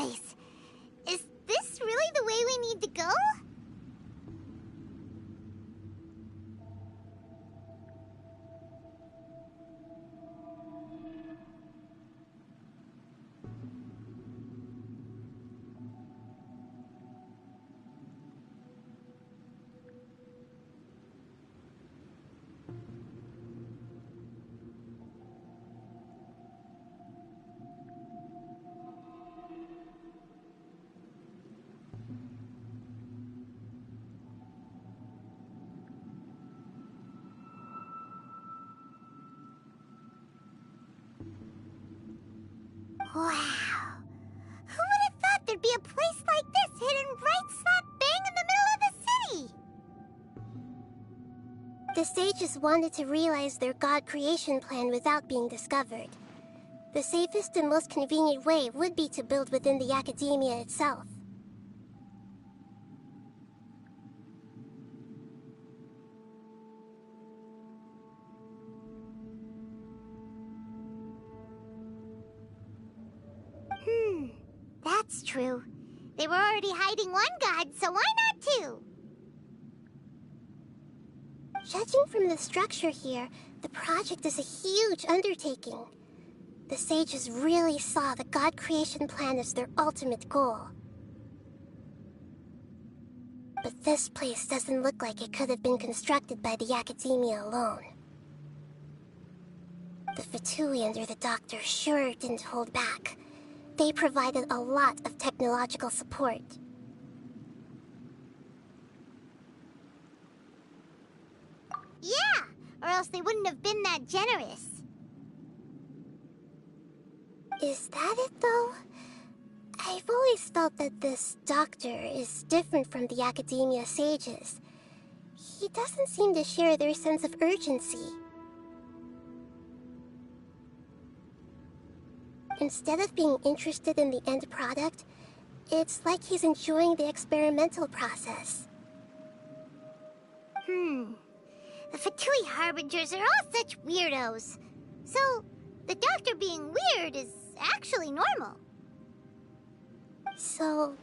place. Is this really the way we need to go? Wow. Who would have thought there'd be a place like this hidden right slap bang in the middle of the city? The sages wanted to realize their god creation plan without being discovered. The safest and most convenient way would be to build within the academia itself. That's true. They were already hiding one god, so why not two? Judging from the structure here, the project is a huge undertaking. The sages really saw the god creation plan as their ultimate goal. But this place doesn't look like it could have been constructed by the academia alone. The Fatui under the Doctor sure didn't hold back. They provided a lot of technological support. Yeah, or else they wouldn't have been that generous. Is that it, though? I've always felt that this Doctor is different from the academia sages. He doesn't seem to share their sense of urgency. Instead of being interested in the end product, it's like he's enjoying the experimental process. The Fatui Harbingers are all such weirdos. So, the Doctor being weird is actually normal. So,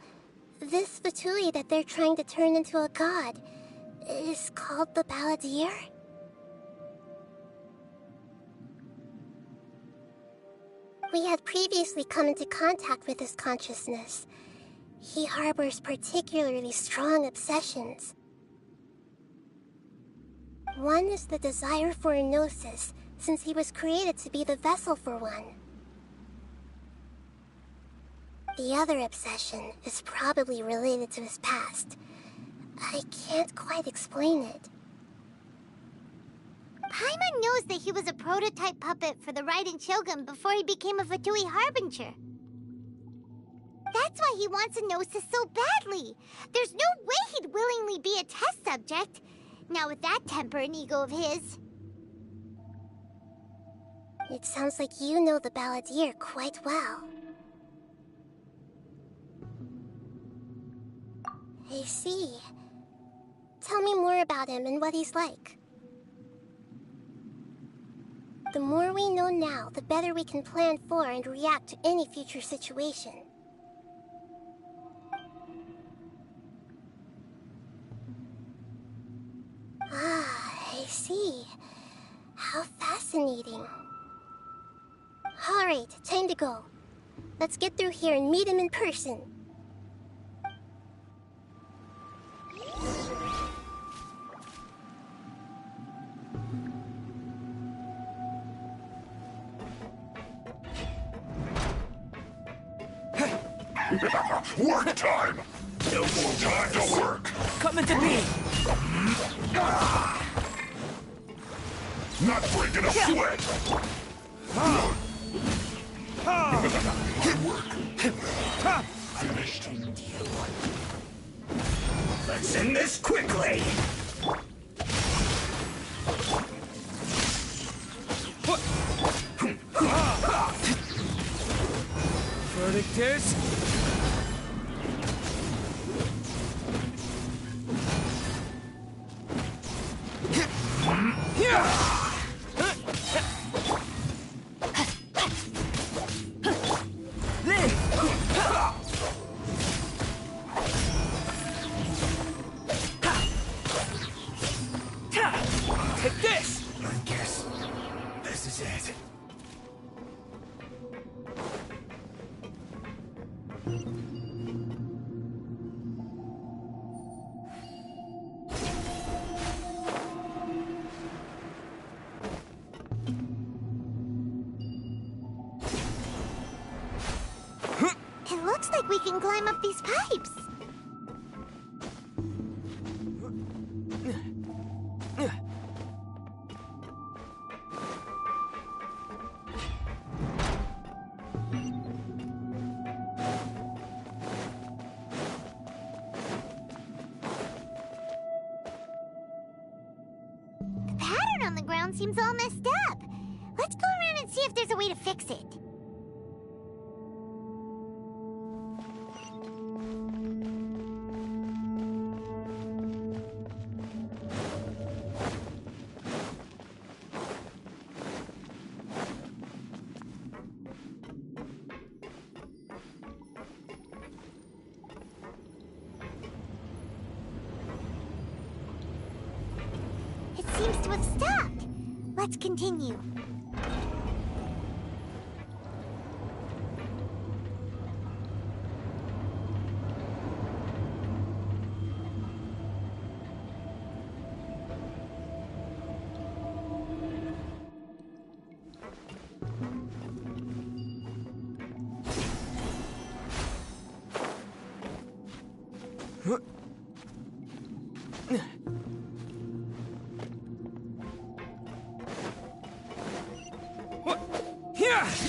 this Fatui that they're trying to turn into a god is called the Balladeer? We had previously come into contact with his consciousness. He harbors particularly strong obsessions. One is the desire for a gnosis, since he was created to be the vessel for one. The other obsession is probably related to his past. I can't quite explain it. Paimon knows that he was a prototype puppet for the Raiden Shogun before he became a Fatui Harbinger. That's why he wants a gnosis so badly. There's no way he'd willingly be a test subject. Now with that temper and ego of his. It sounds like you know the Balladeer quite well. I see. Tell me more about him and what he's like. The more we know now, the better we can plan for and react to any future situation. Ah, I see. How fascinating. Alright, time to go. Let's get through here and meet him in person. Work time! No more time to work! Coming to me! Not breaking a sweat! Good work! Finished. Let's end this quickly! Verdict is... can climb up these pipes. The pattern on the ground seems all messed up. Let's go around and see if there's a way to fix it. It seems to have stopped. Let's continue.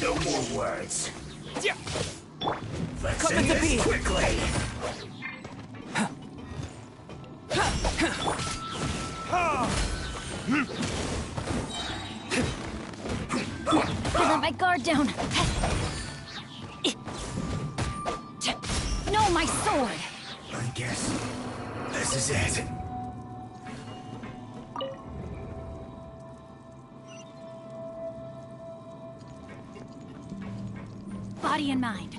No more words. Yeah. Let's end this quickly. I let my guard down. No, my sword. I guess this is it. Body and mind.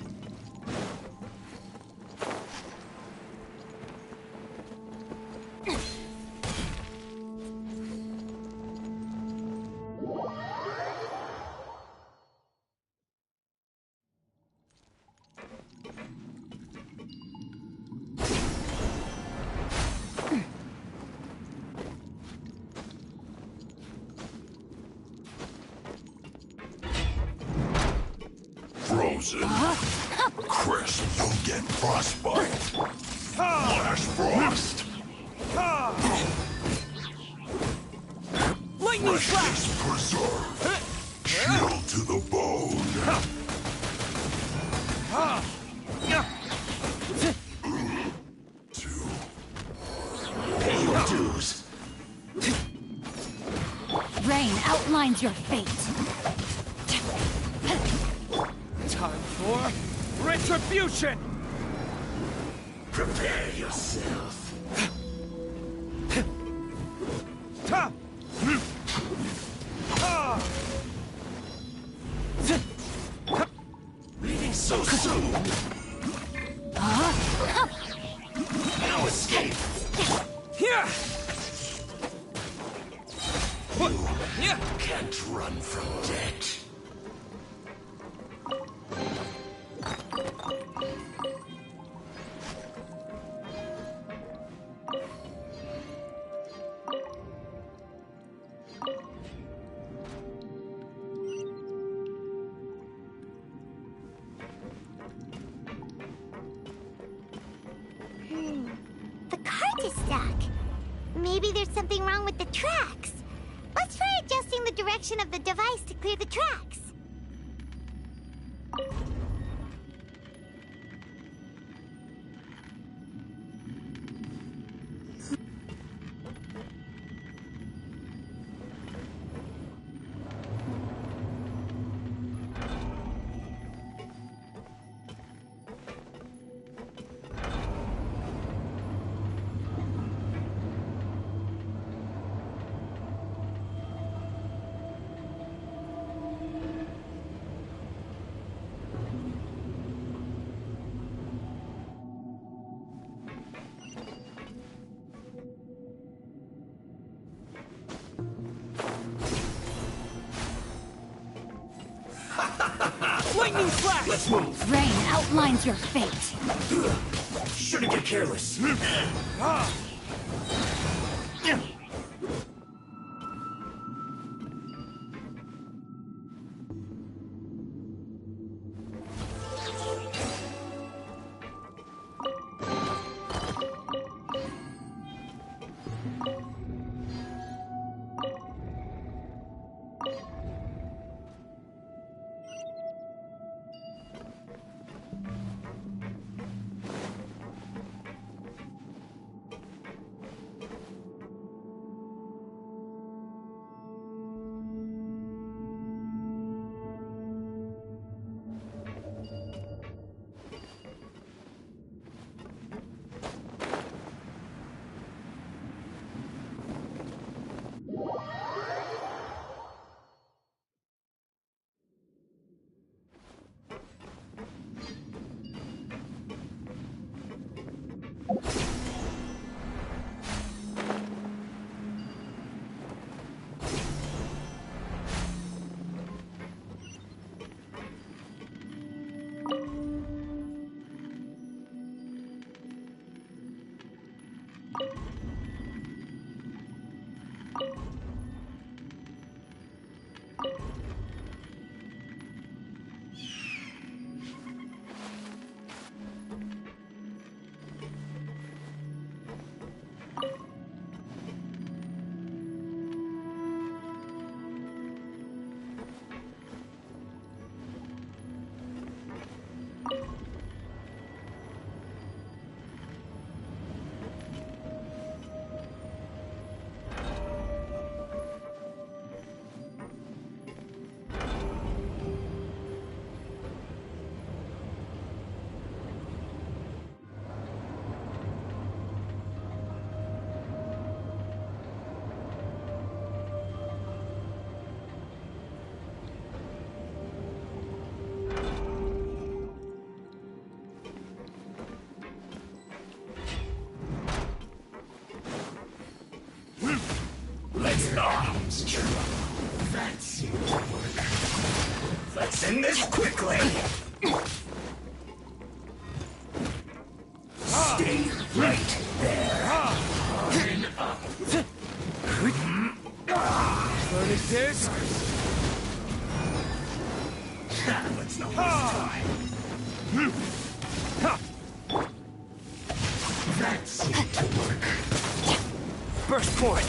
Frozen. Crisp, you'll get frostbite. Flash frost. Lightning Freshness preserved. Chill to the bone. Two. Pay your dues. Rain outlines your fate. Time for retribution. Prepare yourself. Ta! Leaving so soon. No escape. Here! What? Yeah! Can't run from death. The cart is stuck. Maybe there's something wrong with the tracks. Let's try adjusting the direction of the device to clear the tracks. Lightning flash! Let's move. Rain outlines your fate. Shouldn't get careless. That seemed to work. Let's end this quickly. Stay right there. Learning this? Let's not waste time. That seemed to work. Burst point!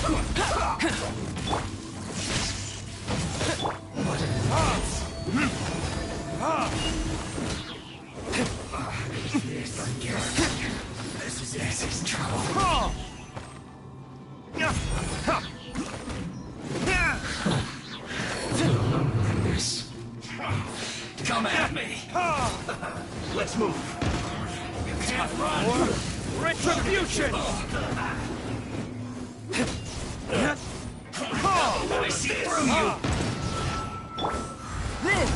This is trouble. Come at me. Let's move. You can't run. Retribution! I see through you. Live!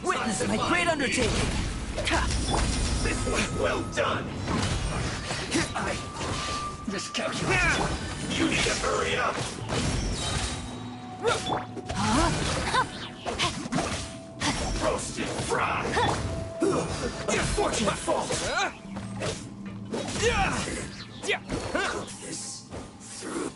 Witness my great undertaking! This was well done. I miscalculated. You need to hurry up. Roasted fried. Unfortunate fault. Cook this through.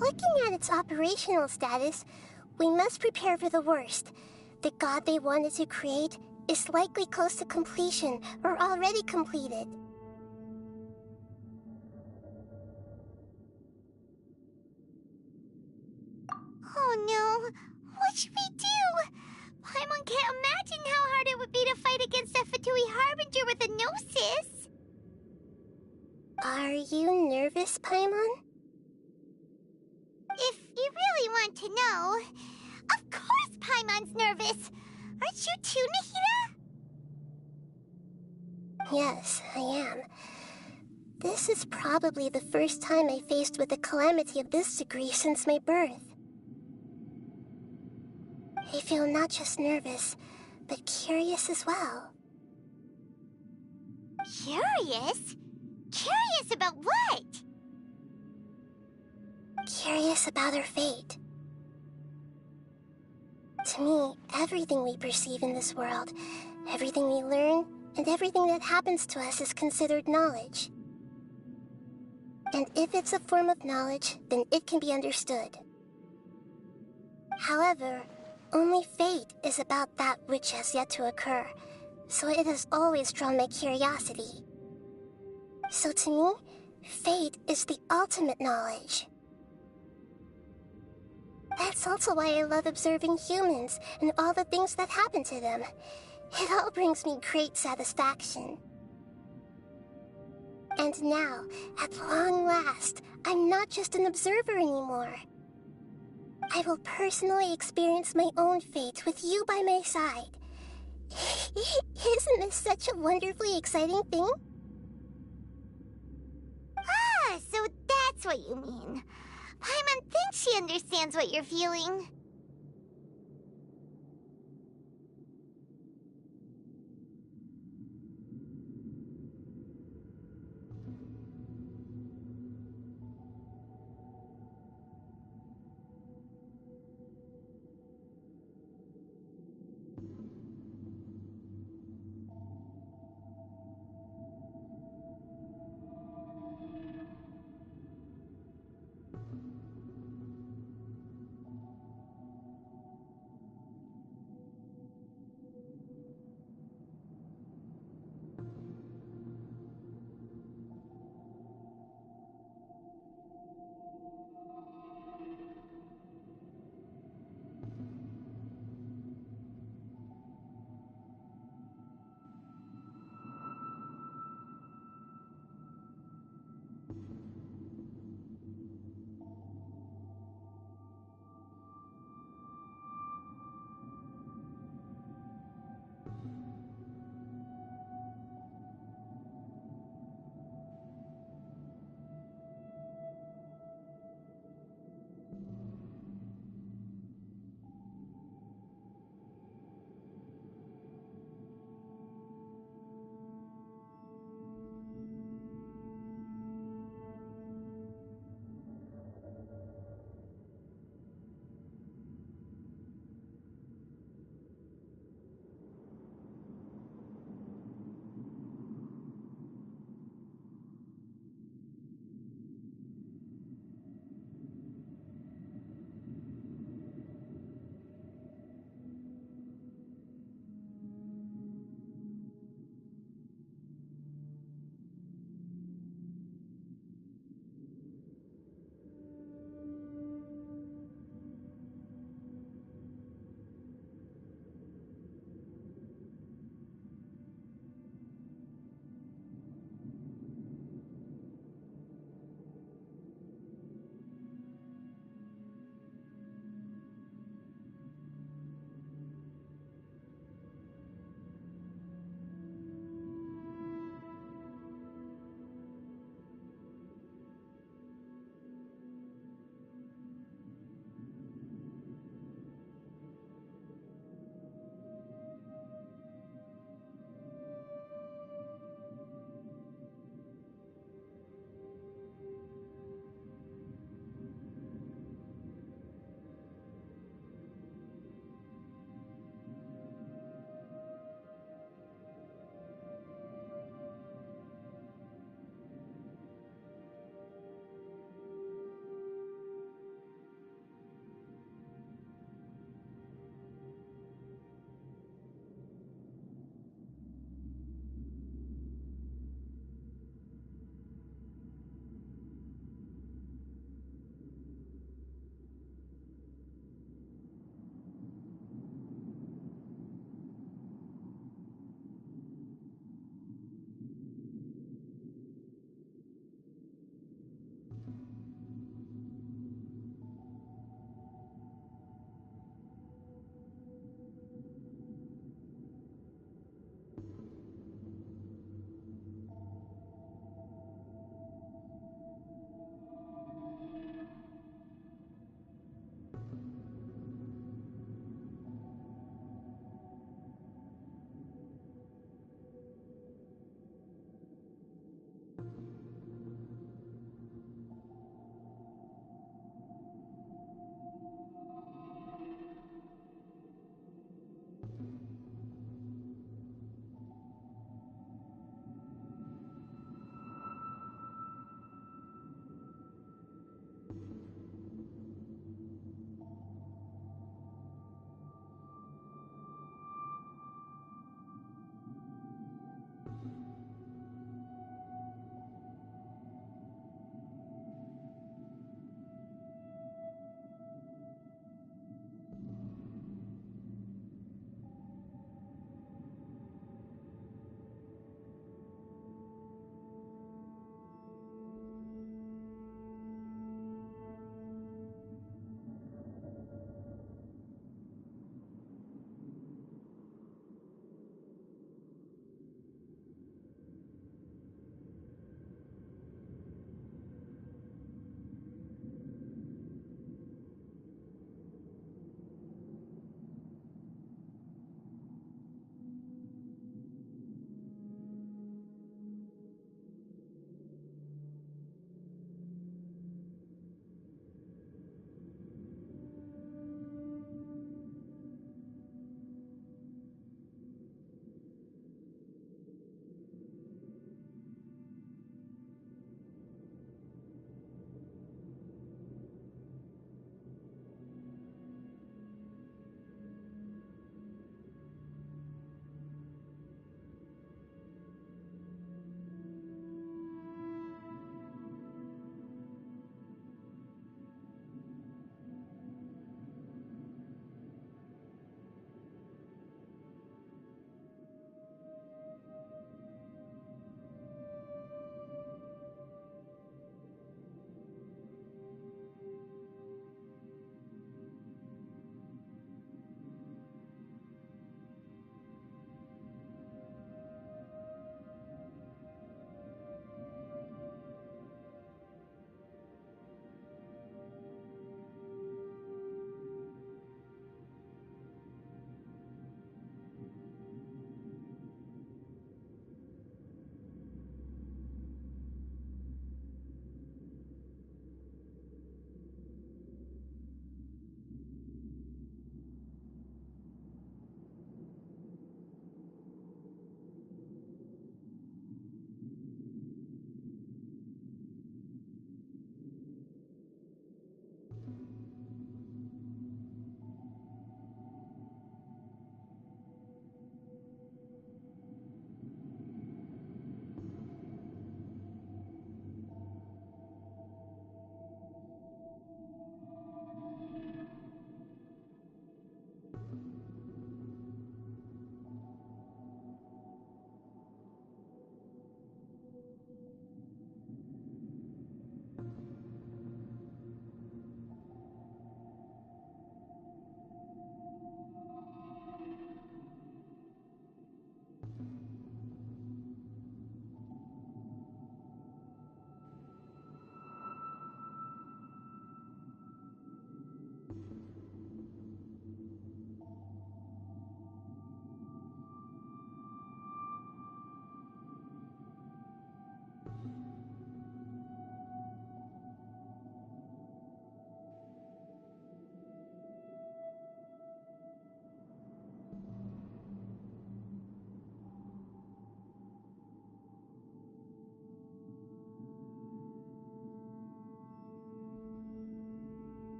Looking at its operational status, we must prepare for the worst. The god they wanted to create is likely close to completion or already completed. Oh no! What should we do? Paimon can't imagine how hard it would be to fight against a Fatui Harbinger with a Gnosis! Are you nervous, Paimon? If you really want to know, of course Paimon's nervous! Aren't you too, Nahida? Yes, I am. This is probably the first time I faced with a calamity of this degree since my birth. I feel not just nervous, but curious as well. Curious? Curious about what? Curious about our fate. To me, everything we perceive in this world, everything we learn, and everything that happens to us is considered knowledge. And if it's a form of knowledge, then it can be understood. However, only fate is about that which has yet to occur, so it has always drawn my curiosity. So to me, Fate is the ultimate knowledge. That's also why I love observing humans and all the things that happen to them. It all brings me great satisfaction. And now, at long last, I'm not just an observer anymore. I will personally experience my own fate with you by my side. Isn't this such a wonderfully exciting thing? Ah, so that's what you mean. Paimon thinks she understands what you're feeling.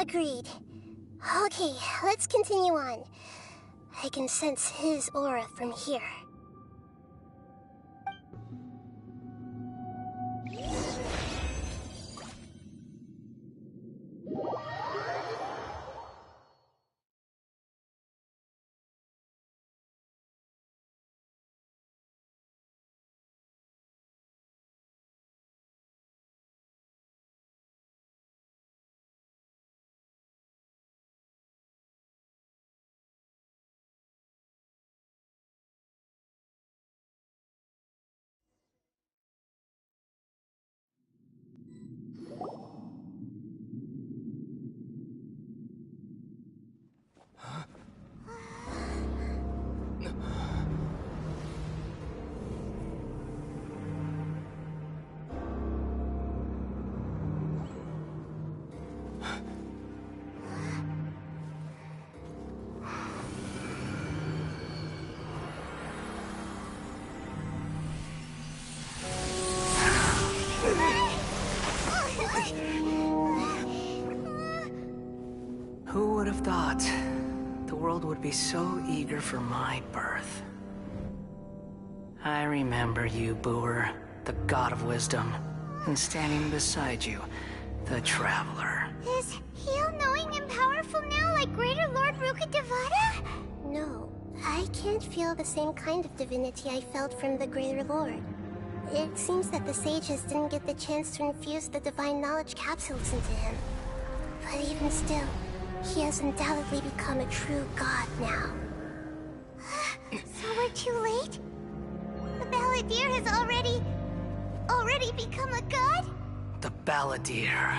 Agreed. Okay, let's continue on. I can sense his aura from here. Who would have thought the world would be so eager for my birth? I remember you, Booer, the god of wisdom, and standing beside you, the traveler. Is he all-knowing and powerful now, like Greater Lord Rukkhadevata? No, I can't feel the same kind of divinity I felt from the Greater Lord. It seems that the sages didn't get the chance to infuse the divine knowledge capsules into him. But even still, he has undoubtedly become a true god now. So we're too late? The Balladeer has already become a god? The Balladeer.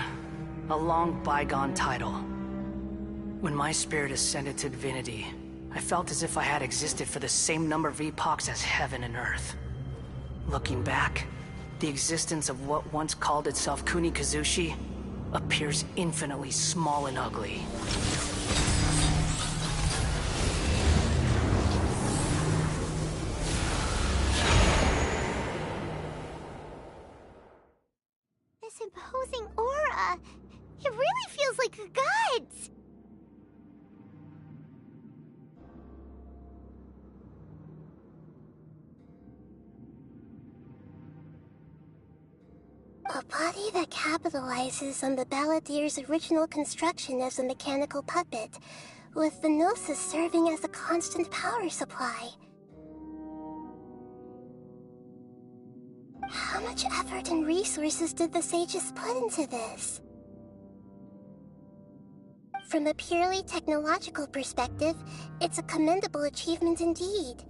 A long bygone title. When my spirit ascended to divinity, I felt as if I had existed for the same number of epochs as heaven and earth. Looking back, the existence of what once called itself Kunikazushi appears infinitely small and ugly. This imposing aura, it really feels like the gods! A body that capitalizes on the Balladeer's original construction as a mechanical puppet, with the Gnosis serving as a constant power supply. How much effort and resources did the sages put into this? From a purely technological perspective, it's a commendable achievement indeed.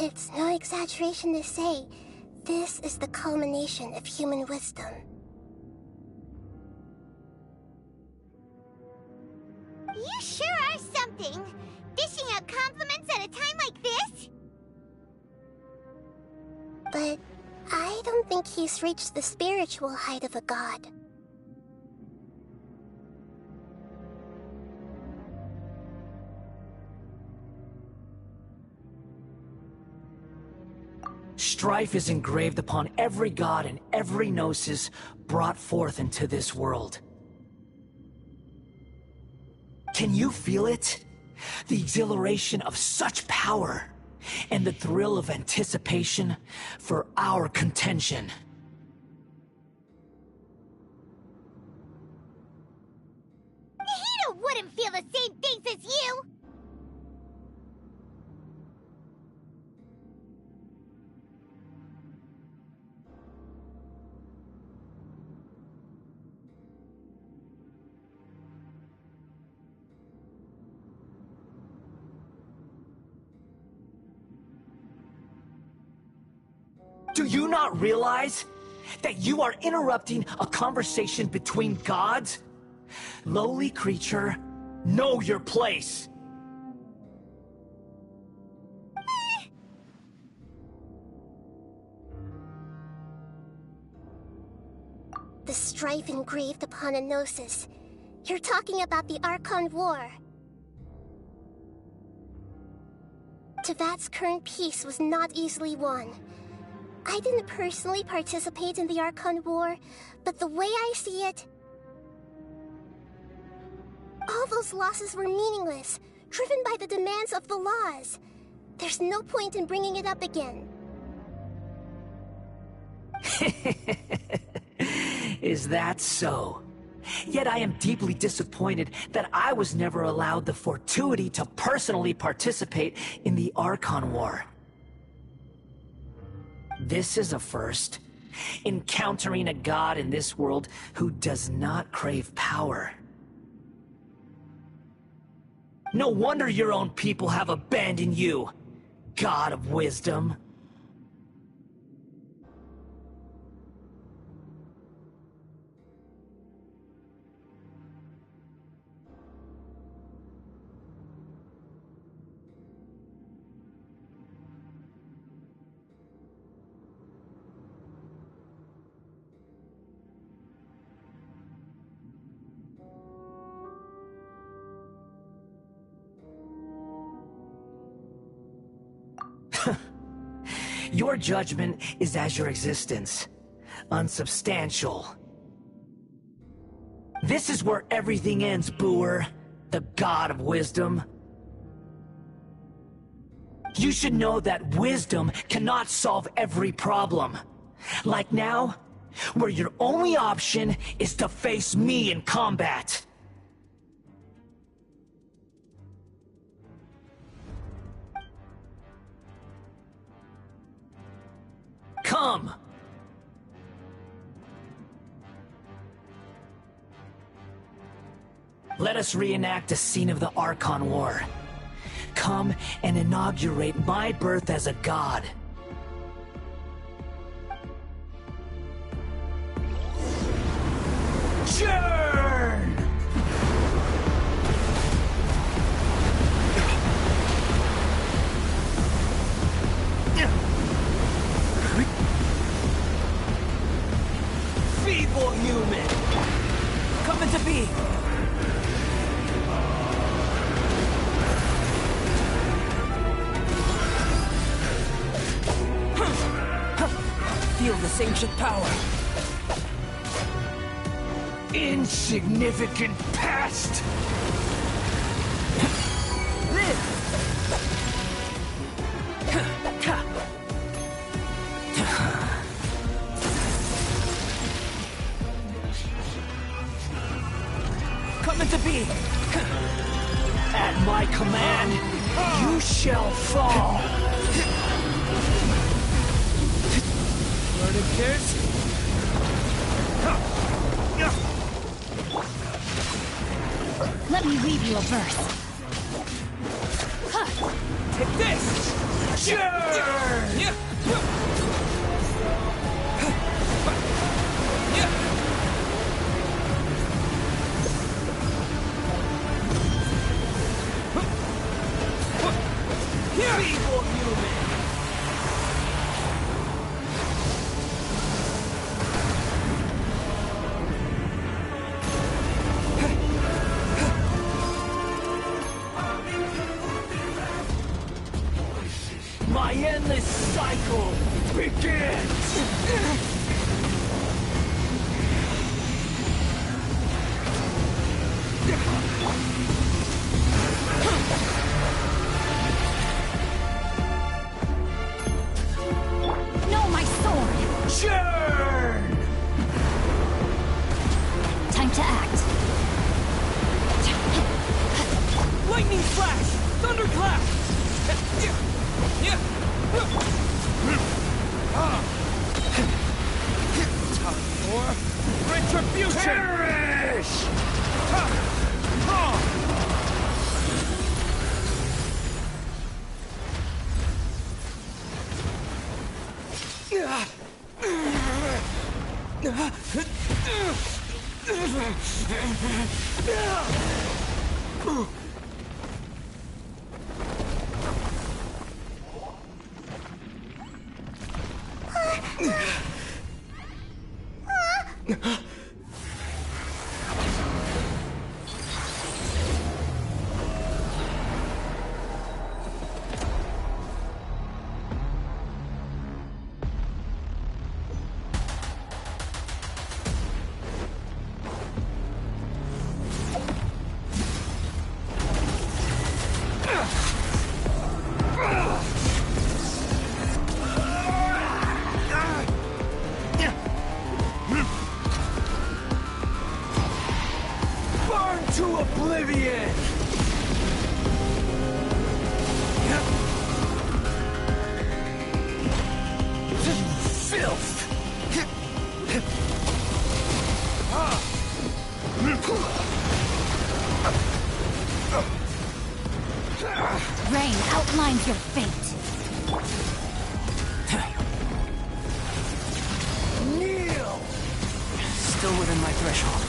It's no exaggeration to say, this is the culmination of human wisdom. You sure are something! Dishing out compliments at a time like this? But I don't think he's reached the spiritual height of a god. Strife is engraved upon every god and every gnosis brought forth into this world. Can you feel it? The exhilaration of such power, and the thrill of anticipation for our contention. Nahida wouldn't feel the same things as you! Do you not realize that you are interrupting a conversation between gods? Lowly creature, know your place. The strife engraved upon a Gnosis. You're talking about the Archon War. Tevat's current peace was not easily won. I didn't personally participate in the Archon War, but the way I see it... All those losses were meaningless, driven by the demands of the laws. There's no point in bringing it up again. Is that so? Yet I am deeply disappointed that I was never allowed the fortuity to personally participate in the Archon War. This is a first. Encountering a god in this world who does not crave power. No wonder your own people have abandoned you, God of Wisdom. Your judgment is as your existence, unsubstantial. This is where everything ends, Booer, the God of Wisdom. You should know that wisdom cannot solve every problem. Like now, where your only option is to face me in combat. Come! Let us reenact a scene of the Archon War. Come and inaugurate my birth as a god. Churn! Feeble human! Come into being! Feel this ancient power. Insignificant past! Live! Come into being! At my command, you shall fall! Learning kids? Let me read you a verse. Take this! Churn! Feeble human! My endless cycle begins! No, my sword! Churn! Time to act. Lightning flash! Thunderclap! Time for retribution! Perish! Oblivion! Filth! Rain outlines your fate. Kneel! Still within my threshold.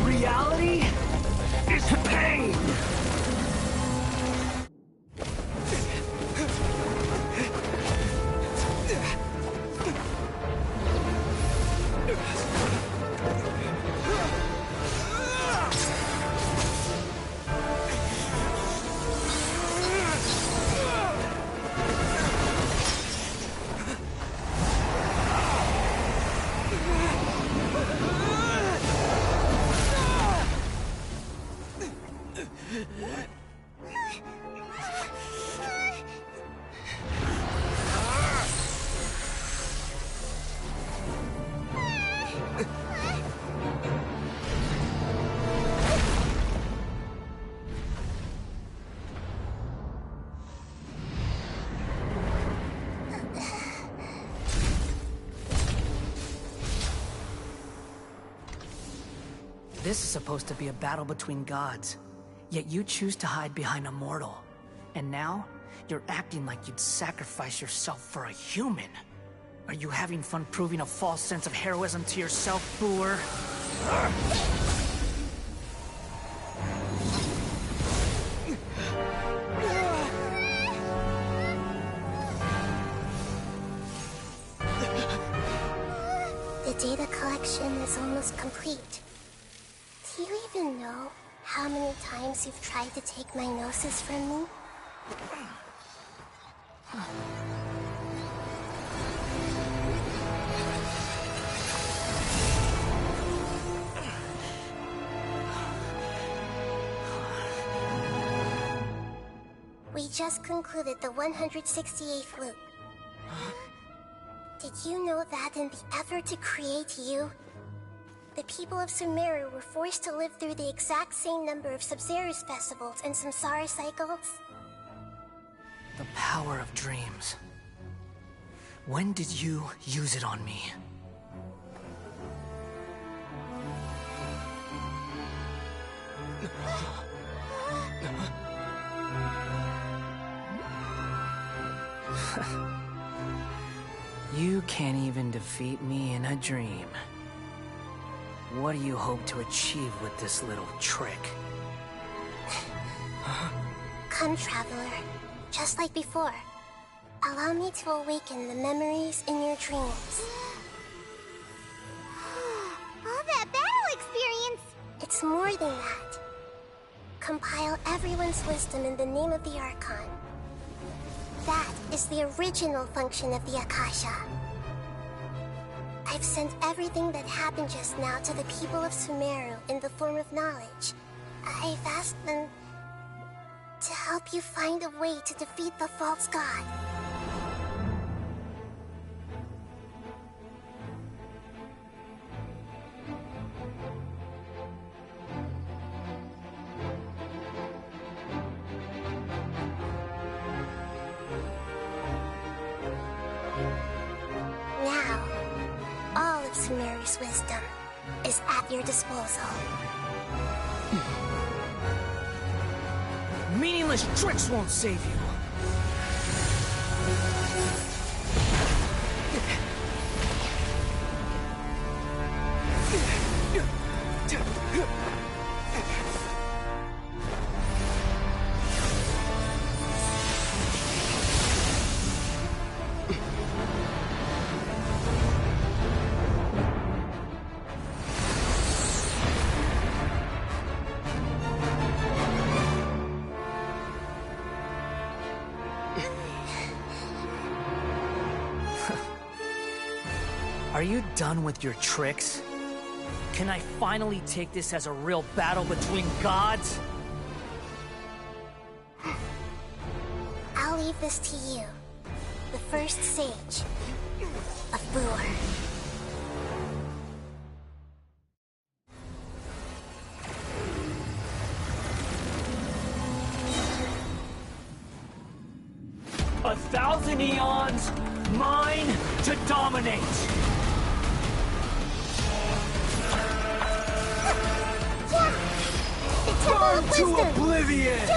Reality is pain! This is supposed to be a battle between gods, yet you choose to hide behind a mortal. And now, you're acting like you'd sacrifice yourself for a human. Are you having fun proving a false sense of heroism to yourself, Booer? The data collection is almost complete. Do you even know how many times you've tried to take my gnosis from me? We just concluded the 168th loop. Did you know that in the effort to create you, the people of Sumeru were forced to live through the exact same number of Sub-Zerus festivals and Samsara cycles? The power of dreams. When did you use it on me? You can't even defeat me in a dream. What do you hope to achieve with this little trick? Come, Traveler. Just like before. Allow me to awaken the memories in your dreams. All that battle experience! It's more than that. Compile everyone's wisdom in the name of the Archon. That is the original function of the Akasha. I've sent everything that happened just now to the people of Sumeru in the form of knowledge. I've asked them to help you find a way to defeat the false god. Now, all of Sumeru's wisdom is at your disposal. Meaningless tricks won't save you. Are you done with your tricks? Can I finally take this as a real battle between gods? I'll leave give this to you. The first sage of Boor. A thousand eons, mine to dominate. Burn To oblivion!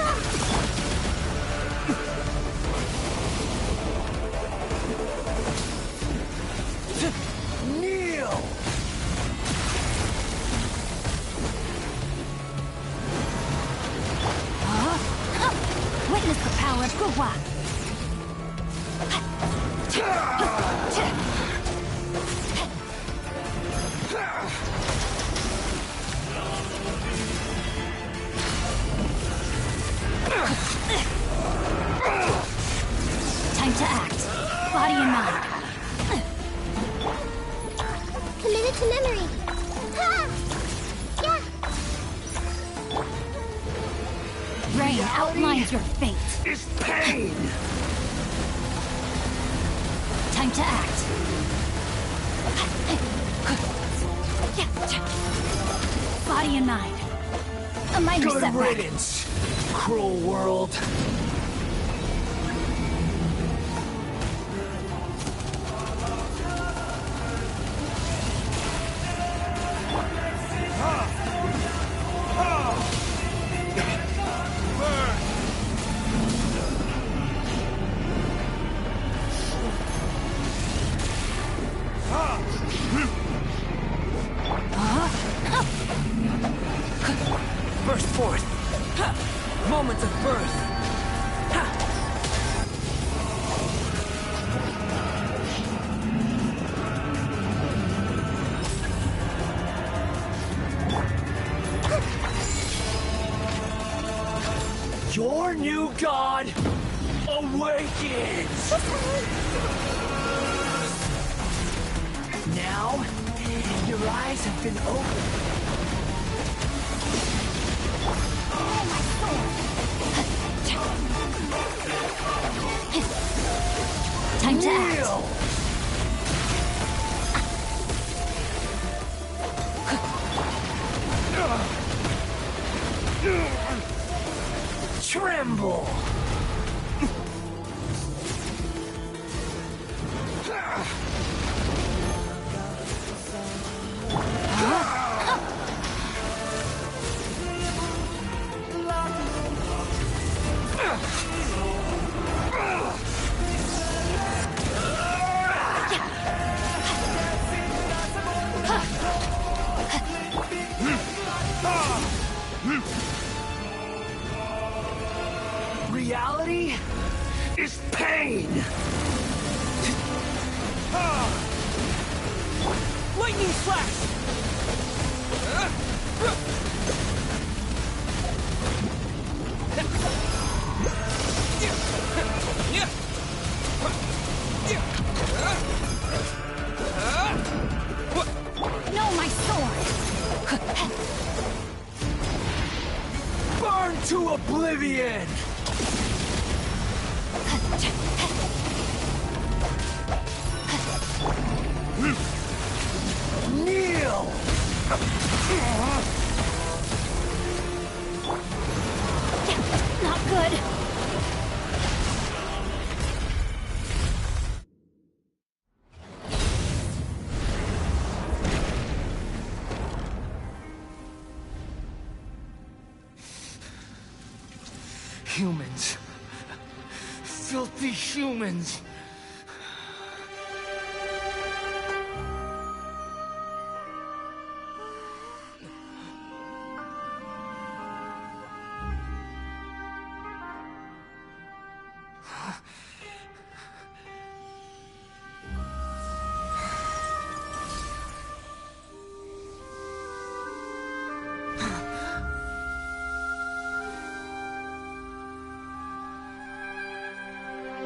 Kneel! Witness the power of Gugwa. Time to act. Body and mind. Committed to memory. Ha! Yeah. Rain outlines your fate. Is pain! Time to act. Body and mind. A minor Good setback. riddance, cruel world. Burst forth. Moments of birth. Your new god awakens! Now, your eyes have been opened. Time to act. Kneel! Tremble! Reality is pain! Lightning flash! No, my sword. Burn to oblivion! Kneel! Not good. Humans. Filthy humans.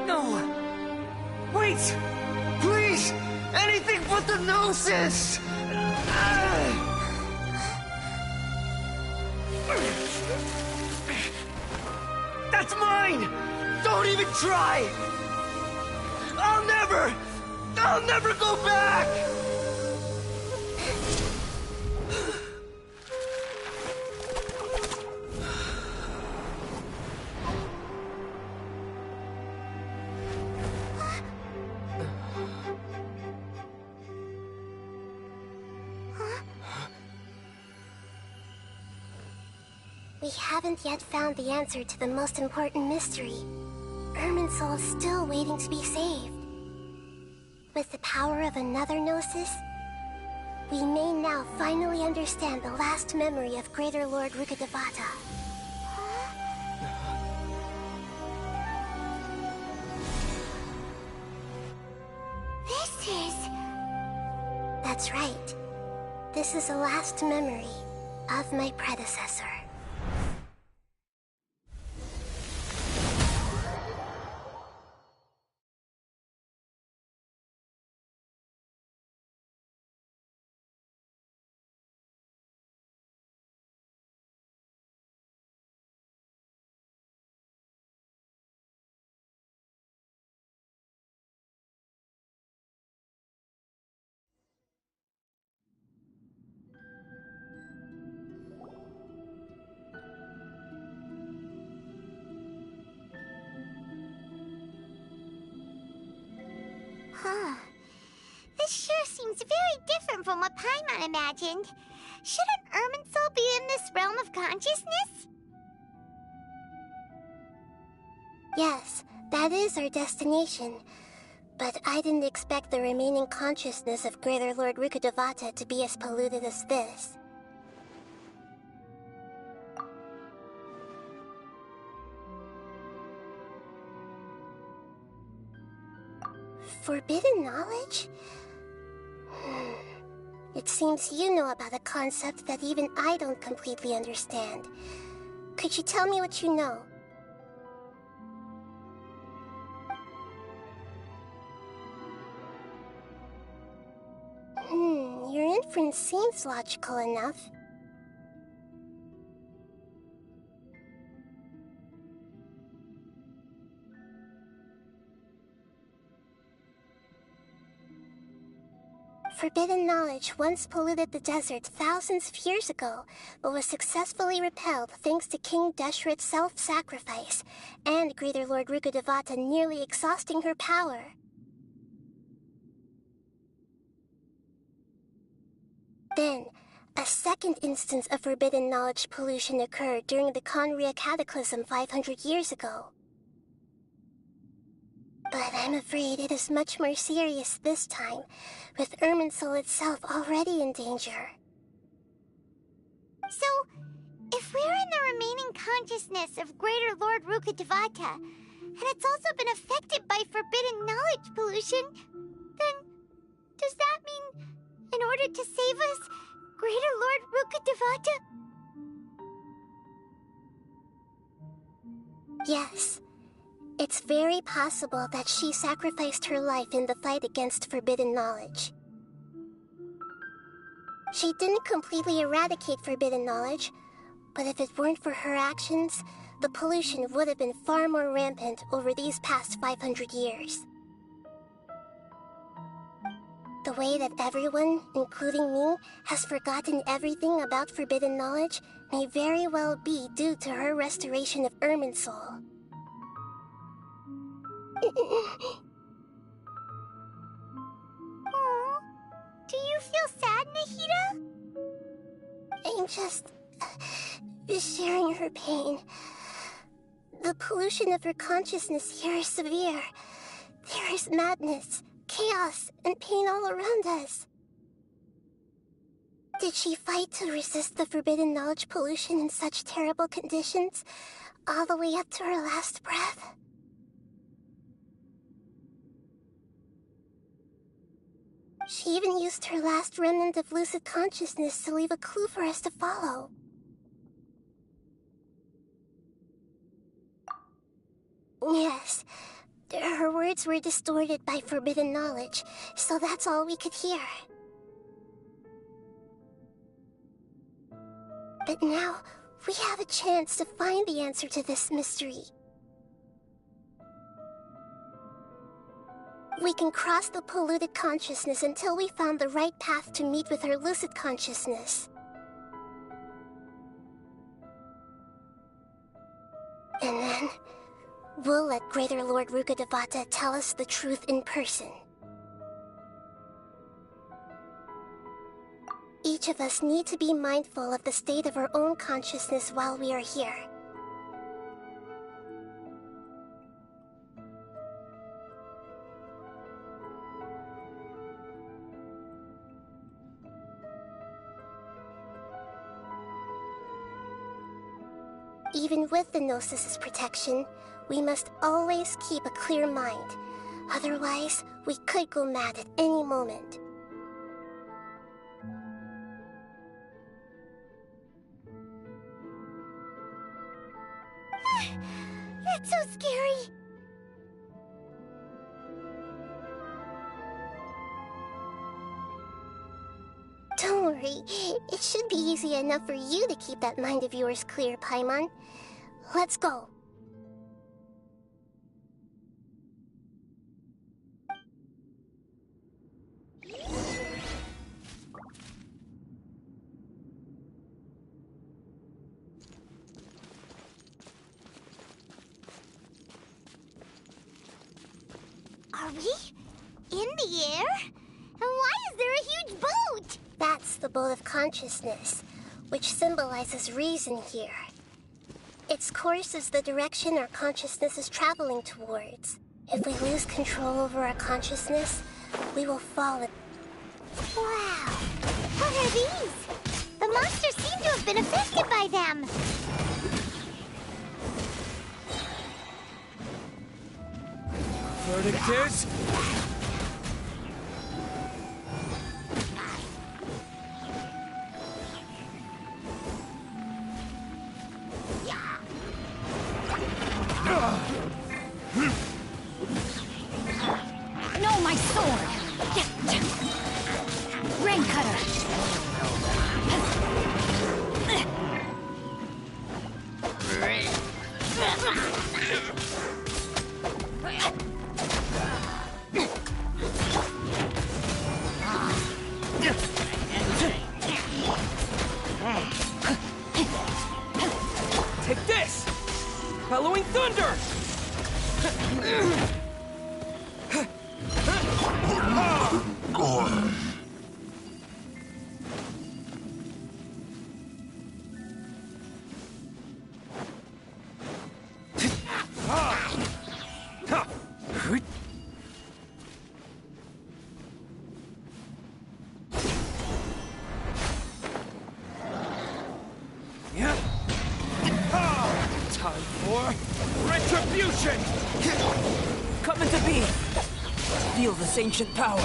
No! Wait! Please! Anything but the gnosis! That's mine! Don't Don't even try! I'll never go back! We haven't yet found the answer to the most important mystery. Irminsul is still waiting to be saved. With the power of another Gnosis, we may now finally understand the last memory of Greater Lord Rukkhadevata. This is... That's right. This is the last memory of my predecessor. Huh. This sure seems very different from what Paimon imagined. Shouldn't Irminsul be in this realm of consciousness? Yes, that is our destination. But I didn't expect the remaining consciousness of Greater Lord Rukkhadevata to be as polluted as this. Forbidden knowledge? It seems you know about a concept that even I don't completely understand. Could you tell me what you know? Your inference seems logical enough. Forbidden knowledge once polluted the desert thousands of years ago, but was successfully repelled thanks to King Deshret's self-sacrifice, and Greater Lord Rukkhadevata nearly exhausting her power. Then, a second instance of forbidden knowledge pollution occurred during the Conria Cataclysm 500 years ago. But I'm afraid it is much more serious this time, with Irminsul itself already in danger. So, if we're in the remaining consciousness of Greater Lord Rukkhadevata, and it's also been affected by forbidden knowledge pollution, then does that mean, in order to save us, Greater Lord Rukkhadevata? Yes. It's very possible that she sacrificed her life in the fight against forbidden knowledge. She didn't completely eradicate forbidden knowledge, but if it weren't for her actions, the pollution would have been far more rampant over these past 500 years. The way that everyone, including me, has forgotten everything about forbidden knowledge may very well be due to her restoration of Irminsul. Aww. Do you feel sad, Nahida? I'm just sharing her pain. The pollution of her consciousness here is severe. There is madness, chaos, and pain all around us. Did she fight to resist the forbidden knowledge pollution in such terrible conditions, all the way up to her last breath? She even used her last remnant of lucid consciousness to leave a clue for us to follow. Yes, her words were distorted by forbidden knowledge, so that's all we could hear. But now, we have a chance to find the answer to this mystery. We can cross the polluted consciousness until we found the right path to meet with our lucid consciousness. And then, we'll let Greater Lord Rukkhadevata tell us the truth in person. Each of us need to be mindful of the state of our own consciousness while we are here. Even with the Gnosis' protection, we must always keep a clear mind. Otherwise, we could go mad at any moment. That's so scary. Don't worry, it should be easy enough for you to keep that mind of yours clear, Paimon. Let's go. Are we in the air? And why is there a huge boat? That's the boat of consciousness, which symbolizes reason here. Its course is the direction our consciousness is traveling towards. If we lose control over our consciousness, we will fall in. Wow. What are these? The monsters seem to have been affected by them. Verdict is... No, my sword! Rain cutter! Take this! Bellowing thunder! Time for retribution! Coming to be! Feel this ancient power!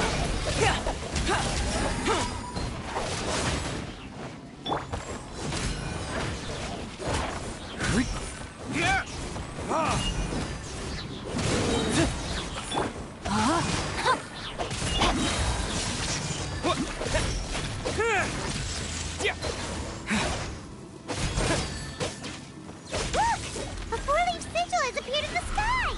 Look! A four-leaf sigil has appeared in the sky!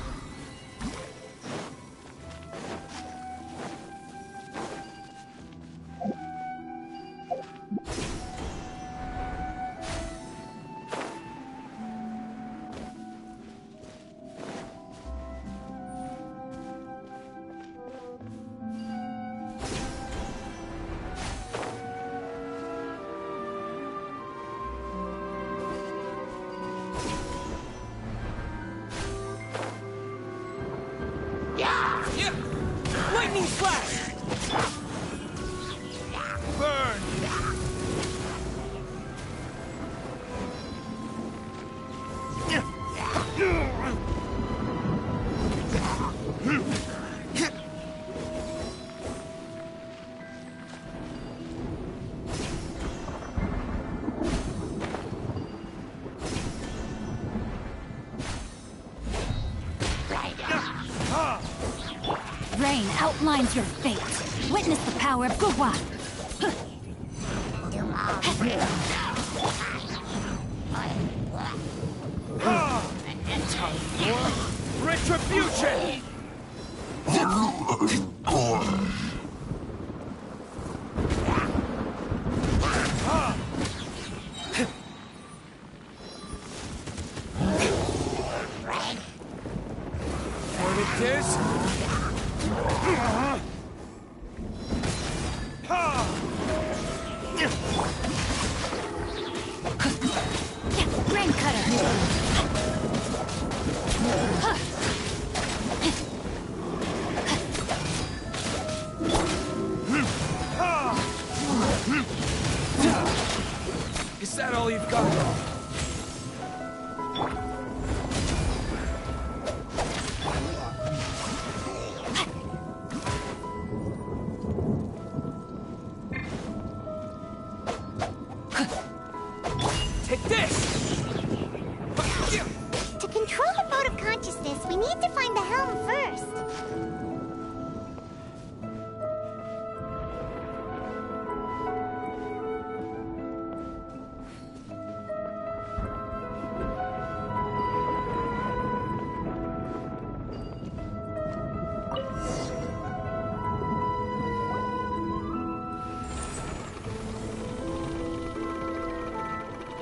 Lightning flash! Burn! Rain outlines your fate. Witness the power of Guhua. Time for retribution! What it is? Rain cutter. Is that all you've got? Take this! To control the mode of consciousness, we need to find the helm first.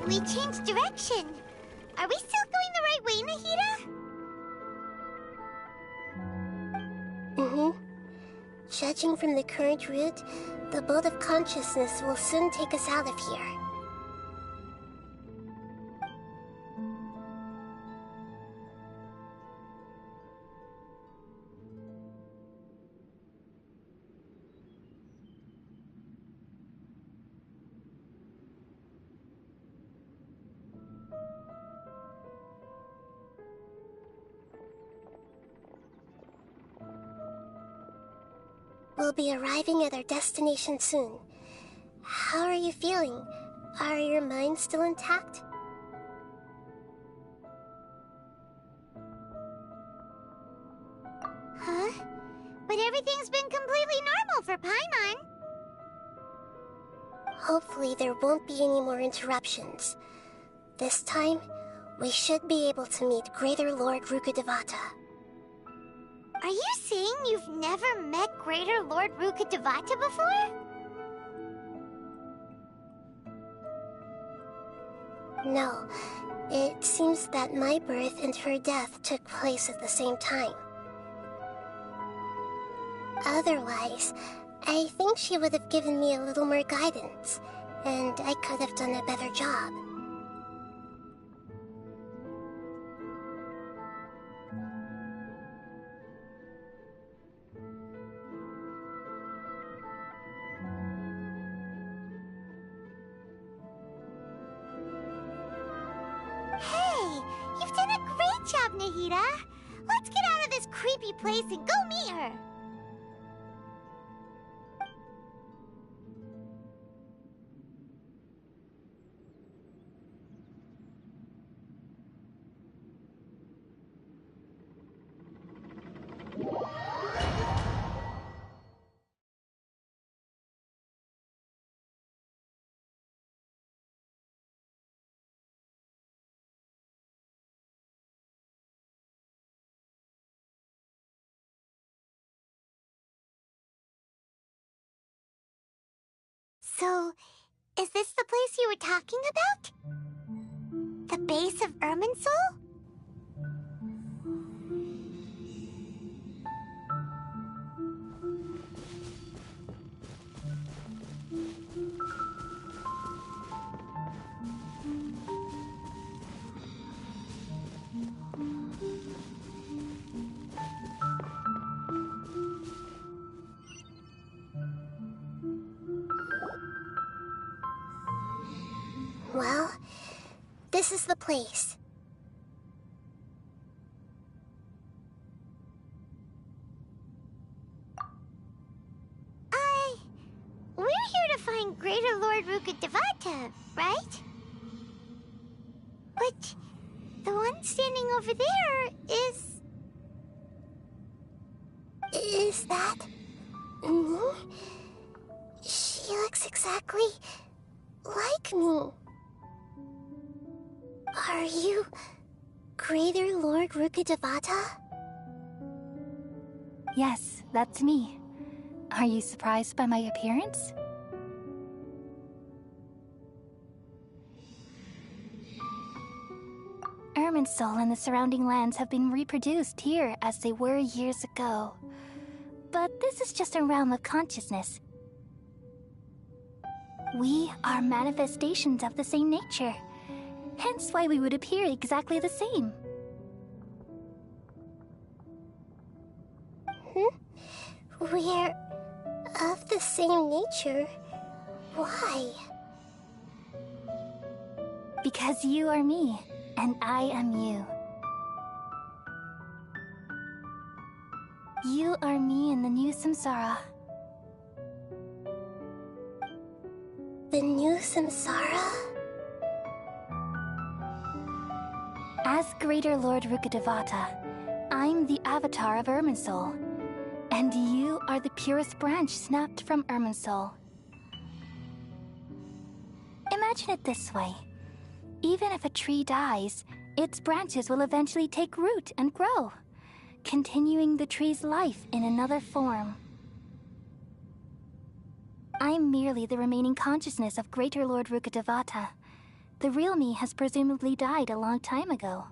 We changed direction. Are we still going the right way, Nahida? Mm-hmm. Judging from the current route, the boat of consciousness will soon take us out of here. We'll be arriving at our destination soon. How are you feeling? Are your minds still intact? Huh? But everything's been completely normal for Paimon. Hopefully there won't be any more interruptions. This time, we should be able to meet Greater Lord Rukkhadevata. Are you saying you've never met Greater Lord Rukkhadevata before? No, it seems that my birth and her death took place at the same time. Otherwise, I think she would have given me a little more guidance, and I could have done a better job. Hey, you've done a great job, Nahida. Let's get out of this creepy place and go meet her. So, is this the place you were talking about? The base of Irminsul? Well, this is the place. We're here to find Greater Lord Rukkhadevata, right? But the one standing over there is... Is that... me? She looks exactly like me. Are you Greater Lord Rukkhadevata? Yes, that's me. Are you surprised by my appearance? Irminsul and the surrounding lands have been reproduced here as they were years ago. But this is just a realm of consciousness. We are manifestations of the same nature, hence why we would appear exactly the same. We're of the same nature. Why? Because you are me, and I am you. You are me in the new samsara. The new samsara? As Greater Lord Rukkhadevata, I'm the avatar of Irminsul, and you are the purest branch snapped from Irminsul. Imagine it this way. Even if a tree dies, its branches will eventually take root and grow, continuing the tree's life in another form. I'm merely the remaining consciousness of Greater Lord Rukkhadevata. The real me has presumably died a long time ago.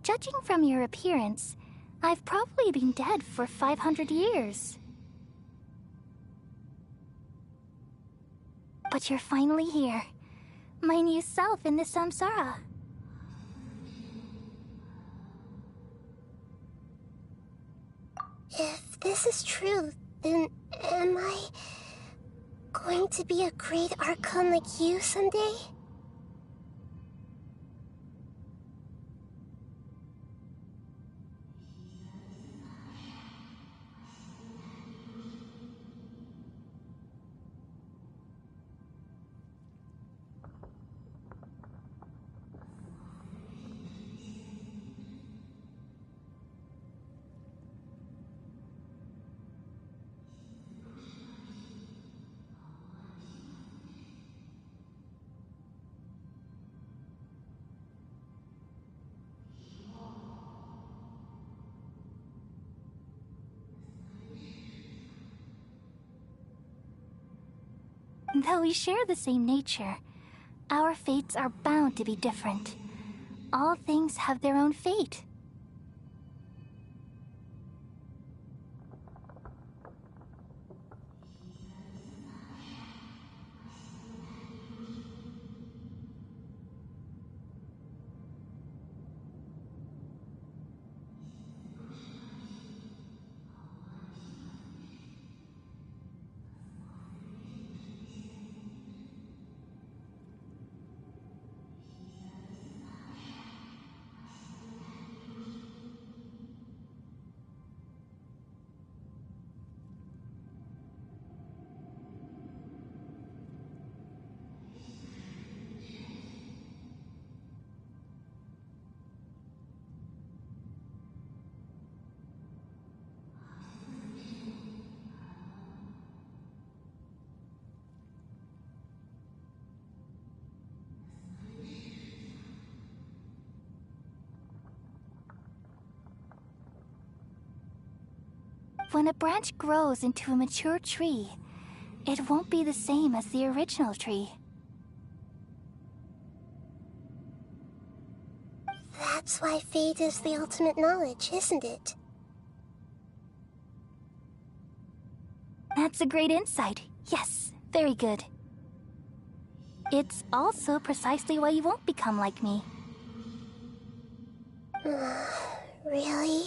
Judging from your appearance, I've probably been dead for 500 years. But you're finally here. My new self in the samsara. If this is true, then am I going to be a great Archon like you someday? Though we share the same nature, our fates are bound to be different. All things have their own fate. When a branch grows into a mature tree, it won't be the same as the original tree. That's why fate is the ultimate knowledge, isn't it? That's a great insight. Yes, very good. It's also precisely why you won't become like me. Really?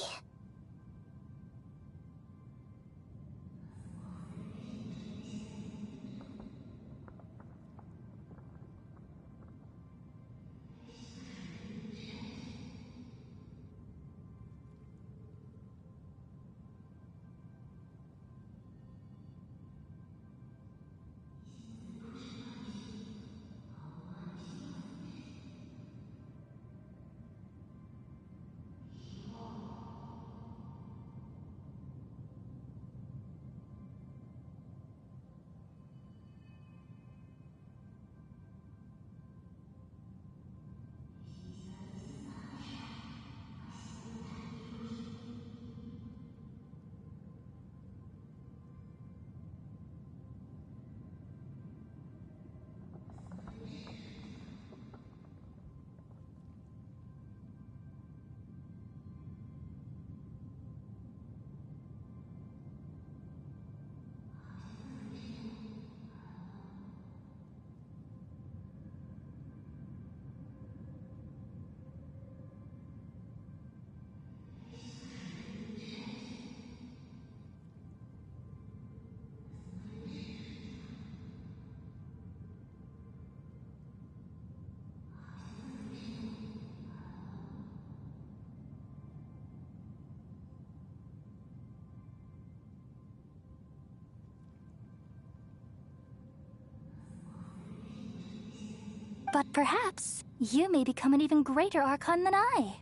But perhaps you may become an even greater Archon than I.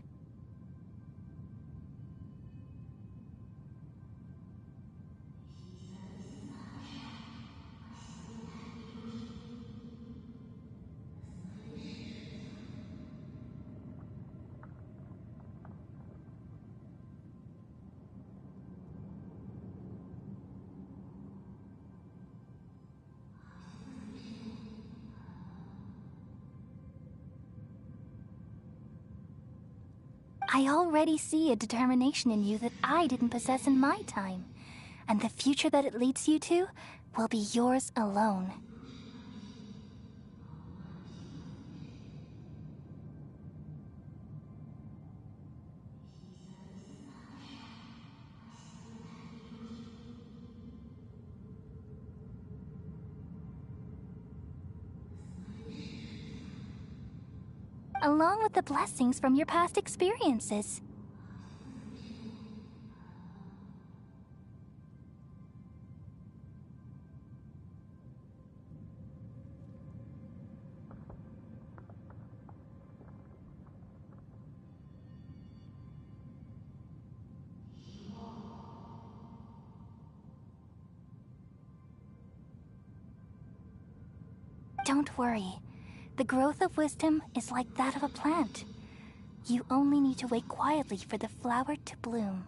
I already see a determination in you that I didn't possess in my time, and the future that it leads you to will be yours alone. Along with the blessings from your past experiences. Don't worry. The growth of wisdom is like that of a plant. You only need to wait quietly for the flower to bloom.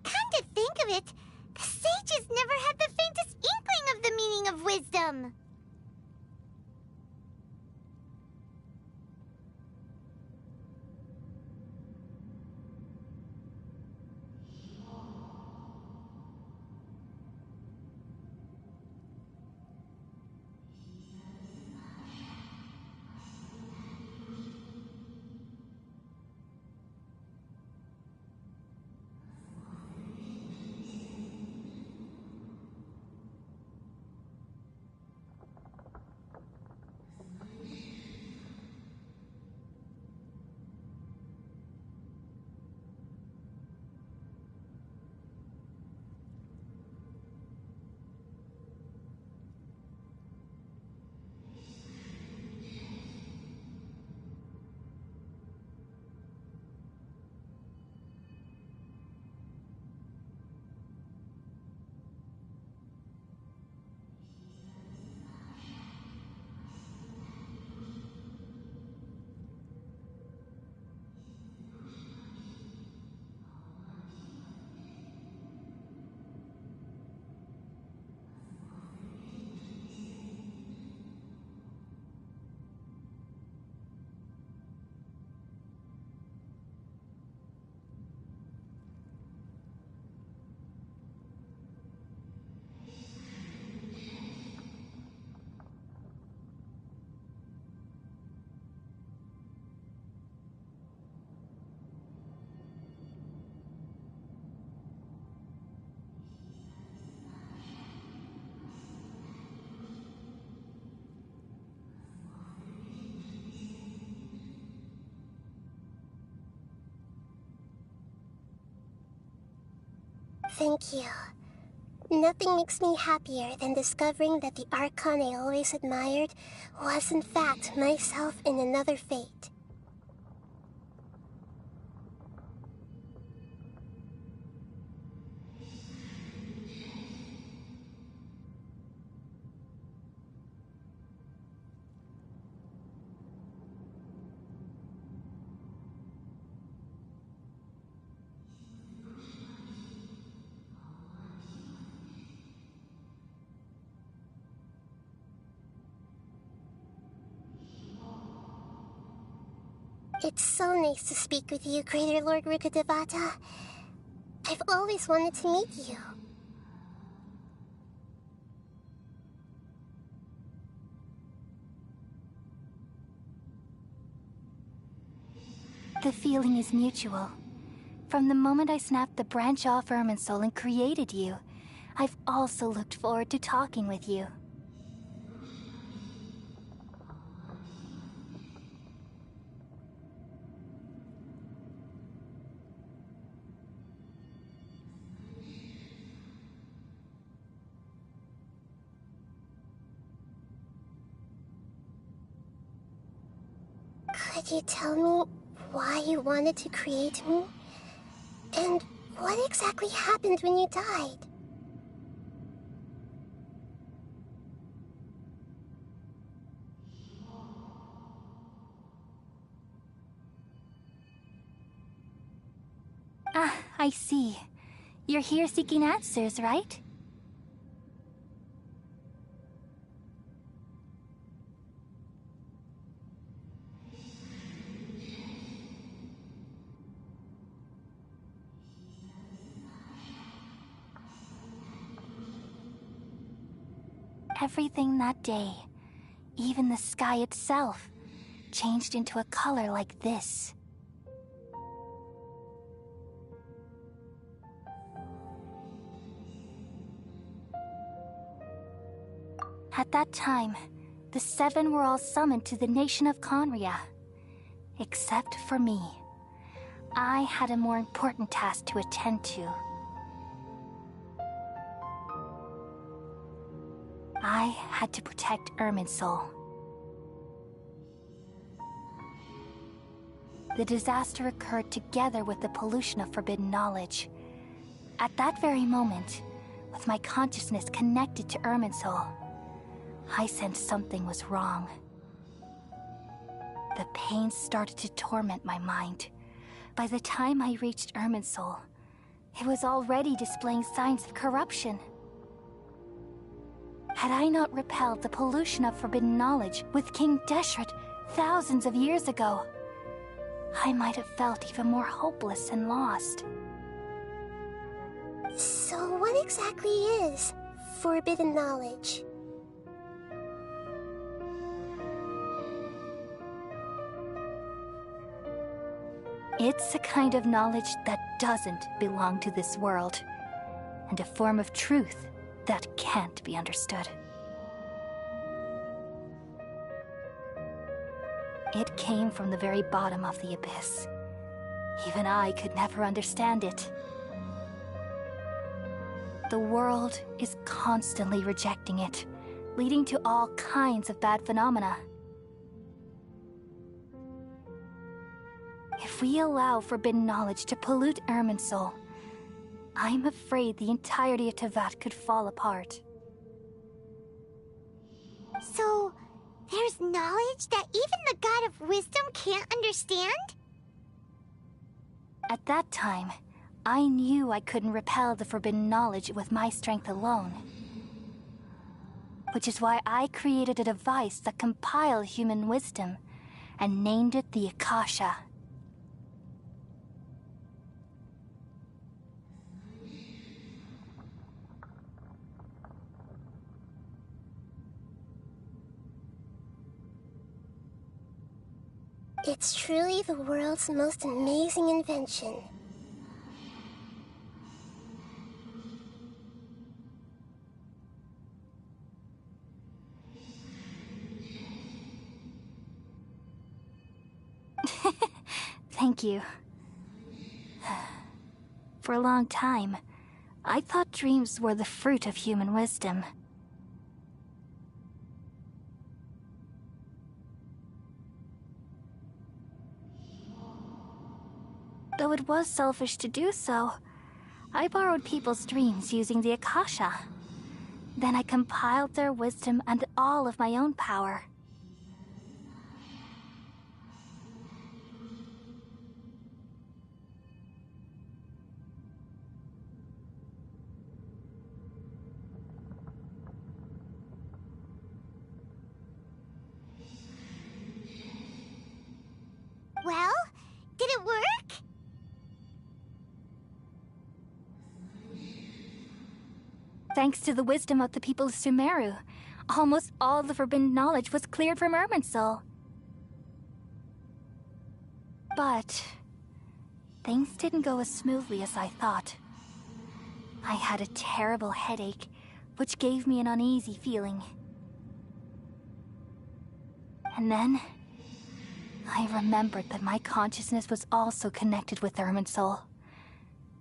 Come to think of it, the sages never had the faintest inkling of the meaning of wisdom. Thank you. Nothing makes me happier than discovering that the Archon I always admired was in fact myself in another fate. It's so nice to speak with you, Greater Lord Rukkhadevata. I've always wanted to meet you. The feeling is mutual. From the moment I snapped the branch off Irminsul and created you, I've also looked forward to talking with you. Could you tell me why you wanted to create me? And what exactly happened when you died? Ah, I see. You're here seeking answers, right? Everything that day, even the sky itself, changed into a color like this. At that time, the seven were all summoned to the nation of Conria. Except for me. I had a more important task to attend to. I had to protect Irminsul. The disaster occurred together with the pollution of forbidden knowledge. At that very moment, with my consciousness connected to Irminsul, I sensed something was wrong. The pain started to torment my mind. By the time I reached Irminsul, it was already displaying signs of corruption. Had I not repelled the pollution of forbidden knowledge with King Deshret thousands of years ago, I might have felt even more hopeless and lost. So what exactly is forbidden knowledge? It's a kind of knowledge that doesn't belong to this world, and a form of truth that can't be understood. It came from the very bottom of the abyss. Even I could never understand it. The world is constantly rejecting it, leading to all kinds of bad phenomena. If we allow forbidden knowledge to pollute Irminsul, I'm afraid the entirety of Teyvat could fall apart. So, there's knowledge that even the God of Wisdom can't understand? At that time, I knew I couldn't repel the forbidden knowledge with my strength alone. Which is why I created a device that compiled human wisdom and named it the Akasha. It's truly the world's most amazing invention. Thank you. For a long time, I thought dreams were the fruit of human wisdom. Though it was selfish to do so, I borrowed people's dreams using the Akasha. Then I compiled their wisdom and all of my own power. Well, Thanks to the wisdom of the people of Sumeru, almost all the forbidden knowledge was cleared from Irminsul. But things didn't go as smoothly as I thought. I had a terrible headache, which gave me an uneasy feeling. And then I remembered that my consciousness was also connected with Irminsul.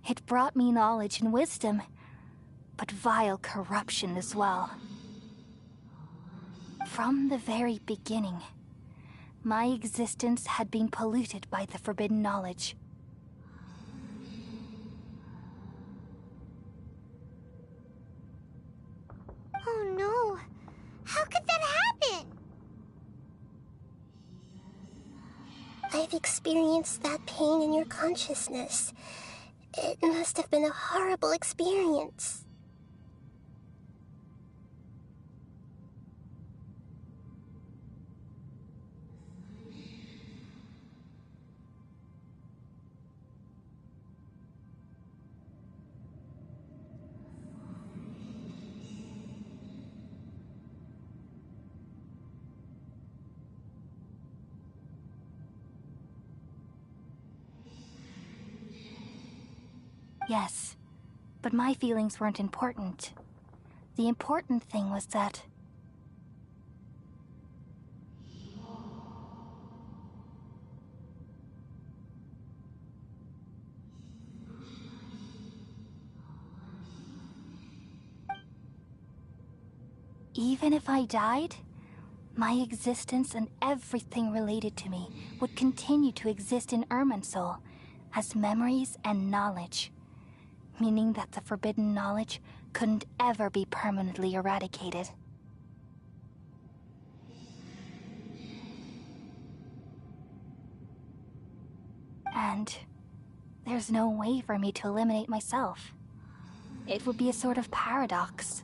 It brought me knowledge and wisdom, but vile corruption as well. From the very beginning, my existence had been polluted by the forbidden knowledge. Oh no! How could that happen? I've experienced that pain in your consciousness. It must have been a horrible experience. Yes, but my feelings weren't important. The important thing was that even if I died, my existence and everything related to me would continue to exist in Irminsul as memories and knowledge, meaning that the forbidden knowledge couldn't ever be permanently eradicated. And there's no way for me to eliminate myself. It would be a sort of paradox.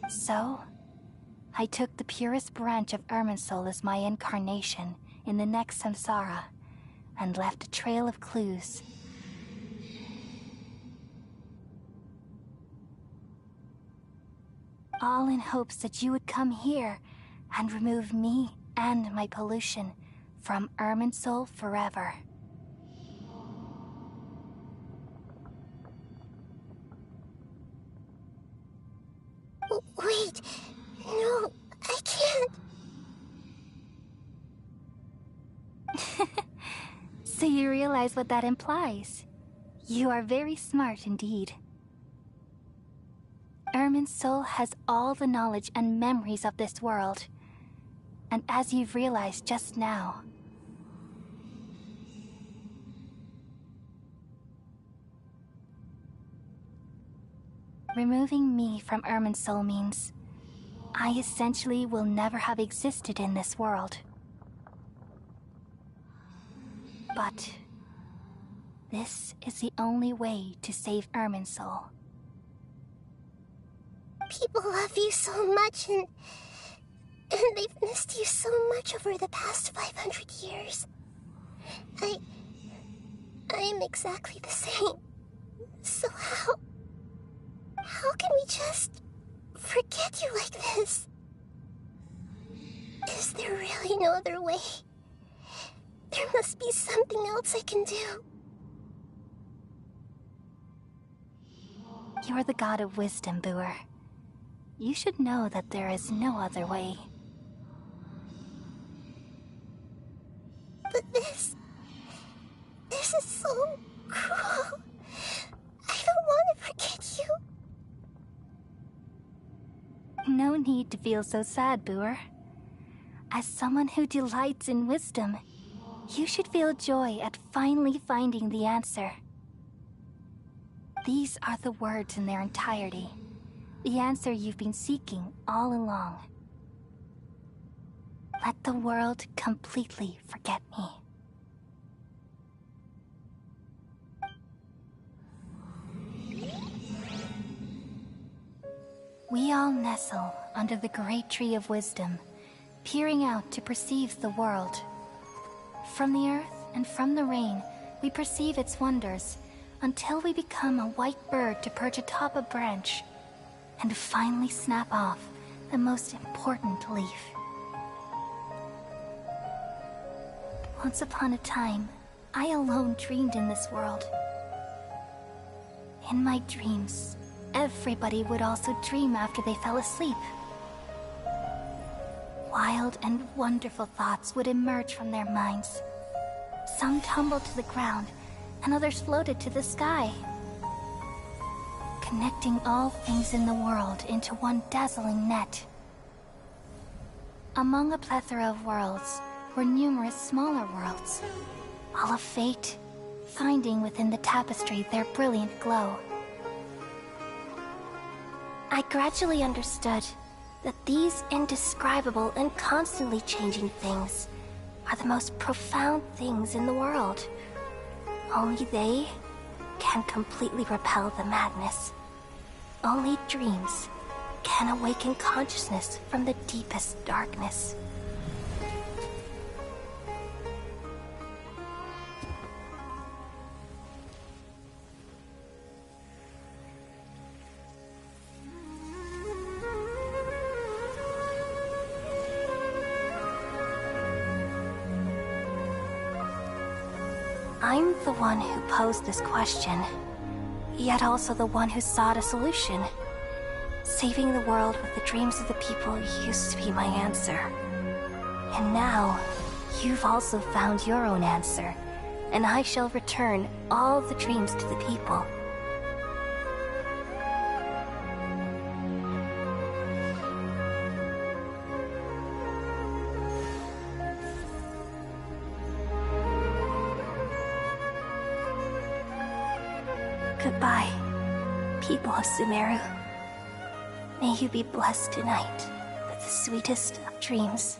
So, I took the purest branch of Irminsul as my incarnation in the next samsara, and left a trail of clues. All in hopes that you would come here and remove me and my pollution from Irminsul forever. Wait, no, I can't. So you realize what that implies. You are very smart indeed. Irminsul has all the knowledge and memories of this world. And as you've realized just now, removing me from Irminsul means I essentially will never have existed in this world. But this is the only way to save Irminsul. People love you so much, and they've missed you so much over the past 500 years. I am exactly the same. So how can we just forget you like this? Is there really no other way? There must be something else I can do. You're the god of wisdom, Boer. You should know that there is no other way. But this is so cruel. I don't want to forget you. No need to feel so sad, Boer. As someone who delights in wisdom, you should feel joy at finally finding the answer. These are the words in their entirety. The answer you've been seeking all along. Let the world completely forget me. We all nestle under the great tree of wisdom, peering out to perceive the world. From the earth and from the rain, we perceive its wonders, until we become a white bird to perch atop a branch, and finally snap off the most important leaf. Once upon a time, I alone dreamed in this world. In my dreams, everybody would also dream after they fell asleep. Wild and wonderful thoughts would emerge from their minds. Some tumbled to the ground, and others floated to the sky, connecting all things in the world into one dazzling net. Among a plethora of worlds were numerous smaller worlds, all of fate, finding within the tapestry their brilliant glow. I gradually understood that these indescribable and constantly changing things are the most profound things in the world. Only they can completely repel the madness. Only dreams can awaken consciousness from the deepest darkness. I'm the one who posed this question, yet also the one who sought a solution. Saving the world with the dreams of the people used to be my answer. And now, you've also found your own answer, and I shall return all the dreams to the people. Goodbye, people of Sumeru. May you be blessed tonight with the sweetest of dreams.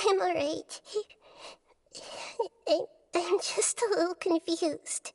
I'm alright. I'm just a little confused.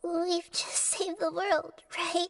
We've just saved the world, right?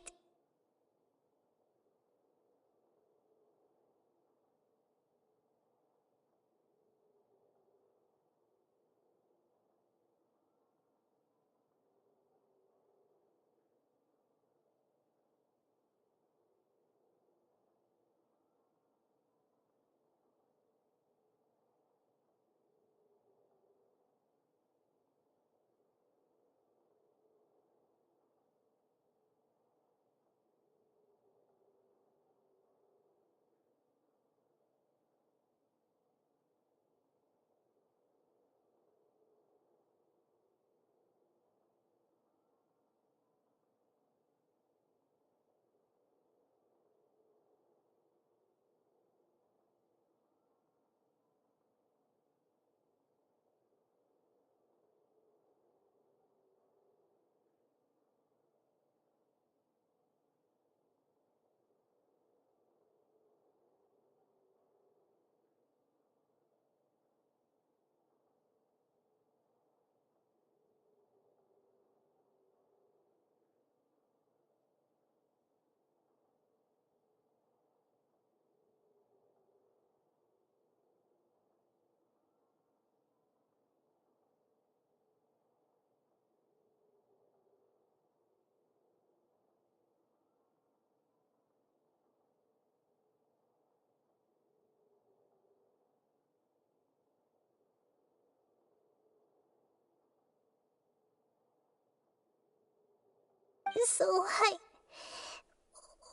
So why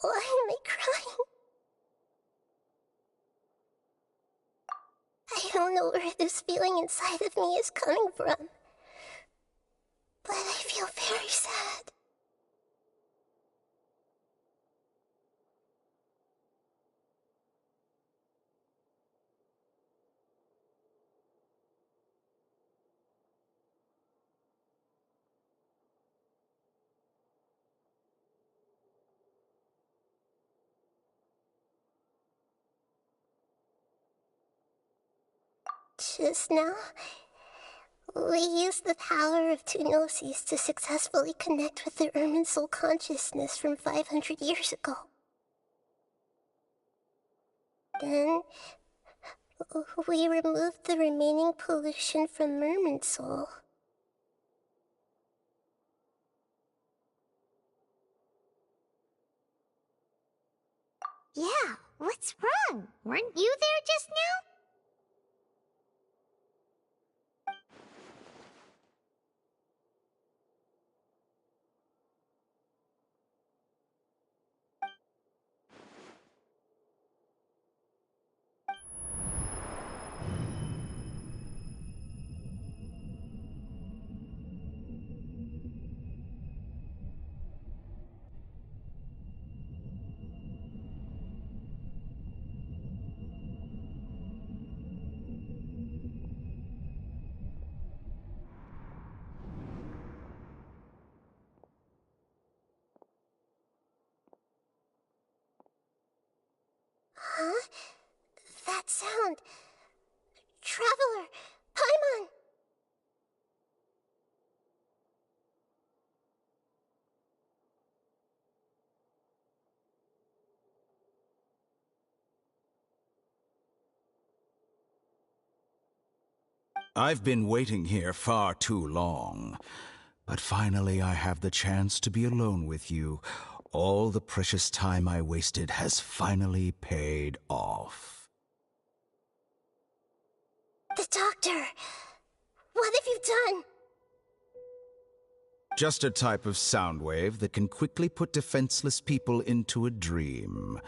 am I crying? I don't know where this feeling inside of me is coming from, but I feel very sad. Just now, we used the power of two gnosis to successfully connect with the Ermin soul consciousness from 500 years ago. Then, we removed the remaining pollution from Merman soul. Yeah, what's wrong? Weren't you there just now? Huh? That sound. Traveler! Paimon! I've been waiting here far too long. But finally I have the chance to be alone with you. All the precious time I wasted has finally paid off. The doctor! What have you done? Just a type of sound wave that can quickly put defenseless people into a dream.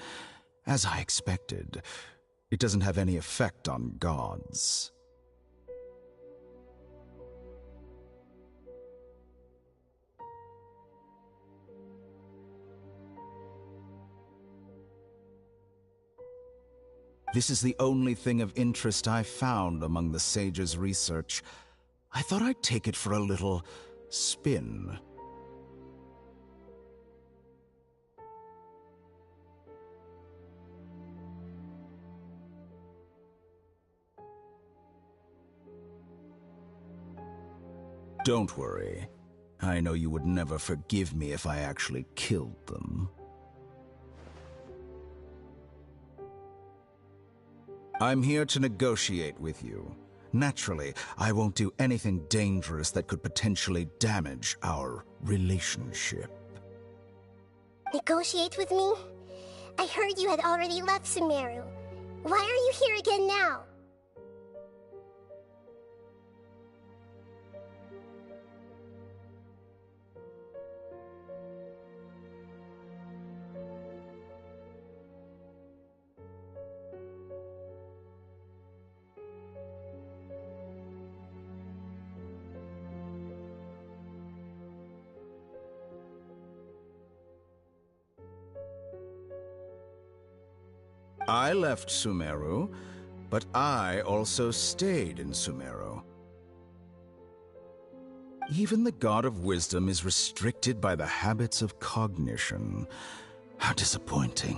As I expected, it doesn't have any effect on gods. This is the only thing of interest I've found among the sage's research. I thought I'd take it for a little spin. Don't worry. I know you would never forgive me if I actually killed them. I'm here to negotiate with you. Naturally, I won't do anything dangerous that could potentially damage our relationship. Negotiate with me? I heard you had already left Sumeru. Why are you here again now? I left Sumeru, but I also stayed in Sumeru. Even the God of Wisdom is restricted by the habits of cognition. How disappointing.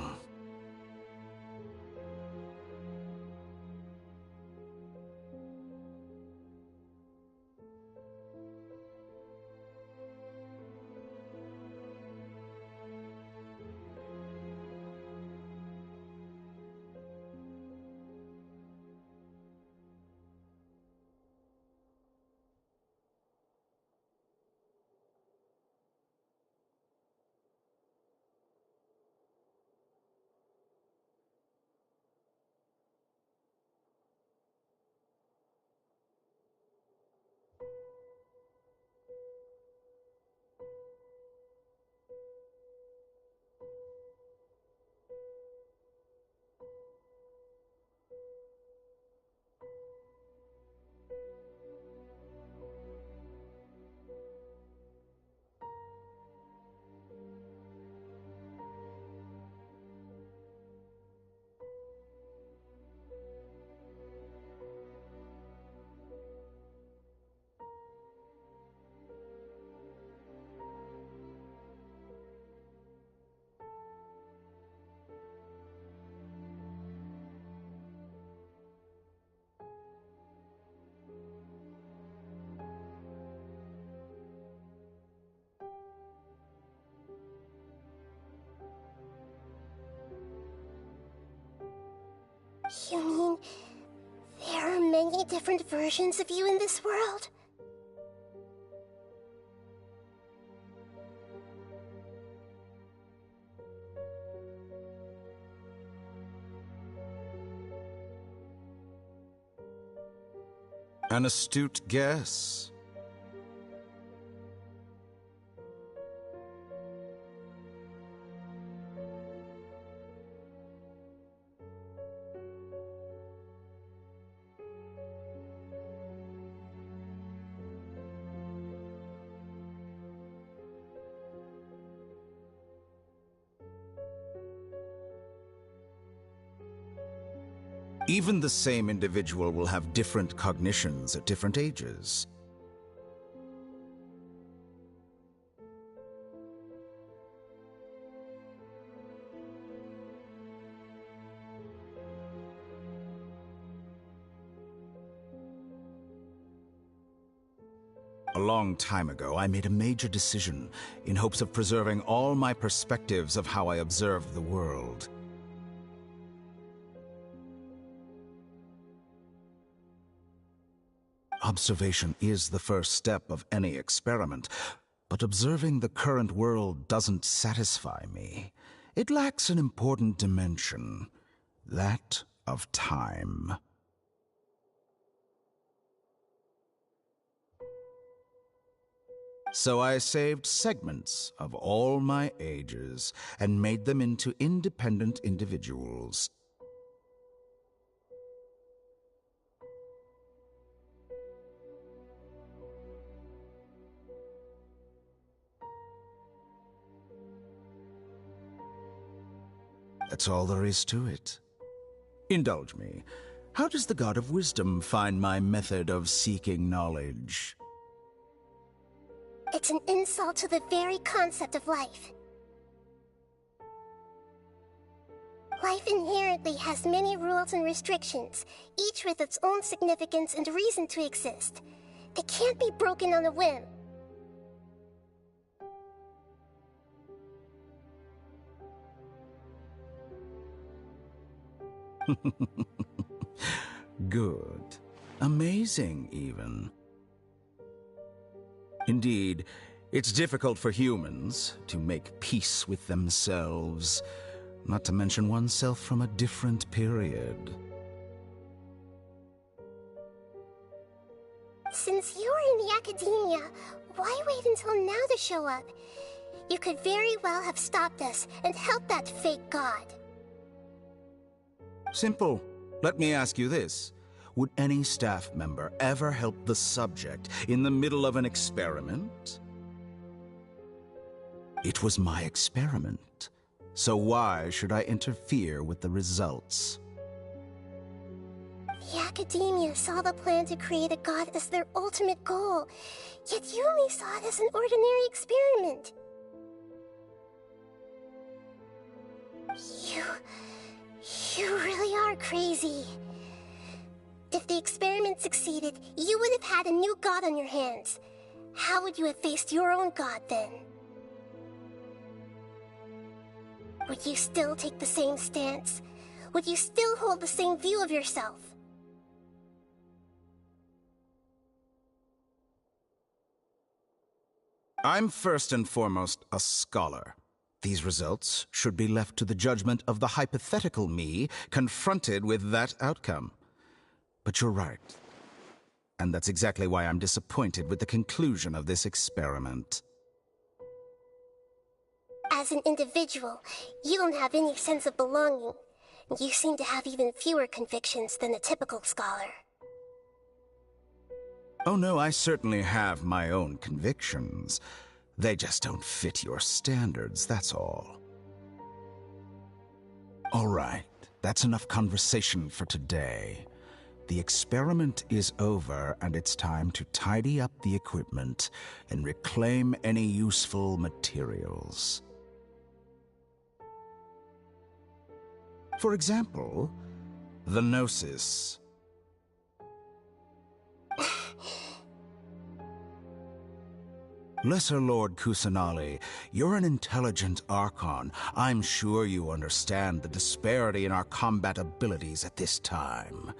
You mean there are many different versions of you in this world? An astute guess. Even the same individual will have different cognitions at different ages. A long time ago, I made a major decision in hopes of preserving all my perspectives of how I observed the world. Observation is the first step of any experiment, but observing the current world doesn't satisfy me. It lacks an important dimension, that of time. So I saved segments of all my ages and made them into independent individuals. That's all there is to it. Indulge me. How does the God of Wisdom find my method of seeking knowledge? It's an insult to the very concept of life. Life inherently has many rules and restrictions, each with its own significance and reason to exist. It can't be broken on a whim. Good. Amazing, even. Indeed, it's difficult for humans to make peace with themselves, not to mention oneself from a different period. Since you were in the academia, why wait until now to show up? You could very well have stopped us and helped that fake god. Simple. Let me ask you this. Would any staff member ever help the subject in the middle of an experiment? It was my experiment, so why should I interfere with the results? The academia saw the plan to create a god as their ultimate goal, yet you only saw it as an ordinary experiment. You really are crazy. If the experiment succeeded, you would have had a new god on your hands. How would you have faced your own god then? Would you still take the same stance? Would you still hold the same view of yourself? I'm first and foremost a scholar. These results should be left to the judgment of the hypothetical me confronted with that outcome. But you're right. And that's exactly why I'm disappointed with the conclusion of this experiment. As an individual, you don't have any sense of belonging. You seem to have even fewer convictions than a typical scholar. Oh no, I certainly have my own convictions. They just don't fit your standards, that's all. All right, that's enough conversation for today. The experiment is over, and it's time to tidy up the equipment and reclaim any useful materials. For example, the Gnosis. Lesser Lord Kusanali, you're an intelligent Archon. I'm sure you understand the disparity in our combat abilities at this time.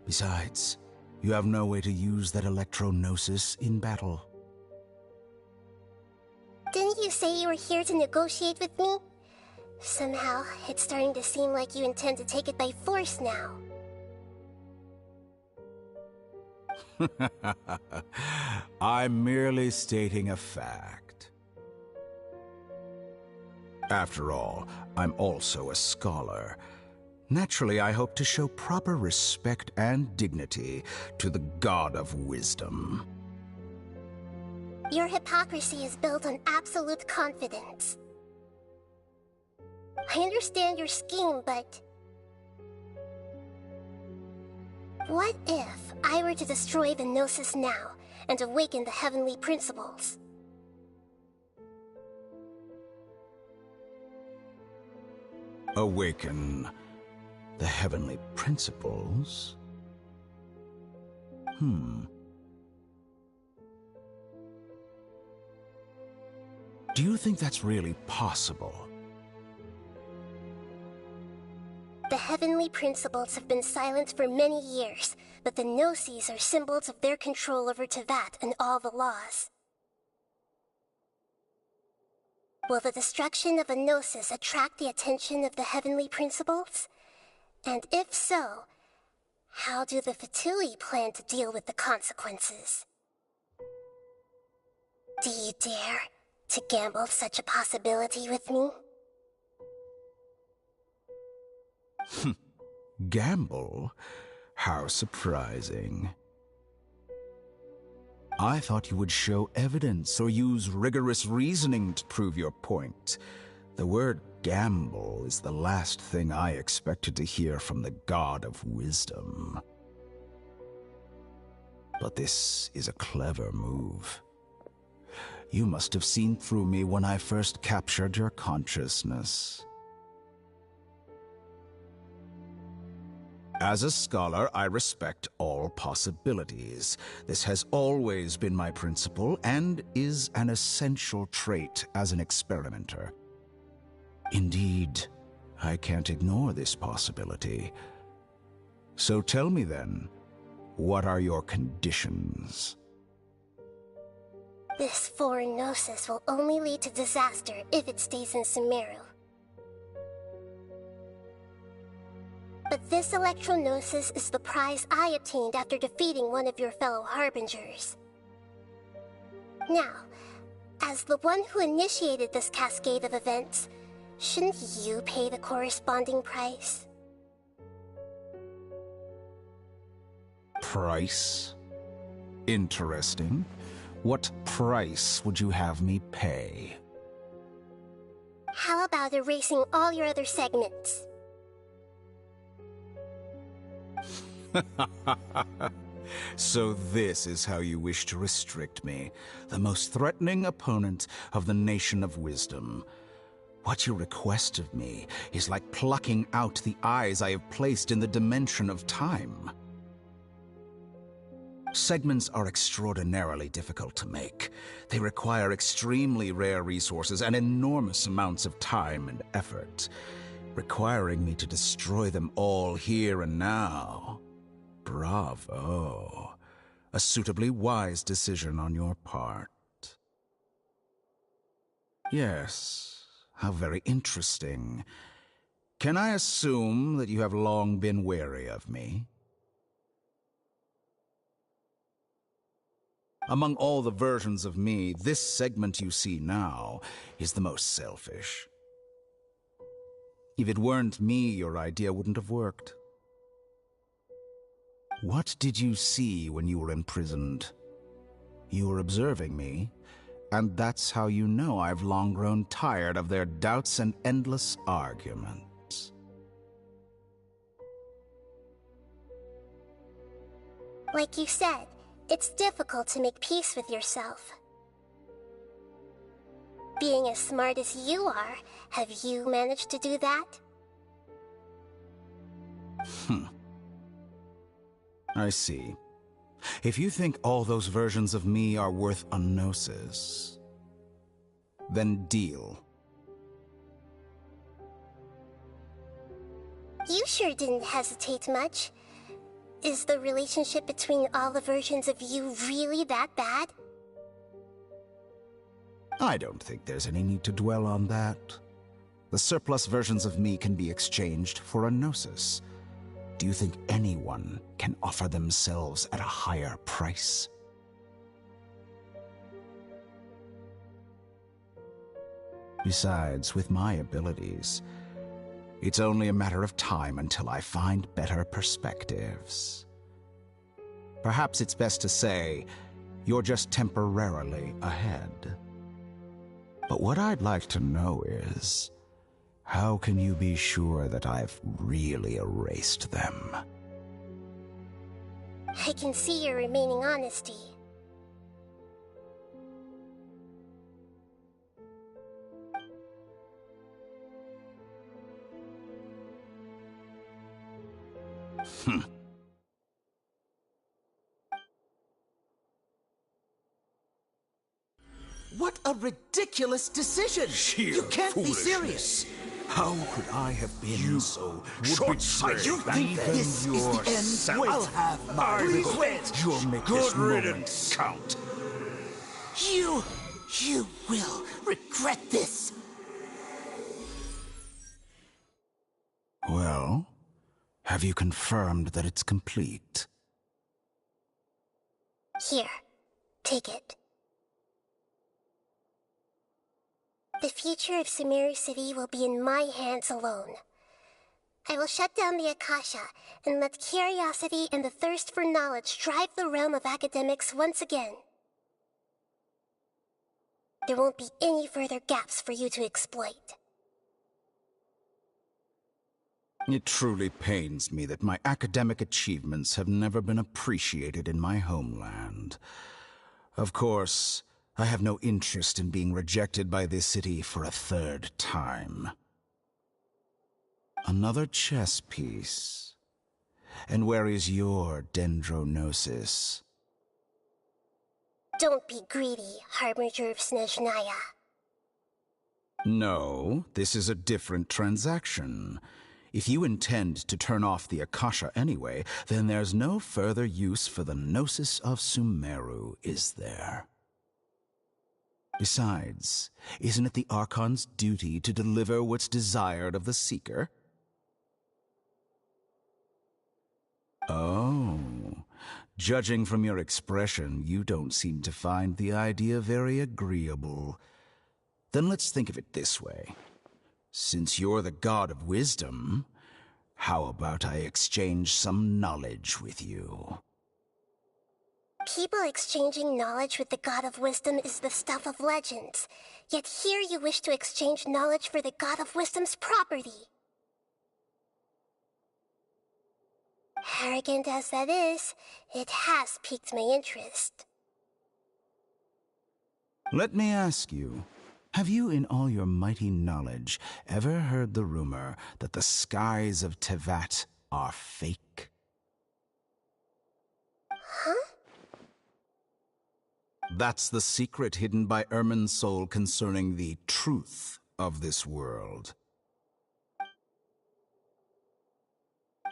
Besides, you have no way to use that Electro-Gnosis in battle. Didn't you say you were here to negotiate with me? Somehow, it's starting to seem like you intend to take it by force now. I'm merely stating a fact. After all, I'm also a scholar. Naturally, I hope to show proper respect and dignity to the God of Wisdom. Your hypocrisy is built on absolute confidence. I understand your scheme, but... what if I were to destroy the Gnosis now and awaken the heavenly principles? Awaken the heavenly principles? Do you think that's really possible? The heavenly principles have been silent for many years, but the Gnosis are symbols of their control over Teyvat and all the laws. Will the destruction of a Gnosis attract the attention of the heavenly principles? And if so, how do the Fatui plan to deal with the consequences? Do you dare to gamble such a possibility with me? Gamble? How surprising. I thought you would show evidence or use rigorous reasoning to prove your point. The word gamble is the last thing I expected to hear from the God of Wisdom. But this is a clever move. You must have seen through me when I first captured your consciousness. As a scholar, I respect all possibilities. This has always been my principle and is an essential trait as an experimenter. Indeed, I can't ignore this possibility. So tell me then, what are your conditions? This foreign gnosis will only lead to disaster if it stays in Sumeru. But this electro-gnosis is the prize I obtained after defeating one of your fellow Harbingers. Now, as the one who initiated this cascade of events, shouldn't you pay the corresponding price? Price? Interesting. What price would you have me pay? How about erasing all your other segments? So this is how you wish to restrict me, the most threatening opponent of the Nation of Wisdom. What you request of me is like plucking out the eyes I have placed in the dimension of time. Segments are extraordinarily difficult to make. They require extremely rare resources and enormous amounts of time and effort, requiring me to destroy them all here and now. Bravo. A suitably wise decision on your part. Yes, how very interesting. Can I assume that you have long been wary of me? Among all the versions of me, this segment you see now is the most selfish. If it weren't me, your idea wouldn't have worked. What did you see when you were imprisoned? You were observing me, and that's how you know I've long grown tired of their doubts and endless arguments. Like you said, it's difficult to make peace with yourself. Being as smart as you are, have you managed to do that? I see. If you think all those versions of me are worth a gnosis, then deal. You sure didn't hesitate much. Is the relationship between all the versions of you really that bad? I don't think there's any need to dwell on that. The surplus versions of me can be exchanged for a gnosis. Do you think anyone can offer themselves at a higher price? Besides, with my abilities, it's only a matter of time until I find better perspectives. Perhaps it's best to say, you're just temporarily ahead. But what I'd like to know is, how can you be sure that I've really erased them? I can see your remaining honesty. What a ridiculous decision! You can't be serious! How could I have been so short-sighted? You think this is the end? I'll have my revenge! You'll make this moment count. You will regret this! Well, have you confirmed that it's complete? Here, take it. The future of Sumeru City will be in my hands alone. I will shut down the Akasha and let curiosity and the thirst for knowledge drive the realm of academics once again. There won't be any further gaps for you to exploit. It truly pains me that my academic achievements have never been appreciated in my homeland. Of course, I have no interest in being rejected by this city for a third time. Another chess piece. And where is your dendrognosis? Don't be greedy, Harbinger of Snezhnaya. No, this is a different transaction. If you intend to turn off the Akasha anyway, then there's no further use for the Gnosis of Sumeru, is there? Besides, isn't it the Archon's duty to deliver what's desired of the Seeker? Oh, judging from your expression, you don't seem to find the idea very agreeable. Then let's think of it this way. Since you're the god of wisdom, how about I exchange some knowledge with you? People exchanging knowledge with the god of wisdom is the stuff of legends. Yet here you wish to exchange knowledge for the god of wisdom's property. Arrogant as that is, it has piqued my interest. Let me ask you, have you in all your mighty knowledge ever heard the rumor that the skies of Tevat are fake? Huh? That's the secret hidden by Irminsul concerning the truth of this world.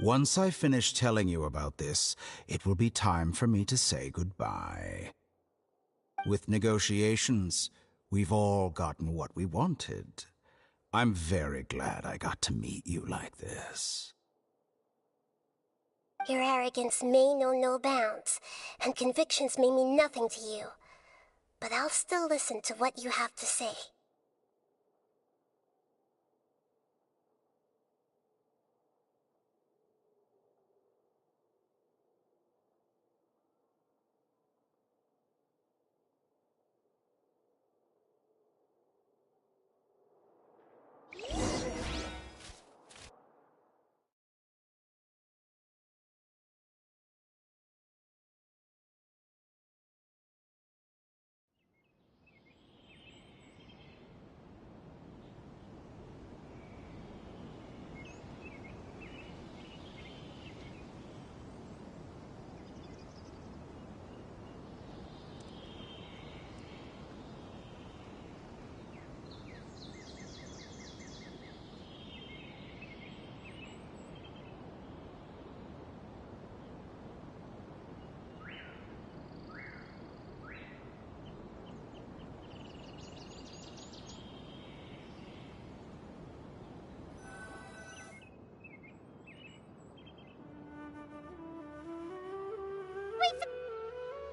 Once I finish telling you about this, it will be time for me to say goodbye. With negotiations, we've all gotten what we wanted. I'm very glad I got to meet you like this. Your arrogance may know no bounds, and convictions may mean nothing to you. But I'll still listen to what you have to say.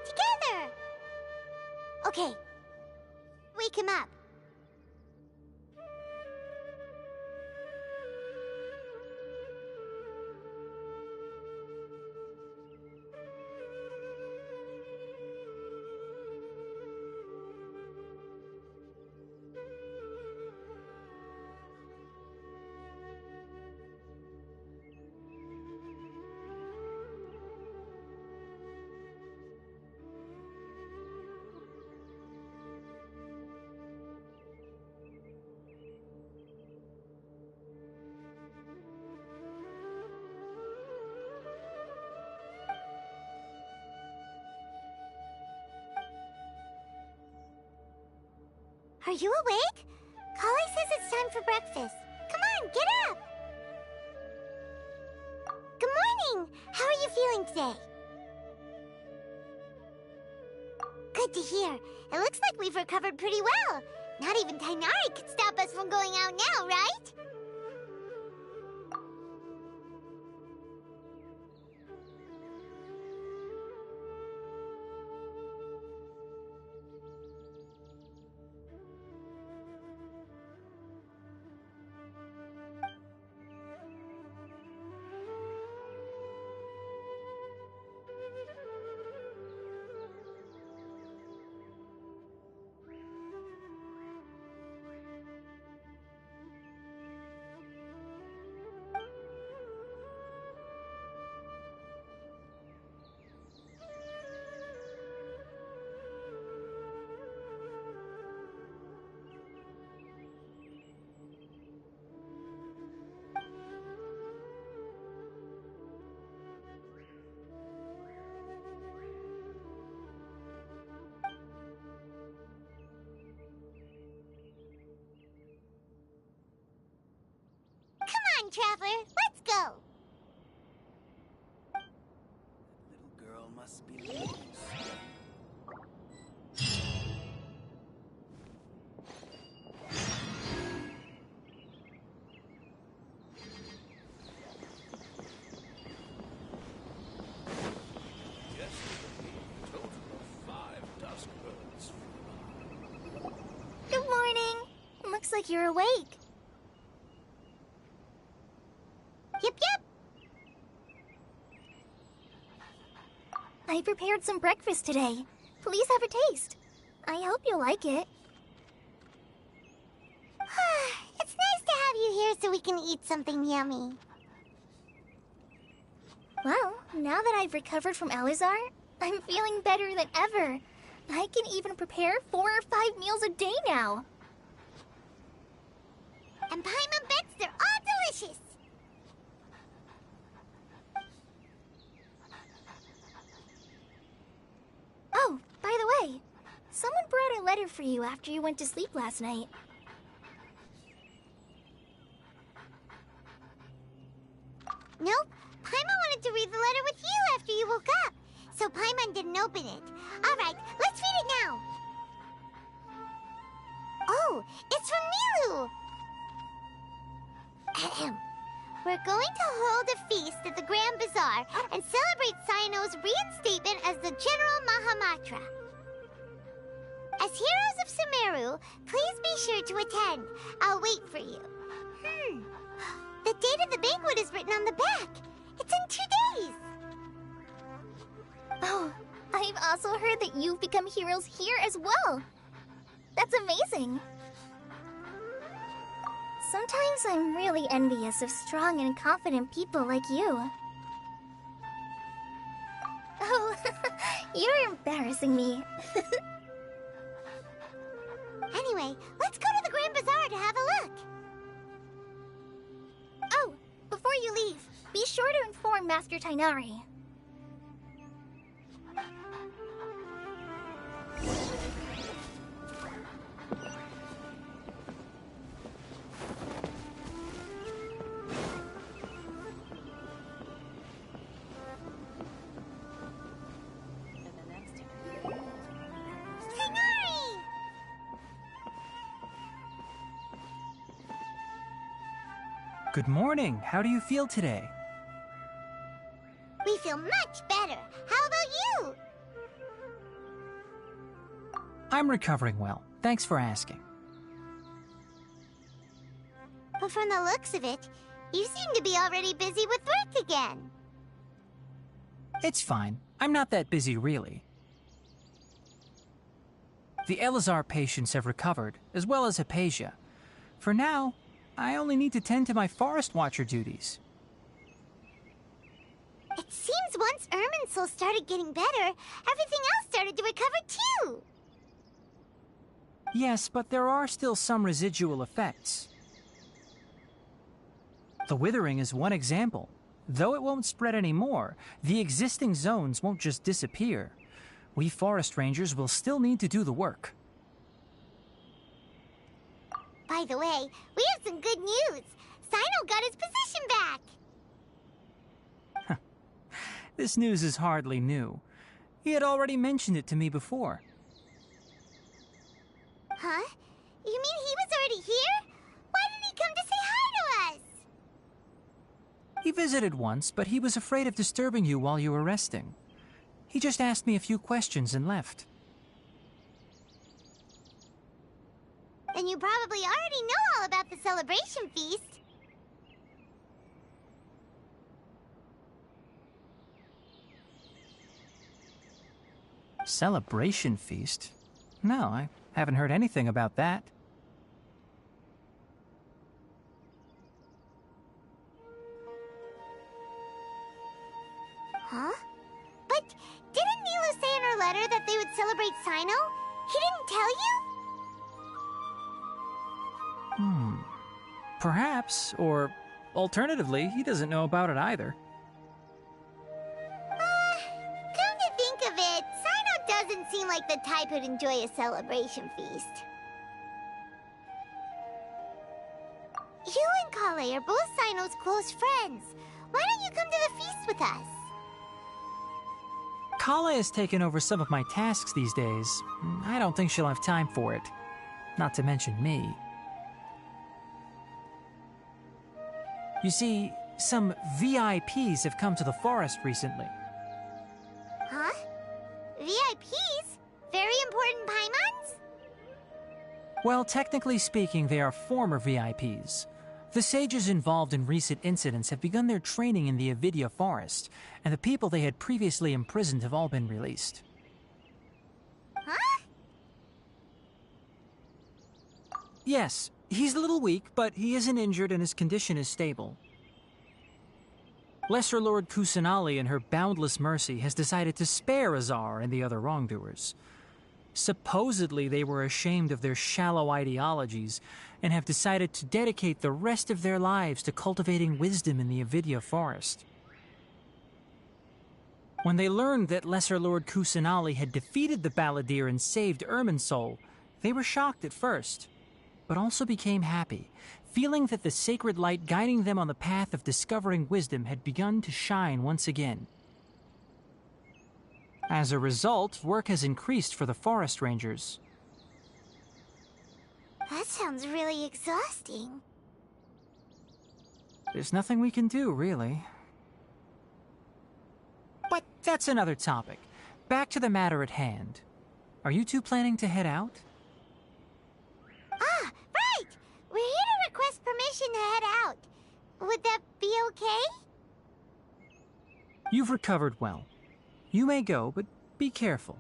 Together! Okay. Wake him up. Are you awake? Kali says it's time for breakfast. Come on, get up! Good morning! How are you feeling today? Good to hear. It looks like we've recovered pretty well. Not even Tainari could stop us from going out now, right? traveler. Let's go. Little girl must be late. Good morning. Looks like you're awake. Yep, yep. I prepared some breakfast today. Please have a taste. I hope you'll like it. It's nice to have you here so we can eat something yummy. Well, now that I've recovered from Elazar, I'm feeling better than ever. I can even prepare 4 or 5 meals a day now. And Paimon bets they're all delicious. Oh, by the way, someone brought a letter for you after you went to sleep last night. Nope. Paimon wanted to read the letter with you after you woke up. So Paimon didn't open it. Alright, let's read it now. Oh, it's from Nilu. Ahem. We're going to hold a feast at the Grand Bazaar and celebrate Cyano's reinstatement as the General Mahamatra. As heroes of Sumeru, please be sure to attend. I'll wait for you. The date of the banquet is written on the back. It's in 2 days. Oh, I've also heard that you've become heroes here as well. That's amazing. Sometimes I'm really envious of strong and confident people like you. Oh, you're embarrassing me. Anyway, let's go to the Grand Bazaar to have a look. Oh, before you leave, be sure to inform Master Tainari. Tainari! Good morning. How do you feel today? We feel much better. How about you? I'm recovering well. Thanks for asking. But from the looks of it, you seem to be already busy with work again. It's fine. I'm not that busy, really. The Elazar patients have recovered, as well as Hypatia. For now, I only need to tend to my Forest Watcher duties. It seems once Irminsul started getting better, everything else started to recover too. Yes, but there are still some residual effects. The withering is one example. Though it won't spread anymore, the existing zones won't just disappear. We forest rangers will still need to do the work. By the way, we have some good news. Cyno got his position back. This news is hardly new. He had already mentioned it to me before. Huh? You mean he was already here? Why didn't he come to say hi to us? He visited once, but he was afraid of disturbing you while you were resting. He just asked me a few questions and left. Then you probably already know all about the celebration feast. Celebration feast? No, I haven't heard anything about that. Huh? But didn't Nilu say in her letter that they would celebrate Cyno? He didn't tell you? Perhaps, or alternatively, he doesn't know about it either. Come to think of it, Cyno doesn't seem like the type who'd enjoy a celebration feast. He You and Kale are both Sino's close friends. Why don't you come to the feast with us? Kala has taken over some of my tasks these days. I don't think she'll have time for it. Not to mention me. You see, some VIPs have come to the forest recently. Huh? VIPs? Very important Paimons? Well, technically speaking, they are former VIPs. The sages involved in recent incidents have begun their training in the Avidya forest, and the people they had previously imprisoned have all been released. Huh? Yes, he's a little weak, but he isn't injured and his condition is stable. Lesser Lord Kusanali, in her boundless mercy, has decided to spare Azar and the other wrongdoers. Supposedly, they were ashamed of their shallow ideologies and have decided to dedicate the rest of their lives to cultivating wisdom in the Avidya forest. When they learned that Lesser Lord Kusanali had defeated the Balladeer and saved Irminsul, they were shocked at first, but also became happy, feeling that the sacred light guiding them on the path of discovering wisdom had begun to shine once again. As a result, work has increased for the forest rangers. That sounds really exhausting. There's nothing we can do, really. But that's another topic. Back to the matter at hand. Are you two planning to head out? Ah, right! We're here to request permission to head out. Would that be okay? You've recovered well. You may go, but be careful.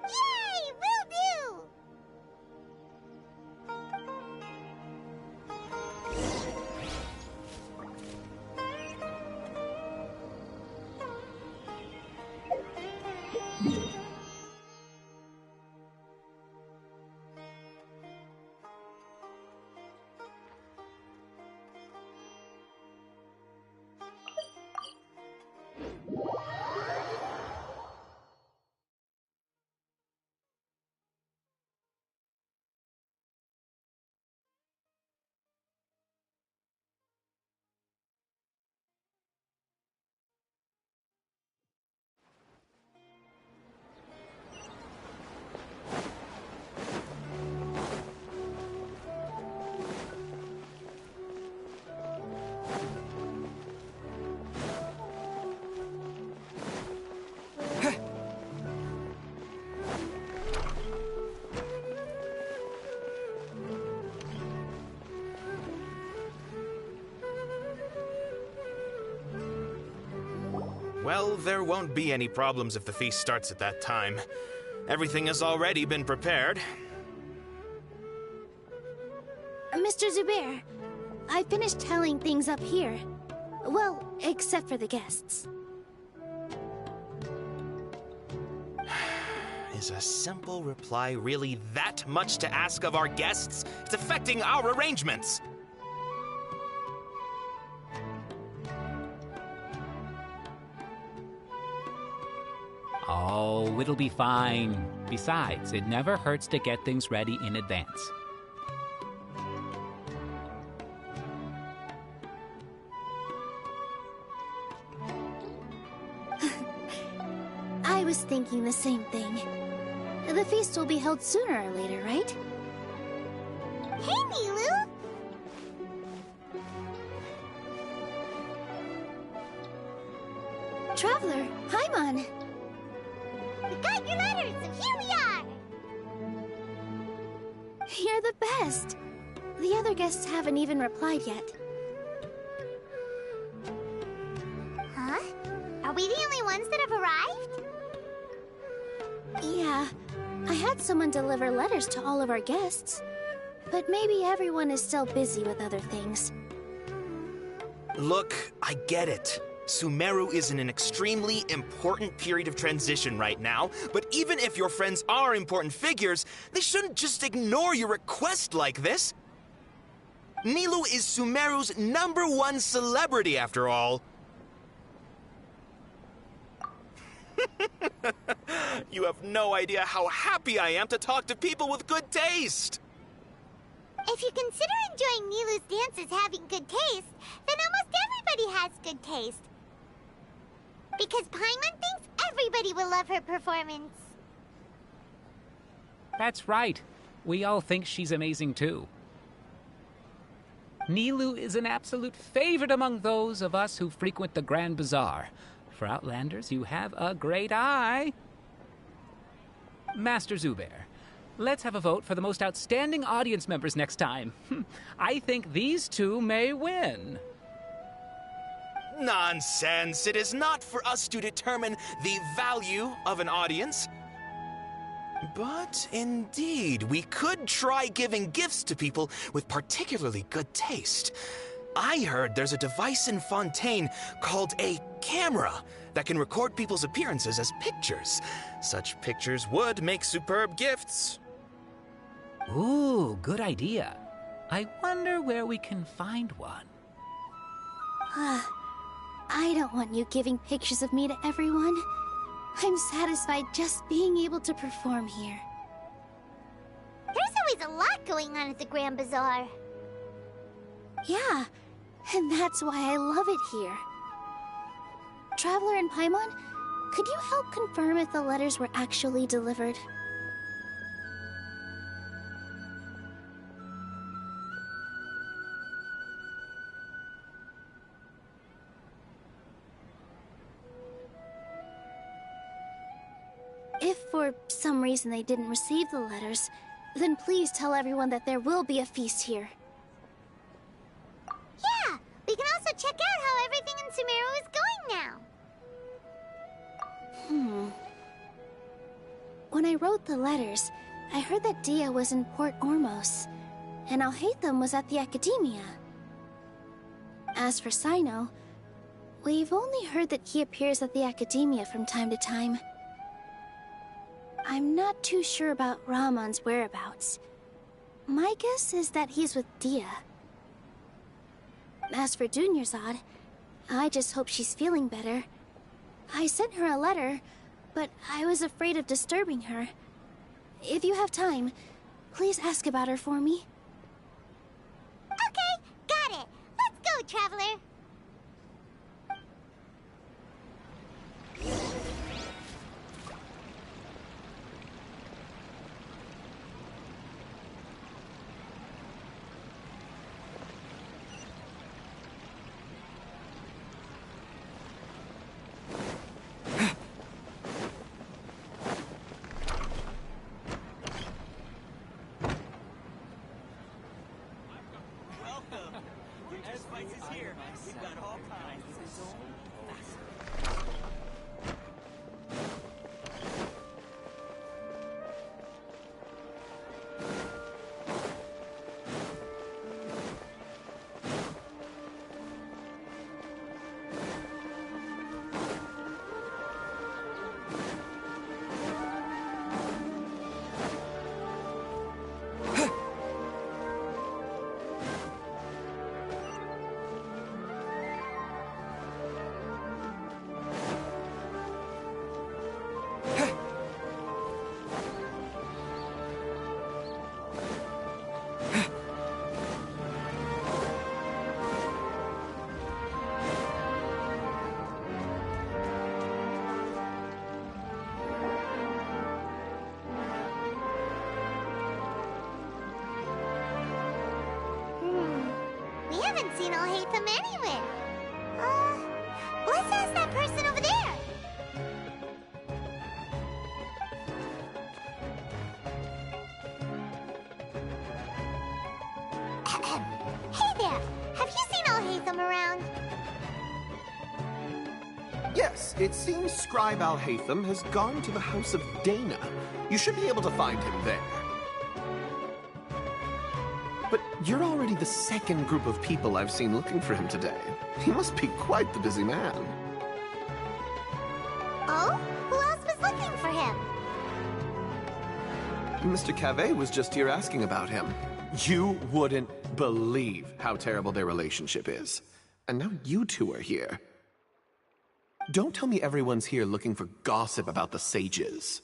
Yay! Will do! Well, there won't be any problems if the feast starts at that time. Everything has already been prepared. Mr. Zubair, I finished telling things up here. Well, except for the guests. Is a simple reply really that much to ask of our guests? It's affecting our arrangements. Oh, it'll be fine. Besides, it never hurts to get things ready in advance. I was thinking the same thing. The feast will be held sooner or later, right? Hey, Milu! Traveler, Paimon! We got your letters, so here we are! You're the best! The other guests haven't even replied yet. Huh? Are we the only ones that have arrived? Yeah, I had someone deliver letters to all of our guests. But maybe everyone is still busy with other things. Look, I get it. Sumeru is in an extremely important period of transition right now, but even if your friends are important figures, they shouldn't just ignore your request like this. Nilou is Sumeru's #1 celebrity, after all. You have no idea how happy I am to talk to people with good taste. If you consider enjoying Nilu's dance as having good taste, then almost everybody has good taste. Because Paimon thinks everybody will love her performance. That's right. We all think she's amazing too. Nilu is an absolute favorite among those of us who frequent the Grand Bazaar. For Outlanders, you have a great eye. Master Zubair, let's have a vote for the most outstanding audience members next time. I think these two may win. Nonsense! It is not for us to determine the value of an audience. But indeed, we could try giving gifts to people with particularly good taste. I heard there's a device in Fontaine called a camera that can record people's appearances as pictures. Such pictures would make superb gifts. Ooh, good idea. I wonder where we can find one. I don't want you giving pictures of me to everyone. I'm satisfied just being able to perform here. There's always a lot going on at the Grand Bazaar. Yeah, and that's why I love it here. Traveler and Paimon, could you help confirm if the letters were actually delivered? If for some reason they didn't receive the letters, then please tell everyone that there will be a feast here. Yeah, we can also check out how everything in Sumeru is going now. When I wrote the letters, I heard that Dia was in Port Ormos, and Alhaitham was at the Academia. As for Sino, we've only heard that he appears at the Academia from time to time. I'm not too sure about Rahman's whereabouts. My guess is that he's with Dia. As for Dunyarzad, I just hope she's feeling better. I sent her a letter, but I was afraid of disturbing her. If you have time, please ask about her for me. Okay, got it. Let's go, Traveler. We haven't seen Alhaitham anywhere. Let's ask that person over there. Hey there, have you seen Alhaitham around? Yes, it seems Scribe Alhaitham has gone to the House of Dana. You should be able to find him there. But you're already the second group of people I've seen looking for him today. He must be quite the busy man. Oh? Who else was looking for him? Mr. Cavey was just here asking about him. You wouldn't believe how terrible their relationship is. And now you two are here. Don't tell me everyone's here looking for gossip about the sages.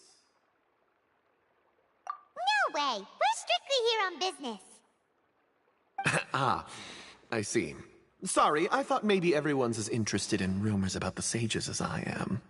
No way! We're strictly here on business. Ah, I see. Sorry, I thought maybe everyone's as interested in rumors about the sages as I am.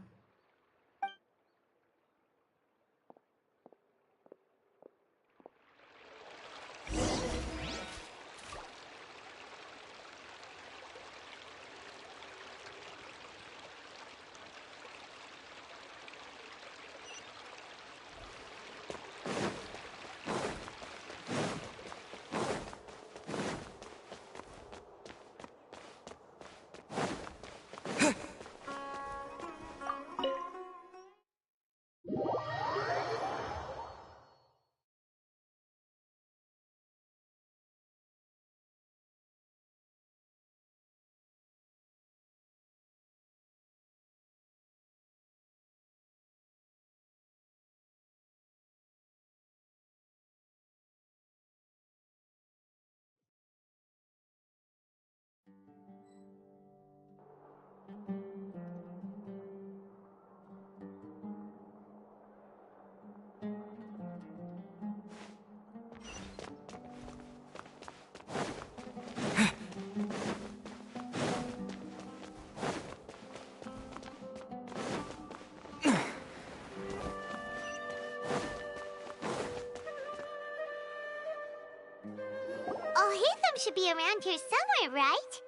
Oh, Hatham should be around here somewhere, right?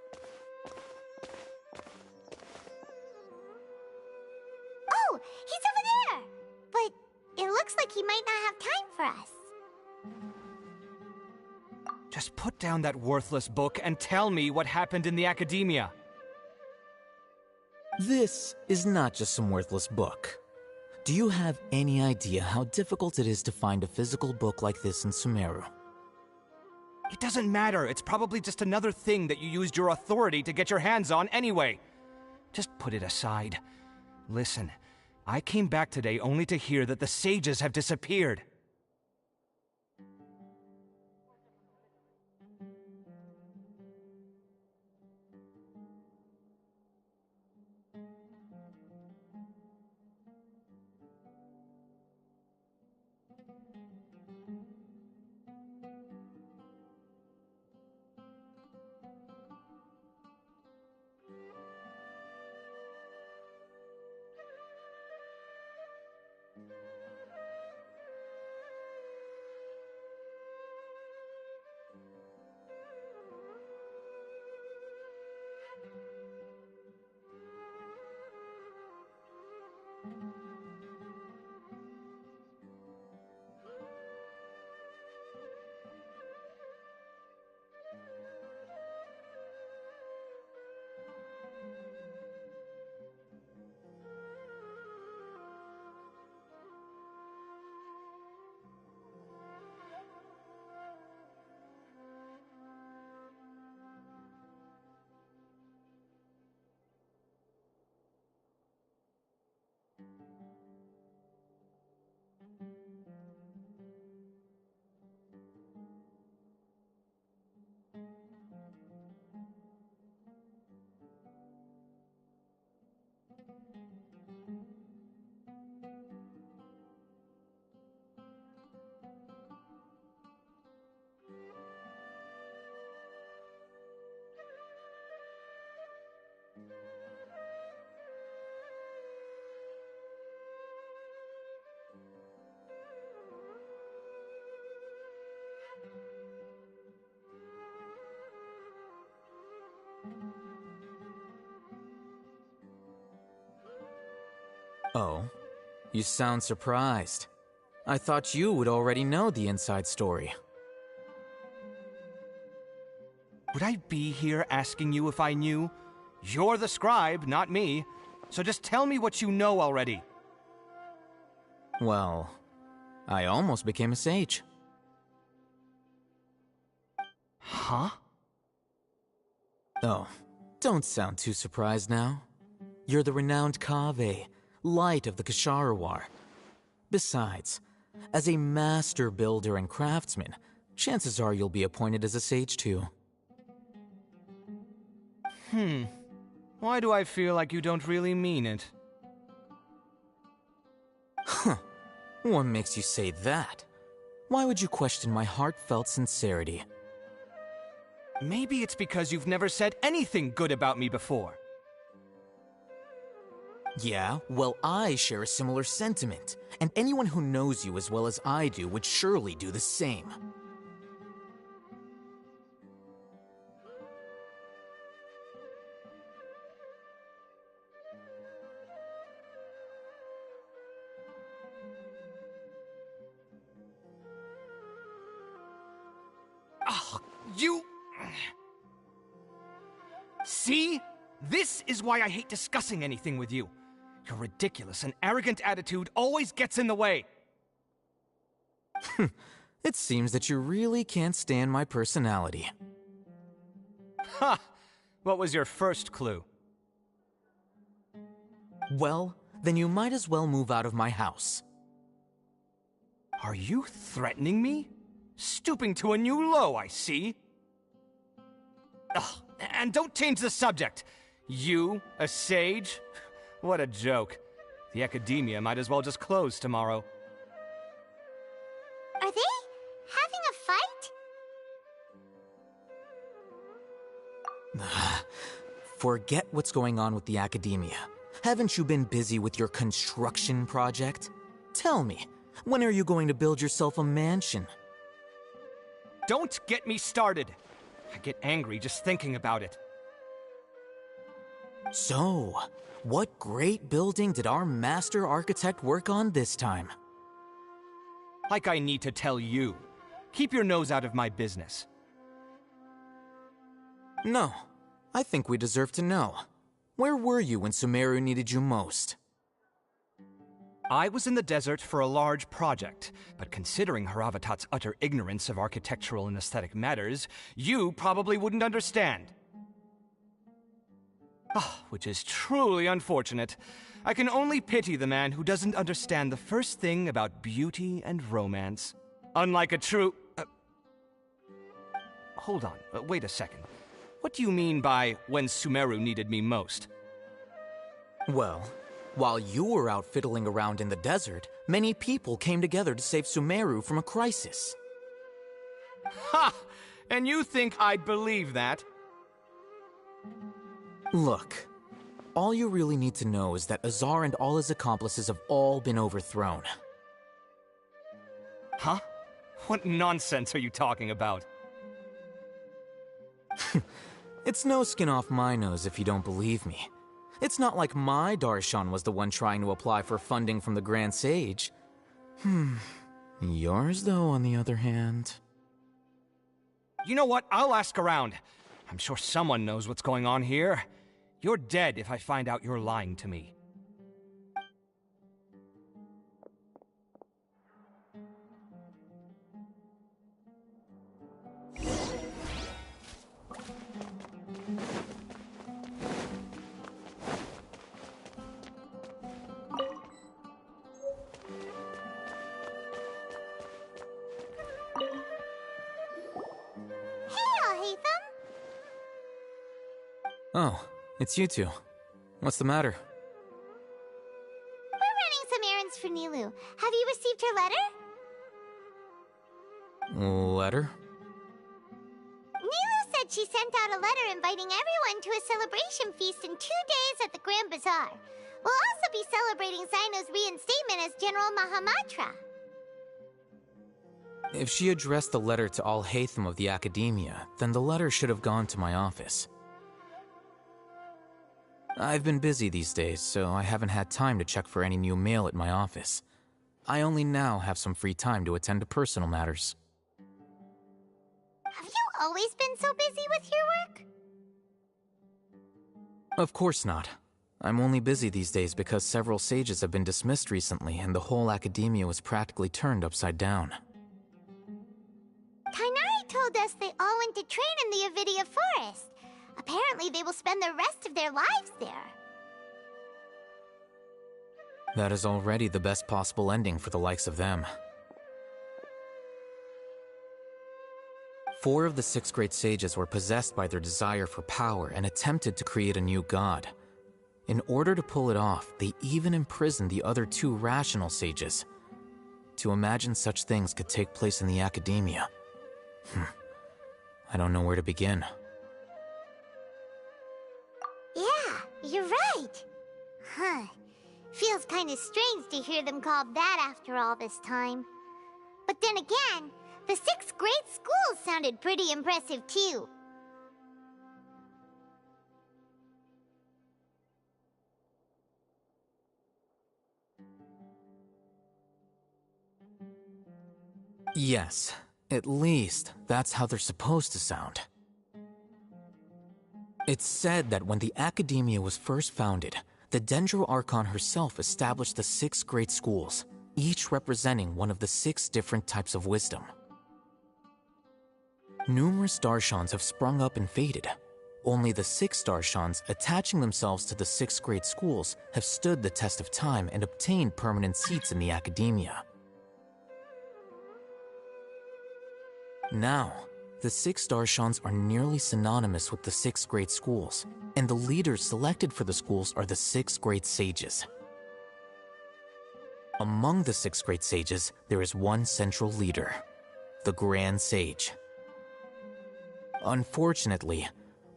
Oh, he's over there! But it looks like he might not have time for us. Just put down that worthless book and tell me what happened in the academia. This is not just some worthless book. Do you have any idea how difficult it is to find a physical book like this in Sumeru? It doesn't matter. It's probably just another thing that you used your authority to get your hands on anyway. Just put it aside. Listen, I came back today only to hear that the sages have disappeared. Oh, you sound surprised. I thought you would already know the inside story. Would I be here asking you if I knew? You're the scribe, not me. So just tell me what you know already. Well, I almost became a sage. Huh? Oh, don't sound too surprised now. You're the renowned Kaveh, light of the Ksharawar. Besides, as a master builder and craftsman, chances are you'll be appointed as a sage too. Why do I feel like you don't really mean it? Huh. What makes you say that? Why would you question my heartfelt sincerity? Maybe it's because you've never said anything good about me before. Yeah, well, I share a similar sentiment, and anyone who knows you as well as I do would surely do the same. Oh, you... See? This is why I hate discussing anything with you. Your ridiculous and arrogant attitude always gets in the way. It seems that you really can't stand my personality. Ha! What was your first clue? Well, then you might as well move out of my house. Are you threatening me? Stooping to a new low, I see. Ugh, and don't change the subject. You, a sage? What a joke. The academia might as well just close tomorrow. Are they having a fight? Forget what's going on with the academia. Haven't you been busy with your construction project? Tell me, when are you going to build yourself a mansion? Don't get me started. I get angry just thinking about it. So, what great building did our master architect work on this time? Like I need to tell you. Keep your nose out of my business. No, I think we deserve to know. Where were you when Sumeru needed you most? I was in the desert for a large project, but considering Haravatat's utter ignorance of architectural and aesthetic matters, you probably wouldn't understand. Which is truly unfortunate. I can only pity the man who doesn't understand the first thing about beauty and romance. Unlike a true... Hold on, wait a second. What do you mean by when Sumeru needed me most? Well, while you were out fiddling around in the desert, many people came together to save Sumeru from a crisis. Ha! And you think I'd believe that? Look, all you really need to know is that Azar and all his accomplices have all been overthrown. Huh? What nonsense are you talking about? It's no skin off my nose if you don't believe me. It's not like my Darshan was the one trying to apply for funding from the Grand Sage. Yours, though, on the other hand... You know what? I'll ask around. I'm sure someone knows what's going on here. You're dead if I find out you're lying to me. Oh, it's you two. What's the matter? We're running some errands for Nilu. Have you received her letter? Letter? Nilu said she sent out a letter inviting everyone to a celebration feast in 2 days at the Grand Bazaar. We'll also be celebrating Zaino's reinstatement as General Mahamatra. If she addressed the letter to all Hatham of the Academia, then the letter should have gone to my office. I've been busy these days, so I haven't had time to check for any new mail at my office. I only now have some free time to attend to personal matters. Have you always been so busy with your work? Of course not. I'm only busy these days because several sages have been dismissed recently and the whole academia was practically turned upside down. Kainari told us they all went to train in the Avidia Forest. Apparently they will spend the rest of their lives there. That is already the best possible ending for the likes of them. 4 of the 6 great sages were possessed by their desire for power and attempted to create a new god. In order to pull it off, they even imprisoned the other 2 rational sages. To imagine such things could take place in the academia. I don't know where to begin. Yeah, you're right. Huh. Feels kind of strange to hear them called that after all this time. But then again, the 6th grade school sounded pretty impressive too. Yes, at least that's how they're supposed to sound. It's said that when the Academia was first founded, the Dendro Archon herself established the 6 great schools, each representing one of the 6 different types of wisdom. Numerous Darshans have sprung up and faded. Only the 6 Darshans attaching themselves to the 6 great schools have stood the test of time and obtained permanent seats in the Academia. Now, the 6 Darshans are nearly synonymous with the 6 great schools, and the leaders selected for the schools are the 6 great sages. Among the 6 great sages, there is one central leader, the Grand Sage. Unfortunately,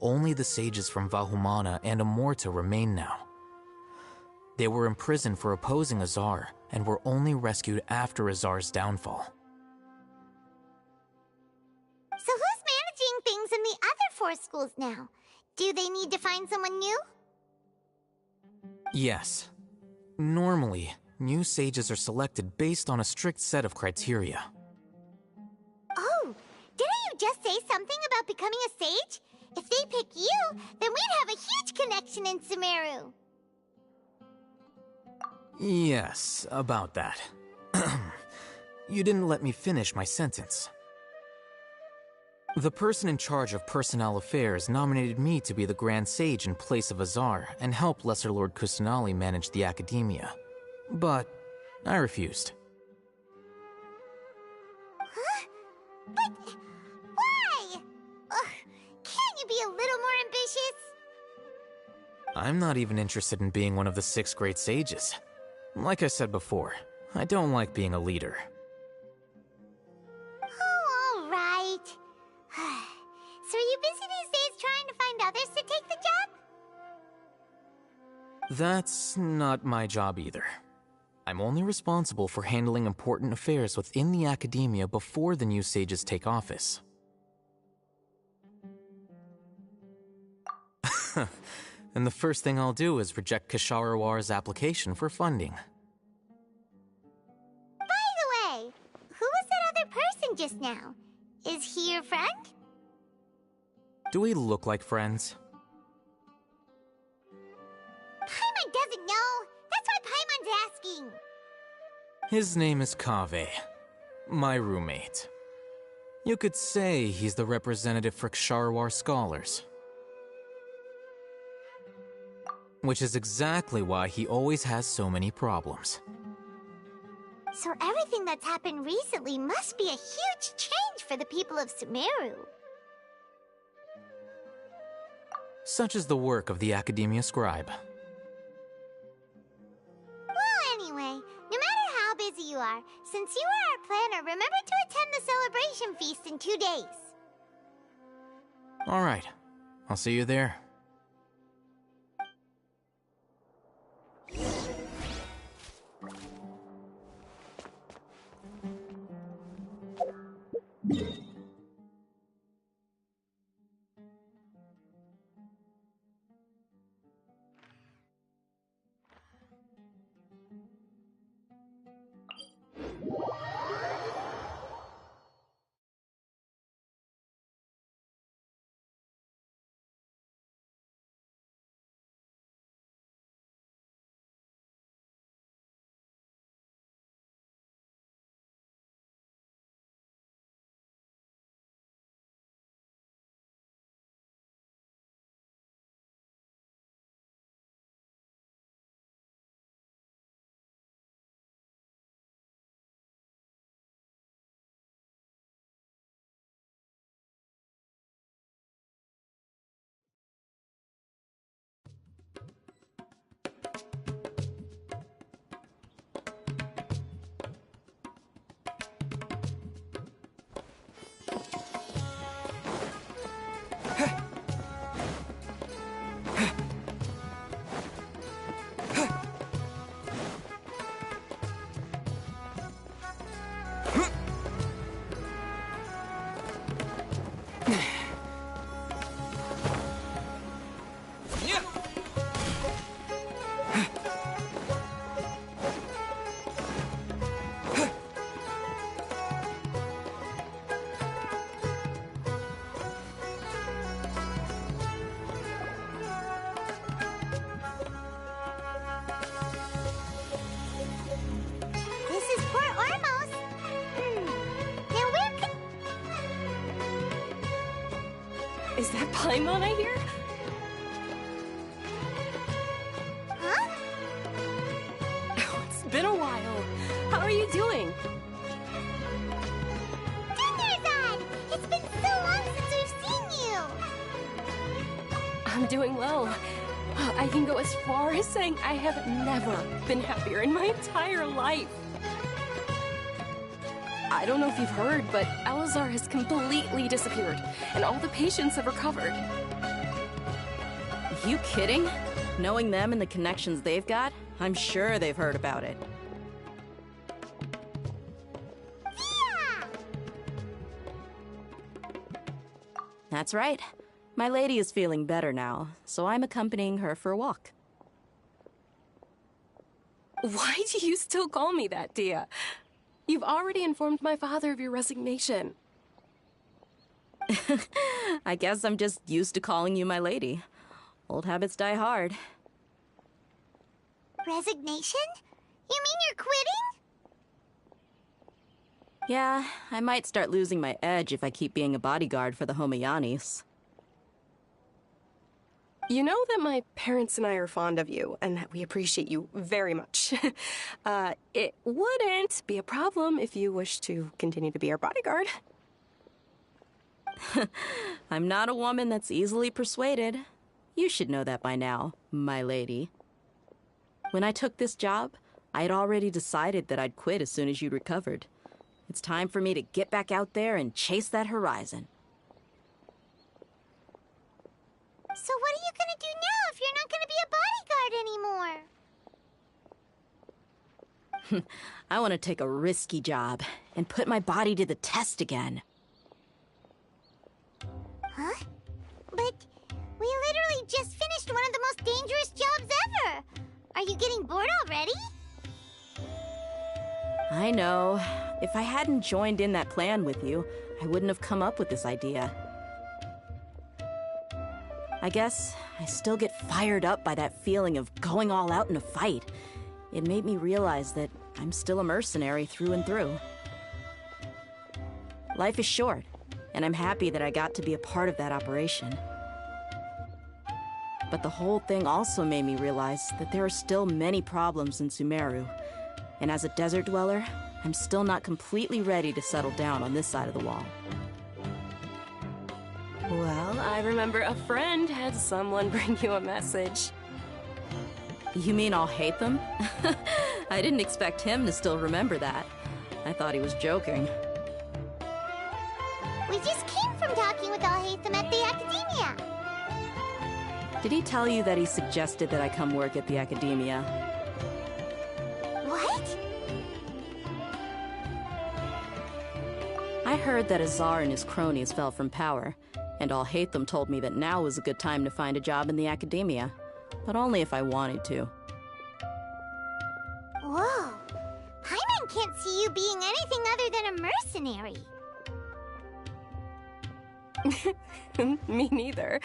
only the sages from Vahumana and Amorta remain now. They were imprisoned for opposing Azar and were only rescued after Azar's downfall. So who's managing things in the other 4 schools now? Do they need to find someone new? Yes. Normally, new sages are selected based on a strict set of criteria. Oh, didn't you just say something about becoming a sage? If they pick you, then we'd have a huge connection in Sumeru. Yes, about that. You didn't let me finish my sentence. The person in charge of personnel affairs nominated me to be the Grand Sage in place of Azar and help Lesser Lord Kusanali manage the Academia. But I refused. Huh? But why? Can't you be a little more ambitious? I'm not even interested in being one of the 6 great sages. Like I said before, I don't like being a leader. Oh, all right. So are you busy these days trying to find others to take the job? That's not my job either. I'm only responsible for handling important affairs within the Academia before the new sages take office. And the first thing I'll do is reject Kasharawar's application for funding. By the way, who was that other person just now? Is he your friend? Do we look like friends? Paimon doesn't know. That's why Paimon's asking. His name is Kaveh, my roommate. You could say he's the representative for Ksharawar scholars. Which is exactly why he always has so many problems. So everything that's happened recently must be a huge change for the people of Sumeru. Such is the work of the Academia Scribe. Well, anyway, no matter how busy you are, since you are our planner, remember to attend the celebration feast in 2 days. Alright, I'll see you there. This is Port Ormos. Now where could... Is that Paimon I hear? Huh? Oh, it's been a while. How are you doing? Thunderzad! It's been so long since we've seen you! I'm doing well. I can go as far as saying I have never been happier in my entire life. I don't know if you've heard, but Elazar has completely disappeared, and all the patients have recovered. You kidding? Knowing them and the connections they've got, I'm sure they've heard about it. Yeah! That's right. My lady is feeling better now, so I'm accompanying her for a walk. Why do you still call me that, Dia? You've already informed my father of your resignation. I guess I'm just used to calling you my lady. Old habits die hard. Resignation? You mean you're quitting? Yeah, I might start losing my edge if I keep being a bodyguard for the Homayanis. You know that my parents and I are fond of you, and that we appreciate you very much. It wouldn't be a problem if you wish to continue to be our bodyguard. I'm not a woman that's easily persuaded. You should know that by now, my lady. When I took this job, I had already decided that I'd quit as soon as you recovered. It's time for me to get back out there and chase that horizon. So what are you gonna do now if you're not gonna be a bodyguard anymore? I want to take a risky job and put my body to the test again. Huh? But we literally just finished one of the most dangerous jobs ever! Are you getting bored already? I know. If I hadn't joined in that plan with you, I wouldn't have come up with this idea. I guess I still get fired up by that feeling of going all out in a fight. It made me realize that I'm still a mercenary through and through. Life is short, and I'm happy that I got to be a part of that operation. But the whole thing also made me realize that there are still many problems in Sumeru, and as a desert dweller, I'm still not completely ready to settle down on this side of the wall. Well, I remember a friend had someone bring you a message. You mean I'll hate them? I didn't expect him to still remember that. I thought he was joking. We just came from talking with Alhaitham at the Academia. Did he tell you that he suggested that I come work at the Academia? What? I heard that Azar and his cronies fell from power, and Alhaitham told me that now was a good time to find a job in the Academia, but only if I wanted to. Whoa. Paimon can't see you being anything other than a mercenary. Me neither.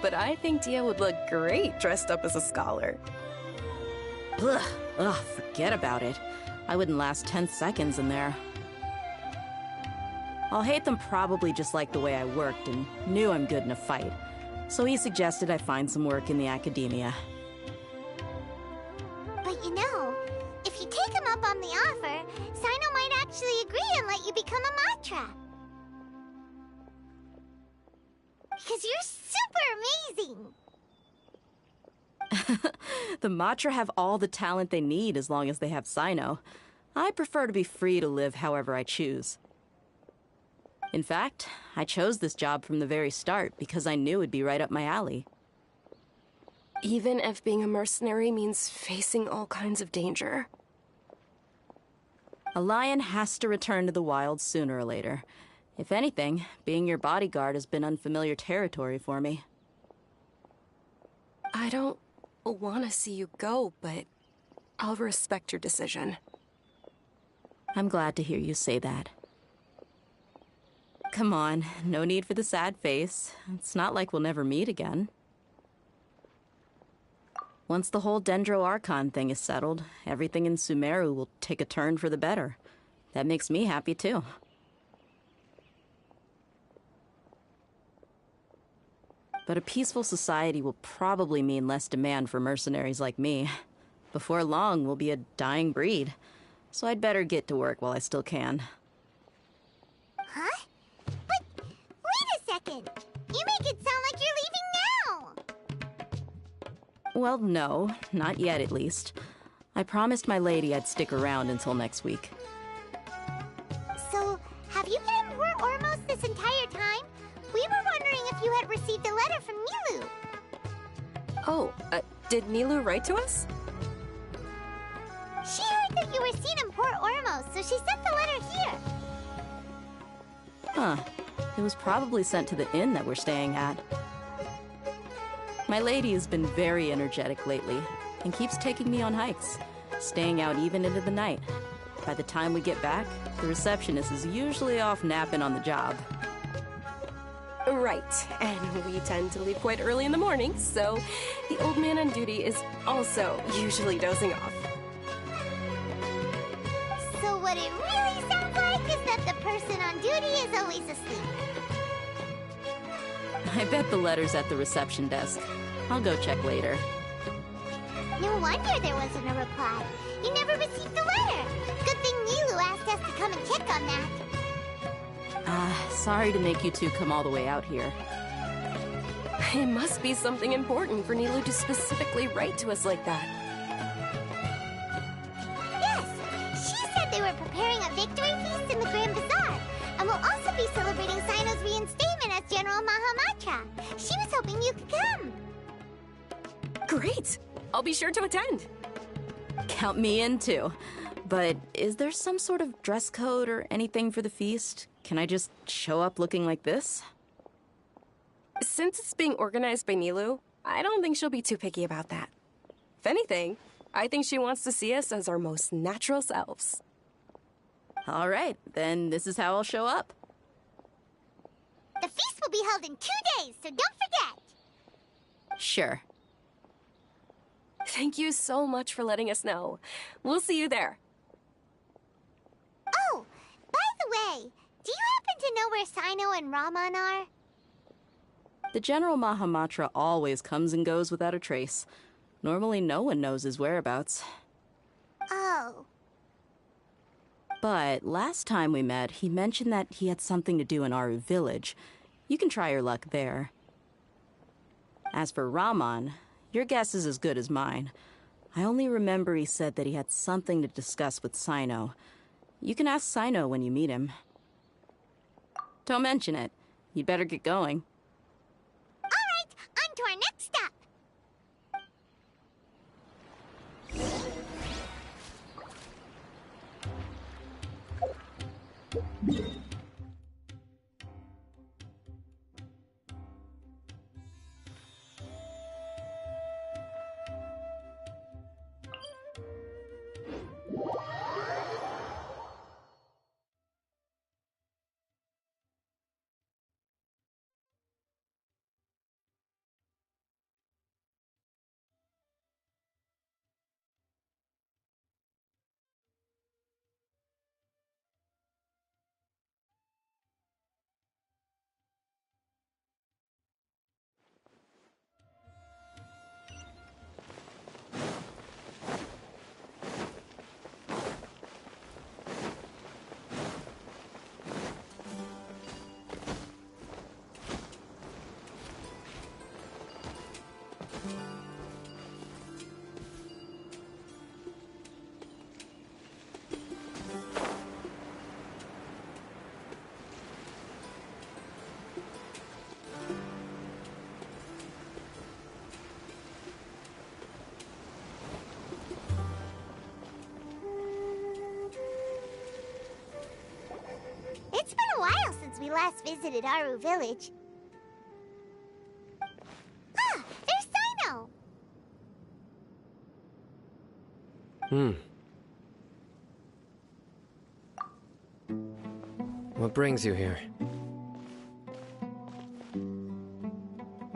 But I think Dia would look great dressed up as a scholar. Ugh, forget about it. I wouldn't last 10 seconds in there. Alhaitham probably just liked the way I worked and knew I'm good in a fight, so he suggested I find some work in the Academia. But you know, if you take him up on the offer, Sino might actually agree and let you become a Matra. Because you're super amazing! The Matra have all the talent they need as long as they have Sino. I prefer to be free to live however I choose. In fact, I chose this job from the very start because I knew it'd be right up my alley. Even if being a mercenary means facing all kinds of danger. A lion has to return to the wild sooner or later, If anything, being your bodyguard has been unfamiliar territory for me. I don't want to see you go, but I'll respect your decision. I'm glad to hear you say that. Come on, no need for the sad face. It's not like we'll never meet again. Once the whole Dendro Archon thing is settled, everything in Sumeru will take a turn for the better. That makes me happy too. But a peaceful society will probably mean less demand for mercenaries like me. Before long, we'll be a dying breed. So I'd better get to work while I still can. Huh? But wait a second! You make it sound like you're leaving now! Well, no. Not yet, at least. I promised my lady I'd stick around until next week. So, have you been in Port Ormos this entire time? We were wondering if you had received a letter from Nilu. Oh, did Nilu write to us? She heard that you were seen in Port Ormos, so she sent the letter here. Huh. It was probably sent to the inn that we're staying at. My lady has been very energetic lately, and keeps taking me on hikes, staying out even into the night. By the time we get back, the receptionist is usually off napping on the job. Right, and we tend to leave quite early in the morning, so the old man on duty is also usually dozing off. So what it really sounds like is that the person on duty is always asleep. I bet the letter's at the reception desk. I'll go check later. No wonder there wasn't a reply. You never received the letter. Good thing Nilu asked us to come and check on that. Sorry to make you two come all the way out here. It must be something important for Nilu to specifically write to us like that. Yes, she said they were preparing a victory feast in the Grand Bazaar, and will also be celebrating Sino's reinstatement as General Mahamatra. She was hoping you could come. Great! I'll be sure to attend. Count me in too. But is there some sort of dress code or anything for the feast? Can I just show up looking like this? Since it's being organized by Nilu, I don't think she'll be too picky about that. If anything, I think she wants to see us as our most natural selves. All right, then this is how I'll show up. The feast will be held in 2 days, so don't forget. Sure. Thank you so much for letting us know. We'll see you there. Oh, by the way, do you happen to know where Sino and Raman are? The General Mahamatra always comes and goes without a trace. Normally no one knows his whereabouts. Oh. But last time we met, he mentioned that he had something to do in Aru village. You can try your luck there. As for Raman, your guess is as good as mine. I only remember he said that he had something to discuss with Sino. You can ask Sino when you meet him. Don't mention it. You'd better get going. All right, on to our next stop. we last visited Aru Village. Ah, there's Sino! What brings you here?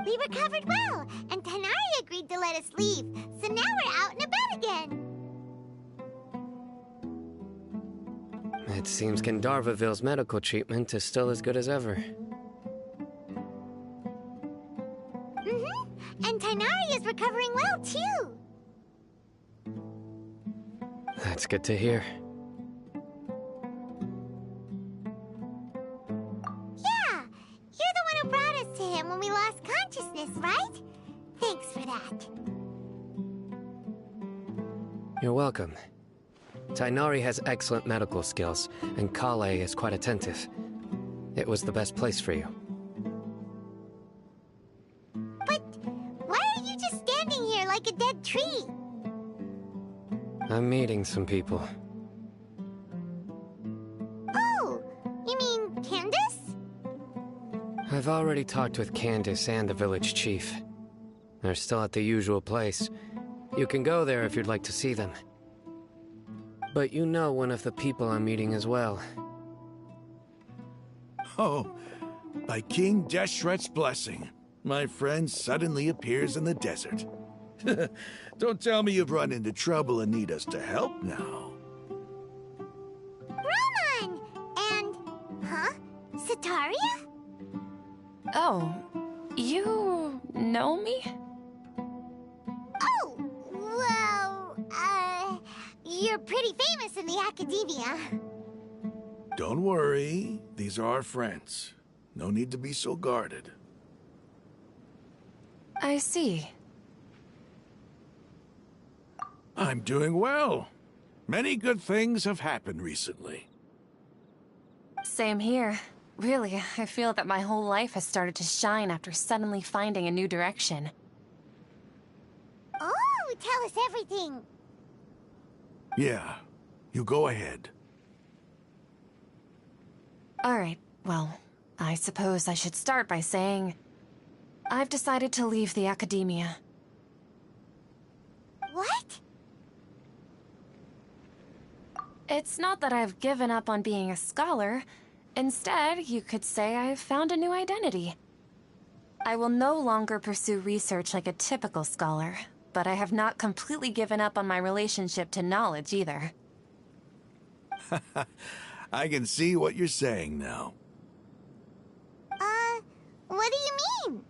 We recovered well, and Tanari agreed to let us leave, so now we're out and about again. It seems Gandharvaville's medical treatment is still as good as ever. And Tanari is recovering well, too. That's good to hear. Yeah, you're the one who brought us to him when we lost consciousness, right? Thanks for that. You're welcome. Tainari has excellent medical skills, and Kale is quite attentive. It was the best place for you. But why are you just standing here like a dead tree? I'm meeting some people. Oh, you mean Candace? I've already talked with Candace and the village chief. They're still at the usual place. You can go there if you'd like to see them. But you know one of the people I'm meeting as well. Oh, by King Deshret's blessing, my friend suddenly appears in the desert. Don't tell me you've run into trouble and need us to help now. Roman! And... huh? Sataria? Oh, you know me? Oh, well, you're pretty famous in the academia. Don't worry, these are our friends. No need to be so guarded. I see. I'm doing well. Many good things have happened recently. Same here. Really, I feel that my whole life has started to shine after suddenly finding a new direction. Oh, tell us everything. Yeah, you go ahead. Alright, well, I suppose I should start by saying I've decided to leave the academia. What? It's not that I've given up on being a scholar. Instead, you could say I've found a new identity. I will no longer pursue research like a typical scholar, but I have not completely given up on my relationship to knowledge either. I can see what you're saying now. What do you mean?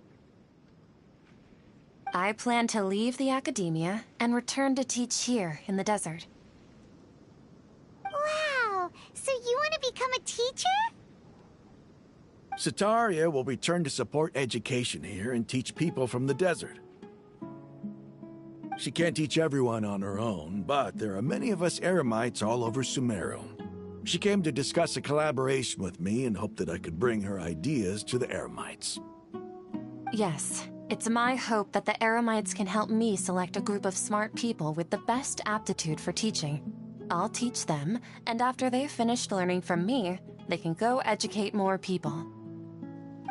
I plan to leave the academia and return to teach here in the desert. Wow, so you want to become a teacher? Sataria will return to support education here and teach people from the desert. She can't teach everyone on her own, but there are many of us Eremites all over Sumeru. She came to discuss a collaboration with me and hoped that I could bring her ideas to the Eremites. Yes, it's my hope that the Eremites can help me select a group of smart people with the best aptitude for teaching. I'll teach them, and after they've finished learning from me, they can go educate more people.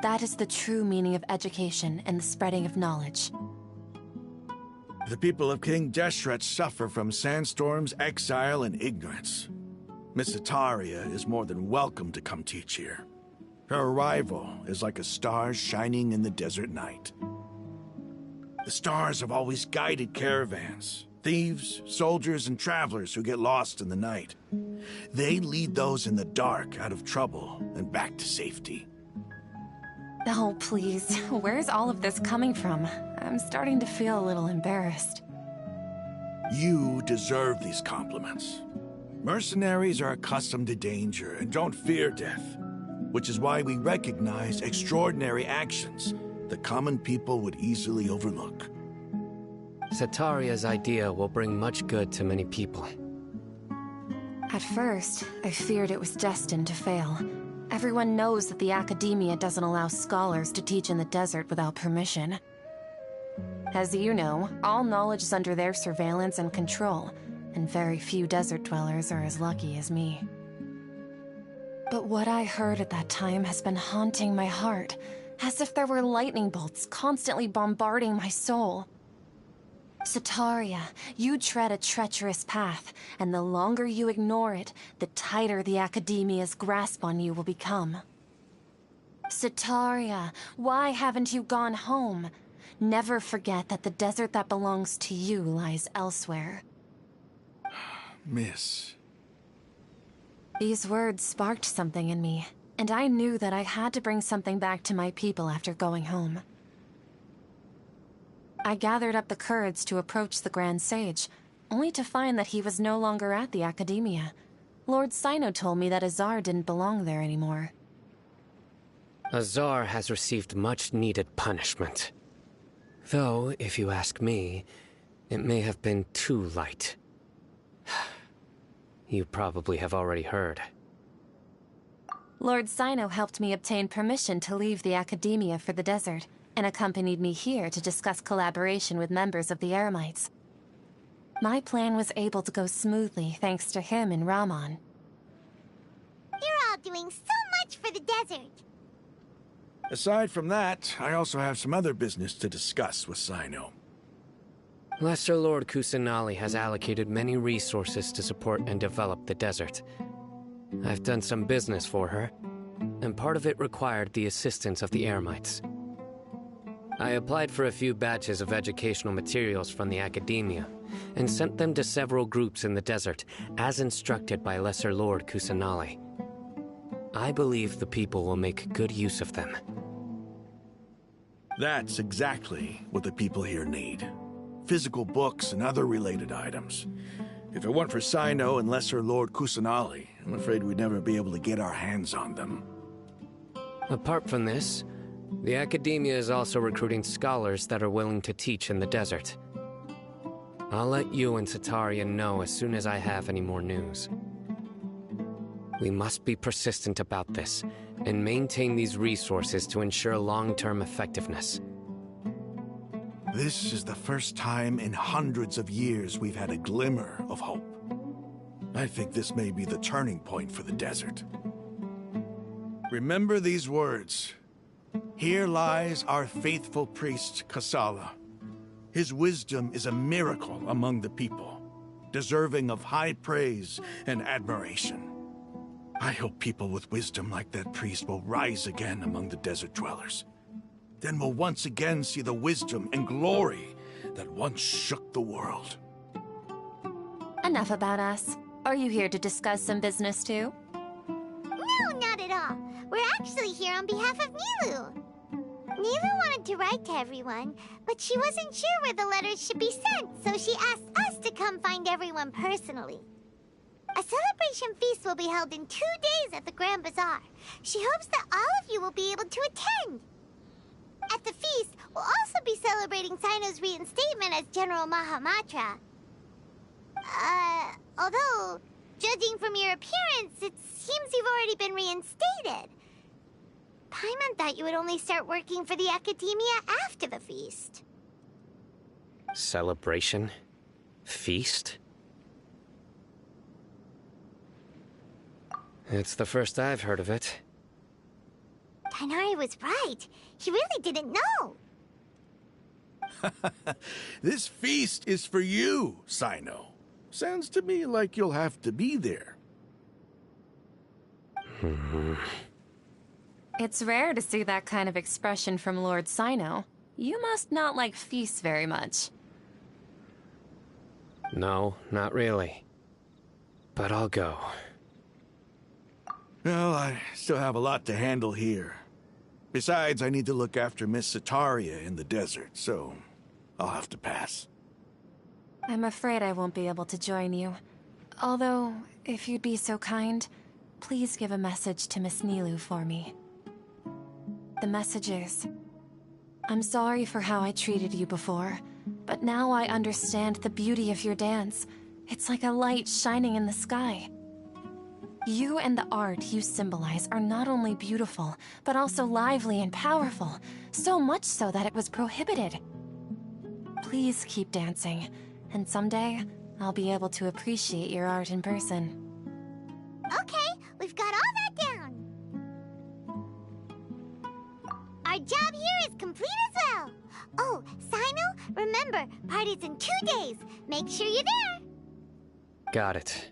That is the true meaning of education and the spreading of knowledge. The people of King Deshret suffer from sandstorms, exile, and ignorance. Miss Sataria is more than welcome to come teach here. Her arrival is like a star shining in the desert night. The stars have always guided caravans, thieves, soldiers, and travelers who get lost in the night. They lead those in the dark out of trouble and back to safety. Oh, please. Where's all of this coming from? I'm starting to feel a little embarrassed. You deserve these compliments. Mercenaries are accustomed to danger and don't fear death, which is why we recognize extraordinary actions that common people would easily overlook. Sataria's idea will bring much good to many people. At first, I feared it was destined to fail. Everyone knows that the academia doesn't allow scholars to teach in the desert without permission. As you know, all knowledge is under their surveillance and control, and very few desert dwellers are as lucky as me. But what I heard at that time has been haunting my heart, as if there were lightning bolts constantly bombarding my soul. Sataria, you tread a treacherous path, and the longer you ignore it, the tighter the Academia's grasp on you will become. Sataria, why haven't you gone home? Never forget that the desert that belongs to you lies elsewhere. Miss. These words sparked something in me, and I knew that I had to bring something back to my people after going home. I gathered up the courage to approach the Grand Sage, only to find that he was no longer at the Academia. Lord Sino told me that Azar didn't belong there anymore. Azar has received much-needed punishment. Though, if you ask me, it may have been too light. You probably have already heard. Lord Sino helped me obtain permission to leave the Academia for the desert, and accompanied me here to discuss collaboration with members of the Eremites. My plan was able to go smoothly thanks to him and Rahman. You're all doing so much for the desert. Aside from that, I also have some other business to discuss with Sino. Lesser Lord Kusanali has allocated many resources to support and develop the desert. I've done some business for her, and part of it required the assistance of the Eremites. I applied for a few batches of educational materials from the Academia, and sent them to several groups in the desert, as instructed by Lesser Lord Kusanali. I believe the people will make good use of them. That's exactly what the people here need. Physical books and other related items. If it weren't for Sino and Lesser Lord Kusanali, I'm afraid we'd never be able to get our hands on them. Apart from this, the Academia is also recruiting scholars that are willing to teach in the desert. I'll let you and Sataria know as soon as I have any more news. We must be persistent about this, and maintain these resources to ensure long-term effectiveness. This is the first time in hundreds of years we've had a glimmer of hope. I think this may be the turning point for the desert. Remember these words. Here lies our faithful priest, Kasala. His wisdom is a miracle among the people, deserving of high praise and admiration. I hope people with wisdom like that priest will rise again among the desert dwellers. Then we'll once again see the wisdom and glory that once shook the world. Enough about us. Are you here to discuss some business too? No, not at all. We're actually here on behalf of Nilu. Nilu wanted to write to everyone, but she wasn't sure where the letters should be sent, so she asked us to come find everyone personally. A celebration feast will be held in 2 days at the Grand Bazaar. She hopes that all of you will be able to attend. At the feast, we'll also be celebrating Sino's reinstatement as General Mahamatra. Although, judging from your appearance, it seems you've already been reinstated. Paimon thought you would only start working for the Academia after the feast. Celebration? Feast? It's the first I've heard of it. Tighnari was right. He really didn't know. This feast is for you, Sino. Sounds to me like you'll have to be there. It's rare to see that kind of expression from Lord Sino. You must not like feasts very much. No, not really. But I'll go. Well, I still have a lot to handle here. Besides, I need to look after Miss Sataria in the desert, so I'll have to pass. I'm afraid I won't be able to join you. Although, if you'd be so kind, please give a message to Miss Nilu for me. The message is, I'm sorry for how I treated you before, but now I understand the beauty of your dance. It's like a light shining in the sky. You and the art you symbolize are not only beautiful, but also lively and powerful, so much so that it was prohibited. Please keep dancing, and someday I'll be able to appreciate your art in person. Okay, we've got all that down. our job here is complete as well. Oh, Sino, remember, party's in 2 days. Make sure you're there. Got it.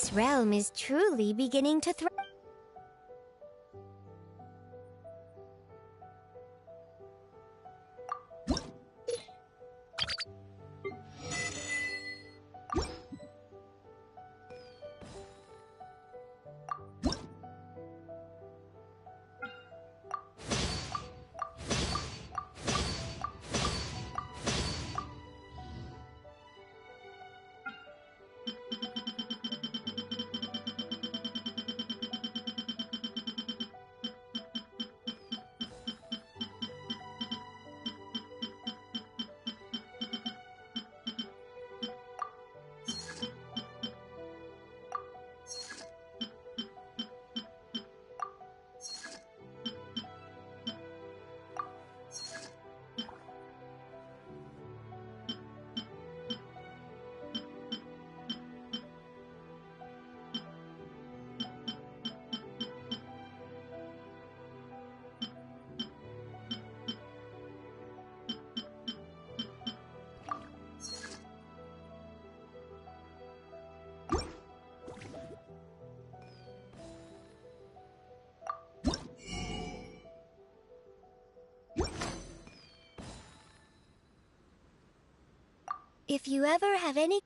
This realm is truly beginning to thrive. If you ever have any...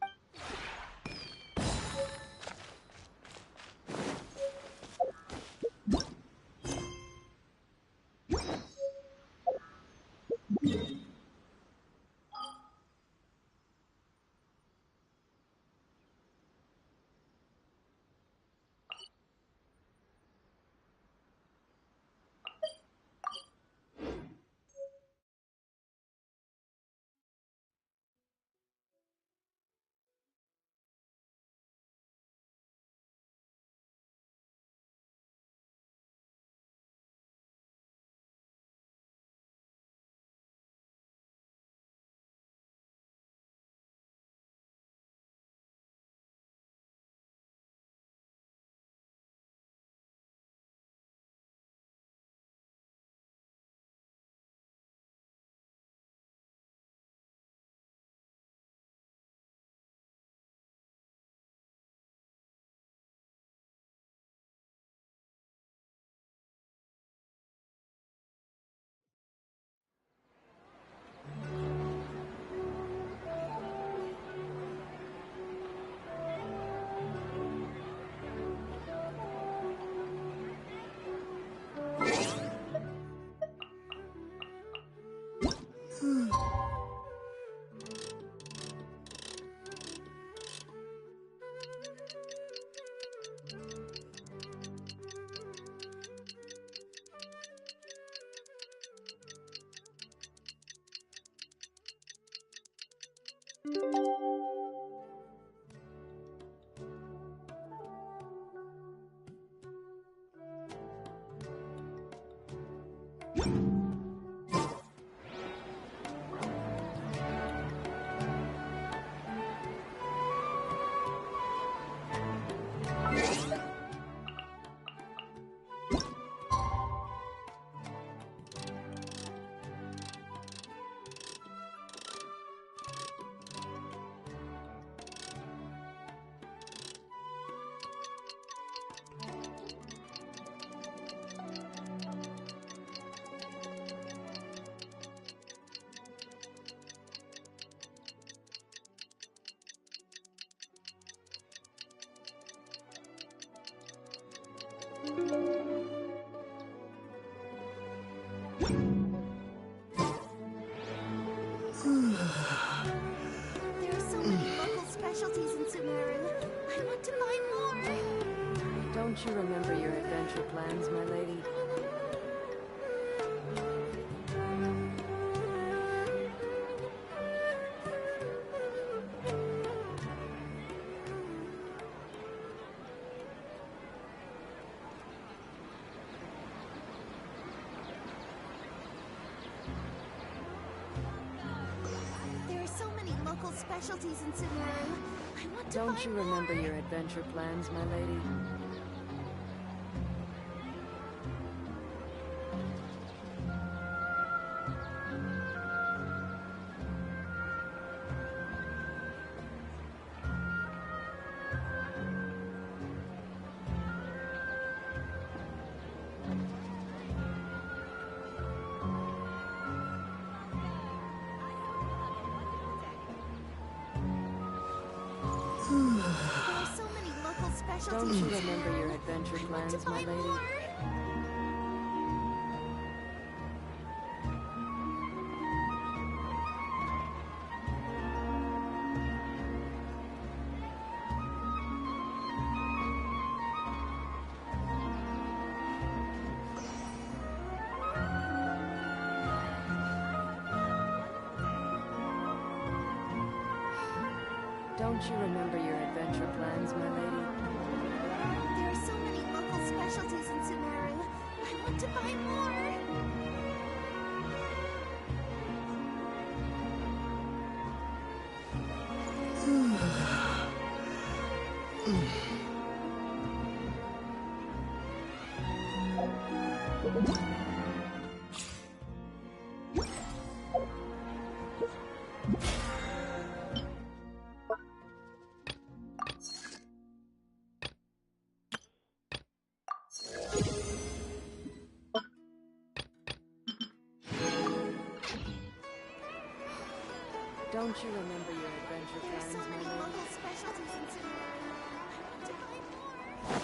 specialties in Sumeru. I want to buy more. Don't you remember your adventure plans, my lady? There are so many local specialties in Sumeru. I want to buy Don't you remember your adventure plans, my lady? Don't you remember your adventure plans, my lady? Don't you remember your adventure plans, my lady? There are so many local specialties in Sumeru. I want to buy more. Don't you remember your adventure There are plans, so my many lady? local specialties in Sumeru. I want to buy more.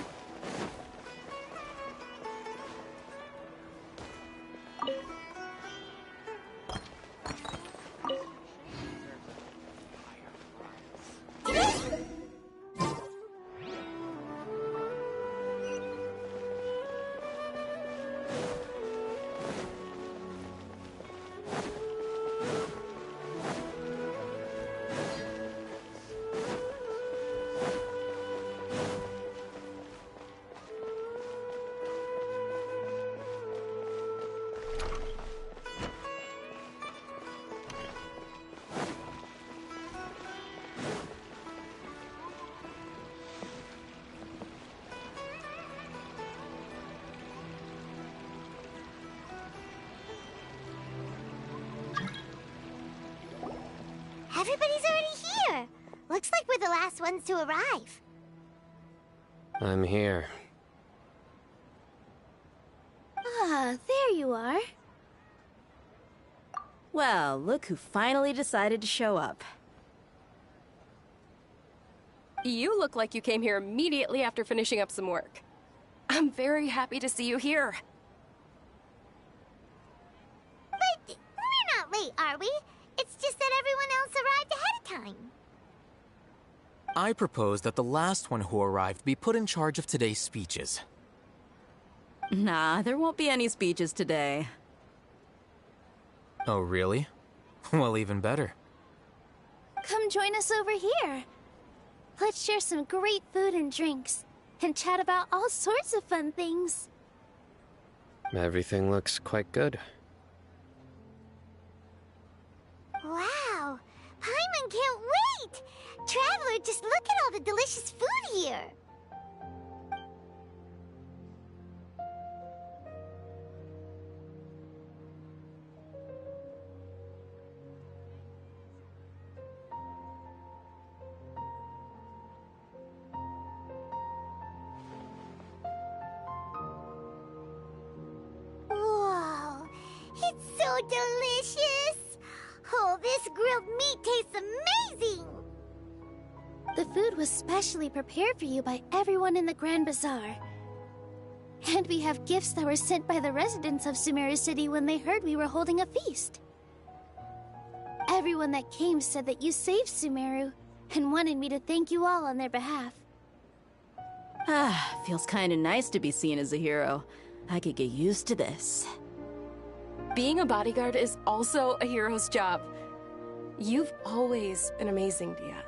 Everybody's already here. Looks like we're the last ones to arrive. I'm here. Ah, there you are. Well, look who finally decided to show up. You look like you came here immediately after finishing up some work. I'm very happy to see you here. But we're not late, are we? It's just that everyone else arrived ahead of time. I propose that the last one who arrived be put in charge of today's speeches. Nah, there won't be any speeches today. Oh, really? Well, even better. Come join us over here. Let's share some great food and drinks, and chat about all sorts of fun things. Everything looks quite good. Wow! Paimon can't wait! Traveler, just look at all the delicious food here! Whoa! It's so delicious! Oh, this grilled meat tastes amazing! The food was specially prepared for you by everyone in the Grand Bazaar. And we have gifts that were sent by the residents of Sumeru City when they heard we were holding a feast. Everyone that came said that you saved Sumeru and wanted me to thank you all on their behalf. Ah, feels kinda nice to be seen as a hero. I could get used to this. Being a bodyguard is also a hero's job. You've always been amazing, Dia.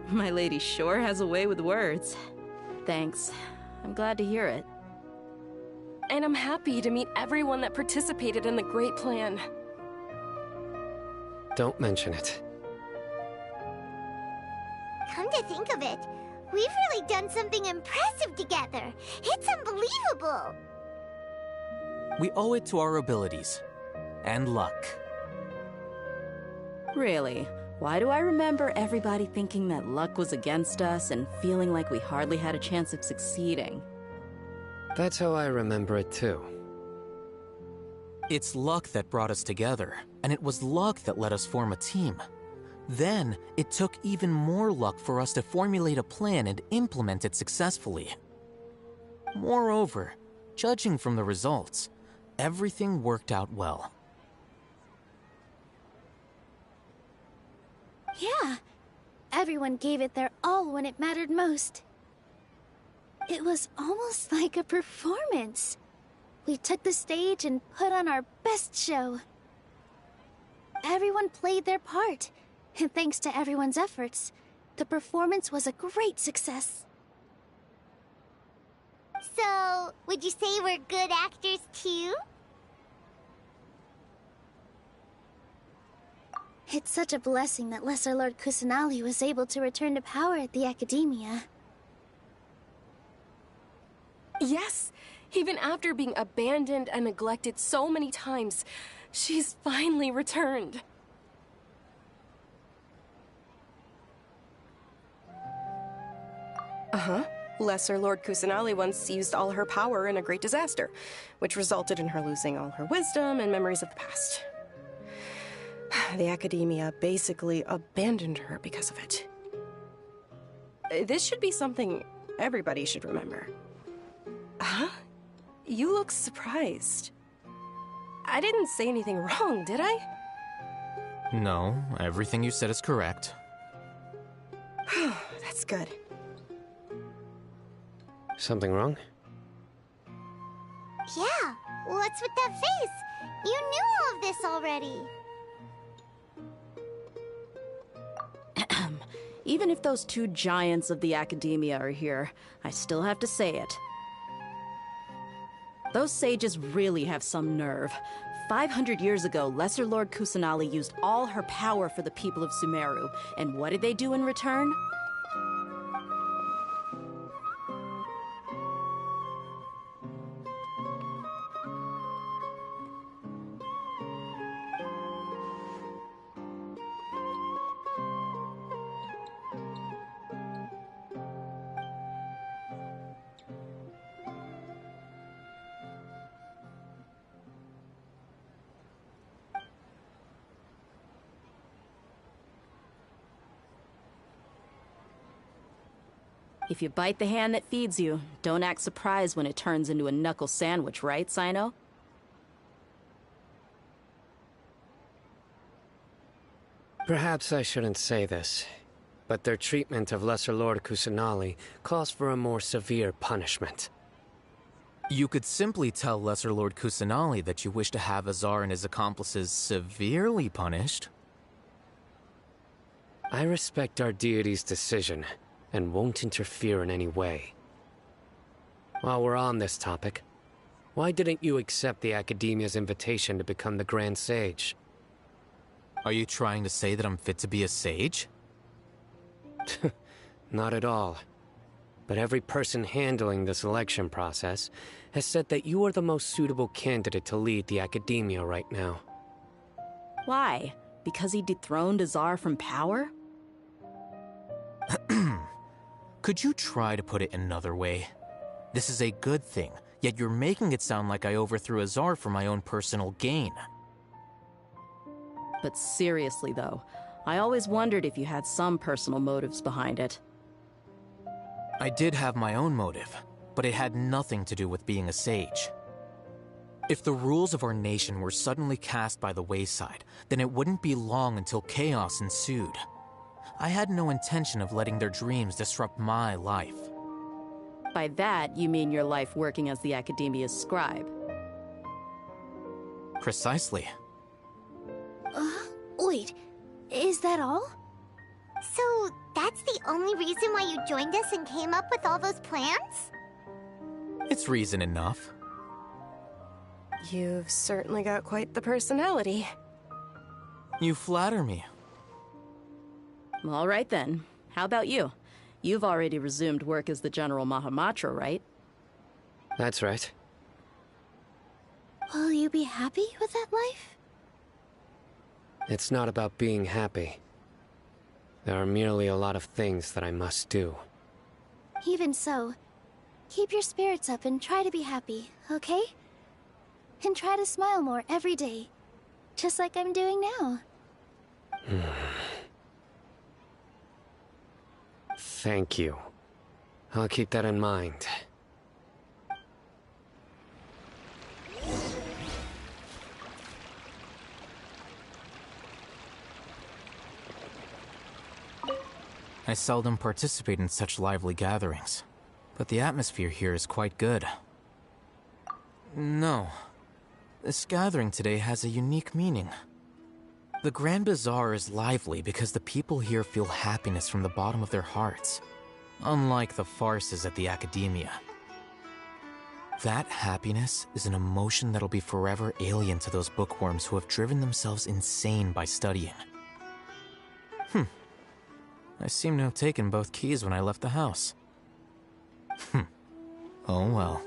My lady sure has a way with words. Thanks. I'm glad to hear it. And I'm happy to meet everyone that participated in the great plan. Don't mention it. Come to think of it, we've really done something impressive together. It's unbelievable! We owe it to our abilities. And luck. Really? Why do I remember everybody thinking that luck was against us and feeling like we hardly had a chance of succeeding? That's how I remember it too. It's luck that brought us together, and it was luck that let us form a team. Then, it took even more luck for us to formulate a plan and implement it successfully. Moreover, judging from the results, everything worked out well. Yeah, everyone gave it their all when it mattered most. It was almost like a performance. We took the stage and put on our best show. Everyone played their part, and thanks to everyone's efforts, the performance was a great success. So, would you say we're good actors too? It's such a blessing that Lesser Lord Kusanali was able to return to power at the Academia. Yes! Even after being abandoned and neglected so many times, she's finally returned. Uh-huh. Lesser Lord Kusanali once used all her power in a great disaster, which resulted in her losing all her wisdom and memories of the past. The Academia basically abandoned her because of it. This should be something everybody should remember. Huh? You look surprised. I didn't say anything wrong, did I? No, everything you said is correct. That's good. Something wrong? Yeah, what's with that face? You knew all of this already. Even if those two giants of the Academia are here, I still have to say it. Those sages really have some nerve. 500 years ago, Lesser Lord Kusanali used all her power for the people of Sumeru, and what did they do in return? If you bite the hand that feeds you, don't act surprised when it turns into a knuckle sandwich, right, Sino? Perhaps I shouldn't say this, but their treatment of Lesser Lord Kusanali calls for a more severe punishment. You could simply tell Lesser Lord Kusanali that you wish to have Azar and his accomplices severely punished. I respect our deity's decision, and won't interfere in any way. While we're on this topic, why didn't you accept the Academia's invitation to become the Grand Sage? Are you trying to say that I'm fit to be a sage? Not at all. But every person handling the selection process has said that you are the most suitable candidate to lead the Academia right now. Why? Because he dethroned Azar from power? Could you try to put it another way? This is a good thing, yet you're making it sound like I overthrew Azar for my own personal gain. But seriously, though, I always wondered if you had some personal motives behind it. I did have my own motive, but it had nothing to do with being a sage. If the rules of our nation were suddenly cast by the wayside, then it wouldn't be long until chaos ensued. I had no intention of letting their dreams disrupt my life. By that, you mean your life working as the Academia's scribe. Precisely. Wait, is that all? So, that's the only reason why you joined us and came up with all those plans? It's reason enough. You've certainly got quite the personality. You flatter me. All right then. How about you? You've already resumed work as the General Mahamatra, right? That's right. Will you be happy with that life? It's not about being happy. There are merely a lot of things that I must do. Even so, keep your spirits up and try to be happy, okay? And try to smile more every day, just like I'm doing now. Thank you. I'll keep that in mind. I seldom participate in such lively gatherings, but the atmosphere here is quite good. No. This gathering today has a unique meaning. The Grand Bazaar is lively because the people here feel happiness from the bottom of their hearts, unlike the farces at the Academia. That happiness is an emotion that'll be forever alien to those bookworms who have driven themselves insane by studying. I seem to have taken both keys when I left the house. Oh well.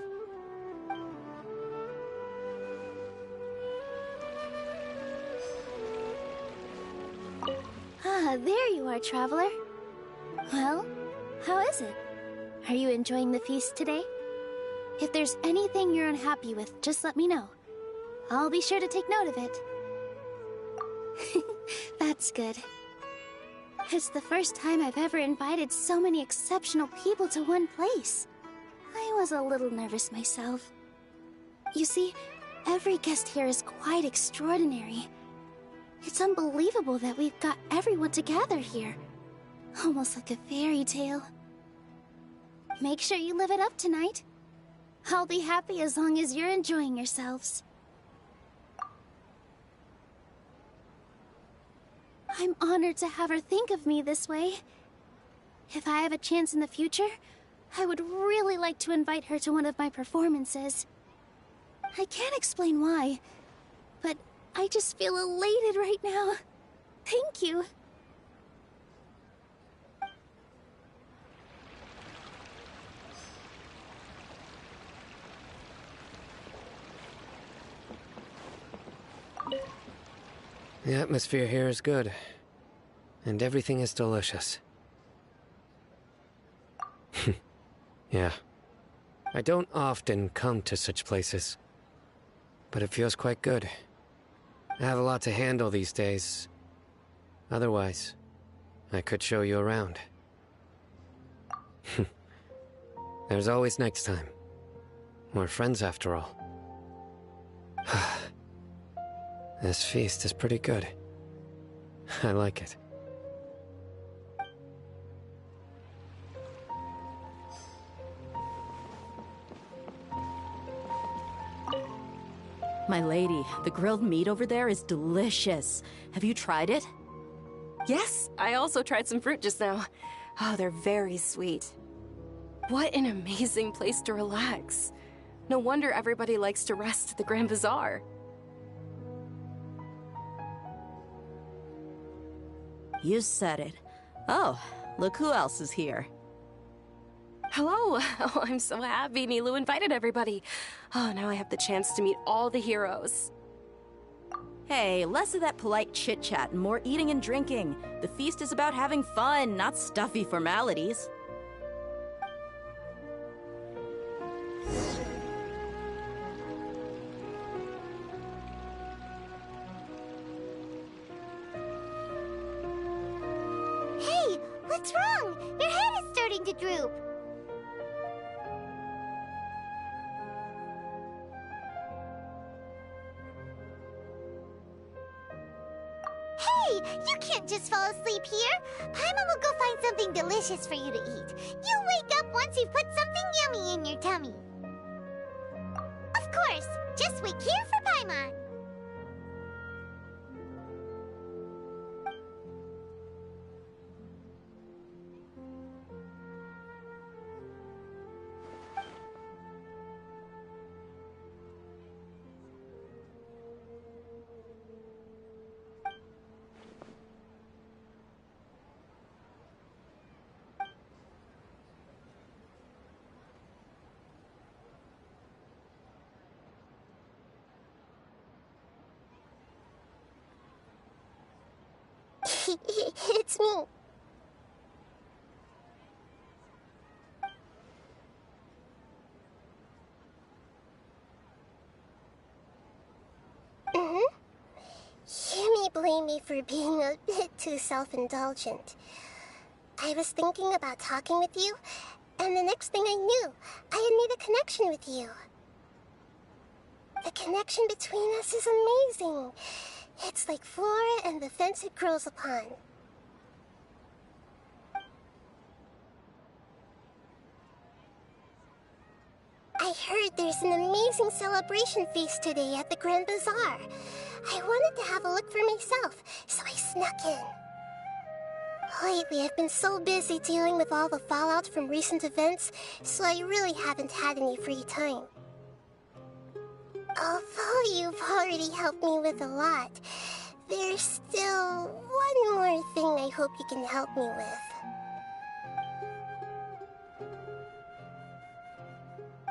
Ah, there you are, traveler. Well, how is it? Are you enjoying the feast today? If there's anything you're unhappy with, just let me know. I'll be sure to take note of it. That's good. It's the first time I've ever invited so many exceptional people to one place. I was a little nervous myself. You see, every guest here is quite extraordinary. It's unbelievable that we've got everyone together here. Almost like a fairy tale. Make sure you live it up tonight. I'll be happy as long as you're enjoying yourselves. I'm honored to have her think of me this way. If I have a chance in the future, I would really like to invite her to one of my performances. I can't explain why, but I just feel elated right now. Thank you. The atmosphere here is good, and everything is delicious. Yeah. I don't often come to such places, but it feels quite good. I have a lot to handle these days. Otherwise, I could show you around. There's always next time. We're friends after all. This feast is pretty good. I like it. My lady, the grilled meat over there is delicious. Have you tried it? Yes, I also tried some fruit just now. Oh, they're very sweet. What an amazing place to relax. No wonder everybody likes to rest at the Grand Bazaar. You said it. Oh, look who else is here. Hello! Oh, I'm so happy Nilu invited everybody. Oh, now I have the chance to meet all the heroes. Hey, less of that polite chit-chat and more eating and drinking. The feast is about having fun, not stuffy formalities. Hey, what's wrong? Your head is starting to droop. Hey, you can't just fall asleep here. Paimon will go find something delicious for you to eat. You'll wake up once you've put something yummy in your tummy. Of course, just wait here for Paimon. It's me. You may blame me for being a bit too self-indulgent. I was thinking about talking with you, and the next thing I knew, I had made a connection with you. The connection between us is amazing. It's like flora and the fence it grows upon. I heard there's an amazing celebration feast today at the Grand Bazaar. I wanted to have a look for myself, so I snuck in. Lately, I've been so busy dealing with all the fallout from recent events, so I really haven't had any free time. Although you've already helped me with a lot, there's still one more thing I hope you can help me with.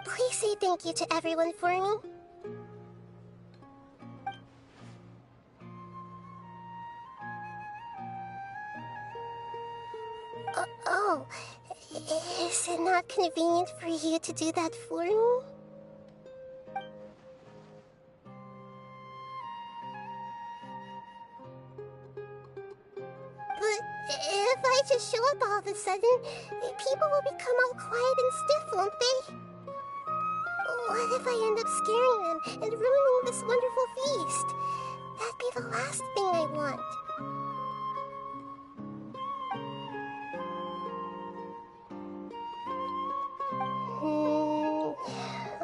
Please say thank you to everyone for me. Oh, is it not convenient for you to do that for me? But if I just show up all of a sudden, people will become all quiet and stiff, won't they? What if I end up scaring them and ruining this wonderful feast? That'd be the last thing I want.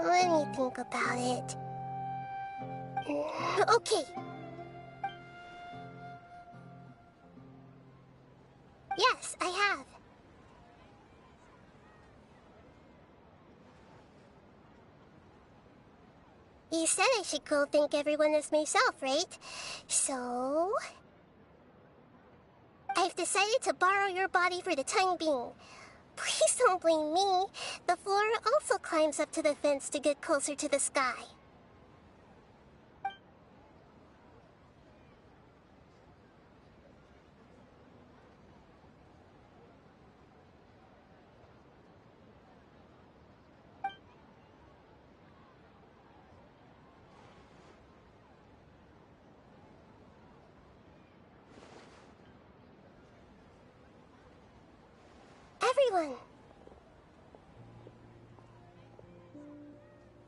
Let me think about it. Okay. Yes, I have. You said I should go thank everyone as myself, right? So... I've decided to borrow your body for the time being. Please don't blame me. The flora also climbs up to the fence to get closer to the sky. Everyone!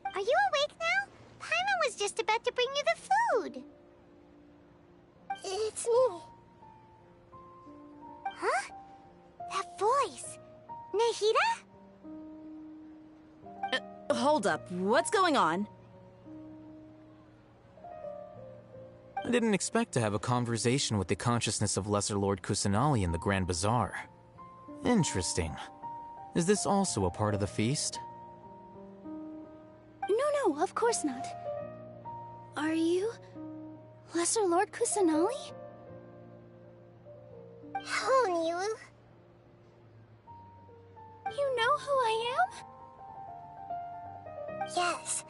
Are you awake now? Paimon was just about to bring you the food. It's me. Huh? That voice. Nahida? Hold up. What's going on? I didn't expect to have a conversation with the consciousness of Lesser Lord Kusanali in the Grand Bazaar. Interesting. Is this also a part of the feast? No, of course not. Are you... Lesser Lord Kusanali? Hello, Nilu. You know who I am? Yes,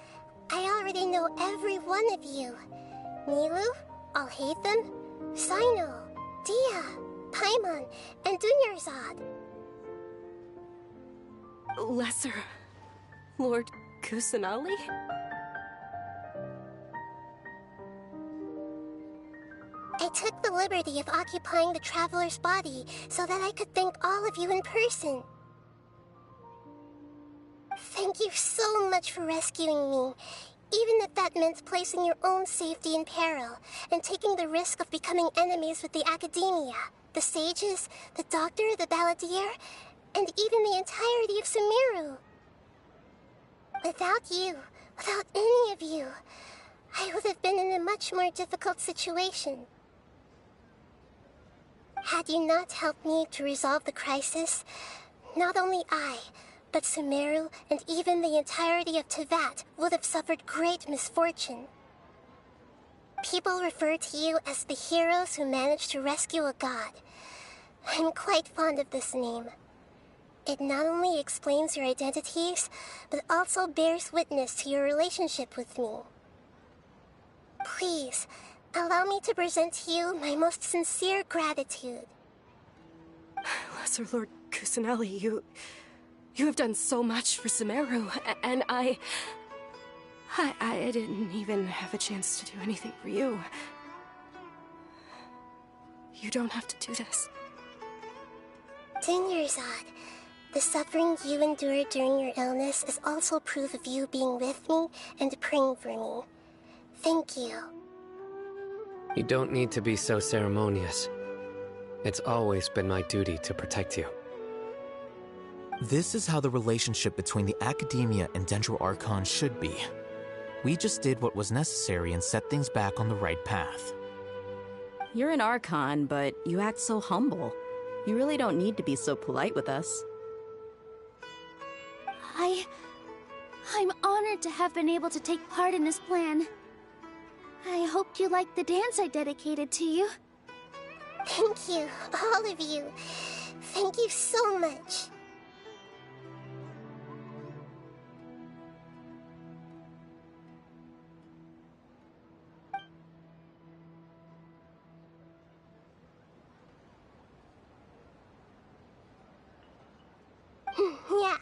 I already know every one of you. Nilu, Alhaitham, Sino, Dia, Paimon, and Dunyarzad. Lesser Lord Kusanali? I took the liberty of occupying the Traveler's body so that I could thank all of you in person. Thank you so much for rescuing me, even if that meant placing your own safety in peril and taking the risk of becoming enemies with the Academia, the Sages, the Doctor, the Balladeer, and even the entirety of Sumeru. Without you, without any of you, I would have been in a much more difficult situation. Had you not helped me to resolve the crisis, not only I, but Sumeru and even the entirety of Teyvat would have suffered great misfortune. People refer to you as the heroes who managed to rescue a god. I'm quite fond of this name. It not only explains your identities, but also bears witness to your relationship with me. Please, allow me to present to you my most sincere gratitude. Lesser Lord Kusanali, you have done so much for Sumeru, and I didn't even have a chance to do anything for you. You don't have to do this. Singerzad, the suffering you endured during your illness is also proof of you being with me and praying for me. Thank you. You don't need to be so ceremonious. It's always been my duty to protect you. This is how the relationship between the Academia and Dendro Archon should be. We just did what was necessary and set things back on the right path. You're an Archon, but you act so humble. You really don't need to be so polite with us. I'm honored to have been able to take part in this plan. I hoped you liked the dance I dedicated to you. Thank you, all of you. Thank you so much. Yeah.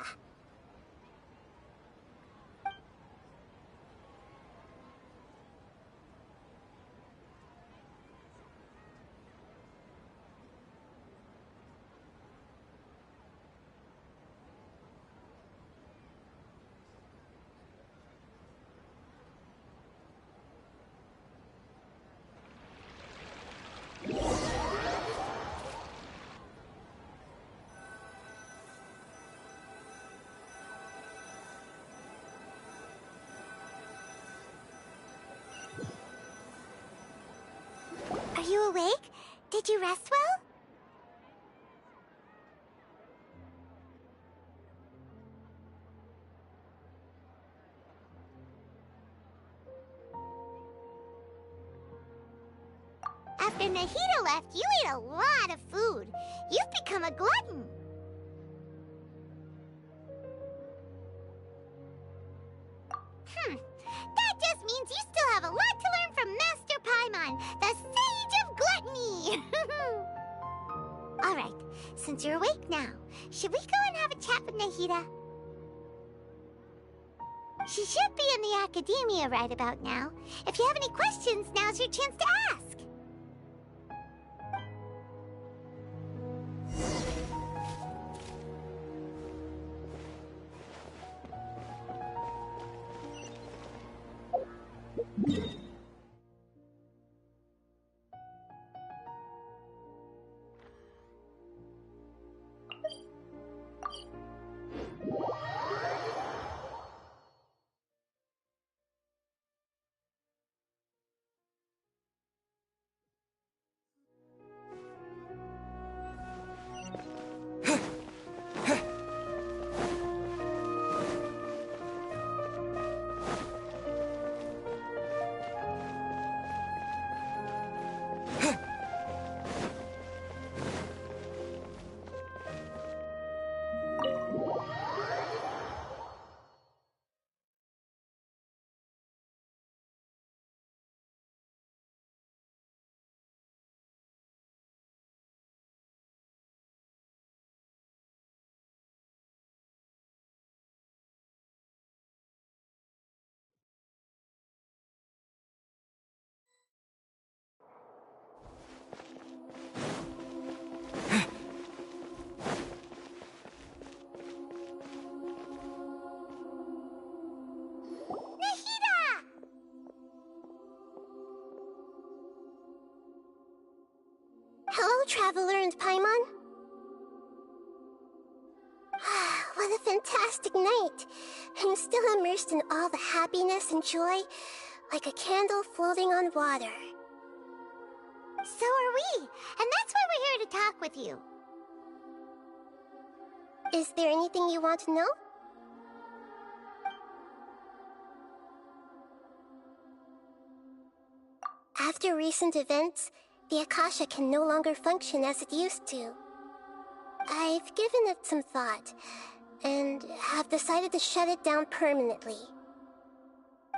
Are you awake? Did you rest well? After Nahida left, you ate a lot of food. You've become a glutton. That just means you still have a lot to learn from Master Paimon, the Sage of Gluttony! Alright, since you're awake now, should we go and have a chat with Nahida? She should be in the Academia right about now. If you have any questions, now's your chance to ask. Hello, Traveler and Paimon. What a fantastic night. I'm still immersed in all the happiness and joy, like a candle floating on water. So are we, and that's why we're here to talk with you. Is there anything you want to know? After recent events, the Akasha can no longer function as it used to. I've given it some thought, and have decided to shut it down permanently.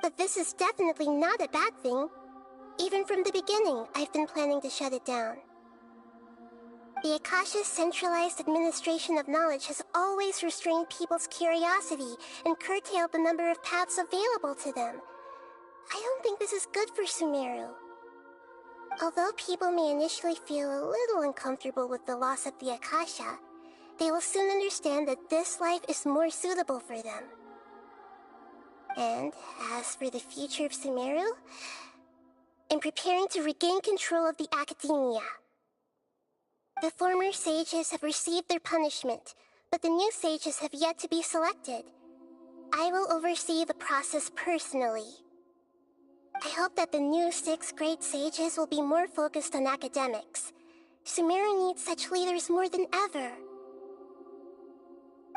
But this is definitely not a bad thing. Even from the beginning, I've been planning to shut it down. The Akasha's centralized administration of knowledge has always restrained people's curiosity and curtailed the number of paths available to them. I don't think this is good for Sumeru. Although people may initially feel a little uncomfortable with the loss of the Akasha, they will soon understand that this life is more suitable for them. And as for the future of Sumeru, I'm preparing to regain control of the academia. The former sages have received their punishment, but the new sages have yet to be selected. I will oversee the process personally. I hope that the new 6th grade sages will be more focused on academics. Sumeru needs such leaders more than ever.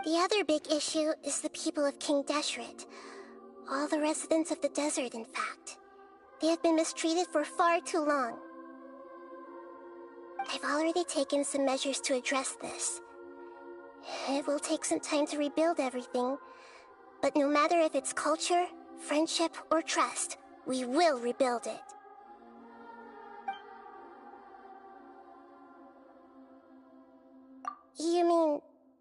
The other big issue is the people of King Deshret. All the residents of the desert, in fact. They have been mistreated for far too long. I've already taken some measures to address this. It will take some time to rebuild everything, but no matter if it's culture, friendship, or trust, we will rebuild it. You mean,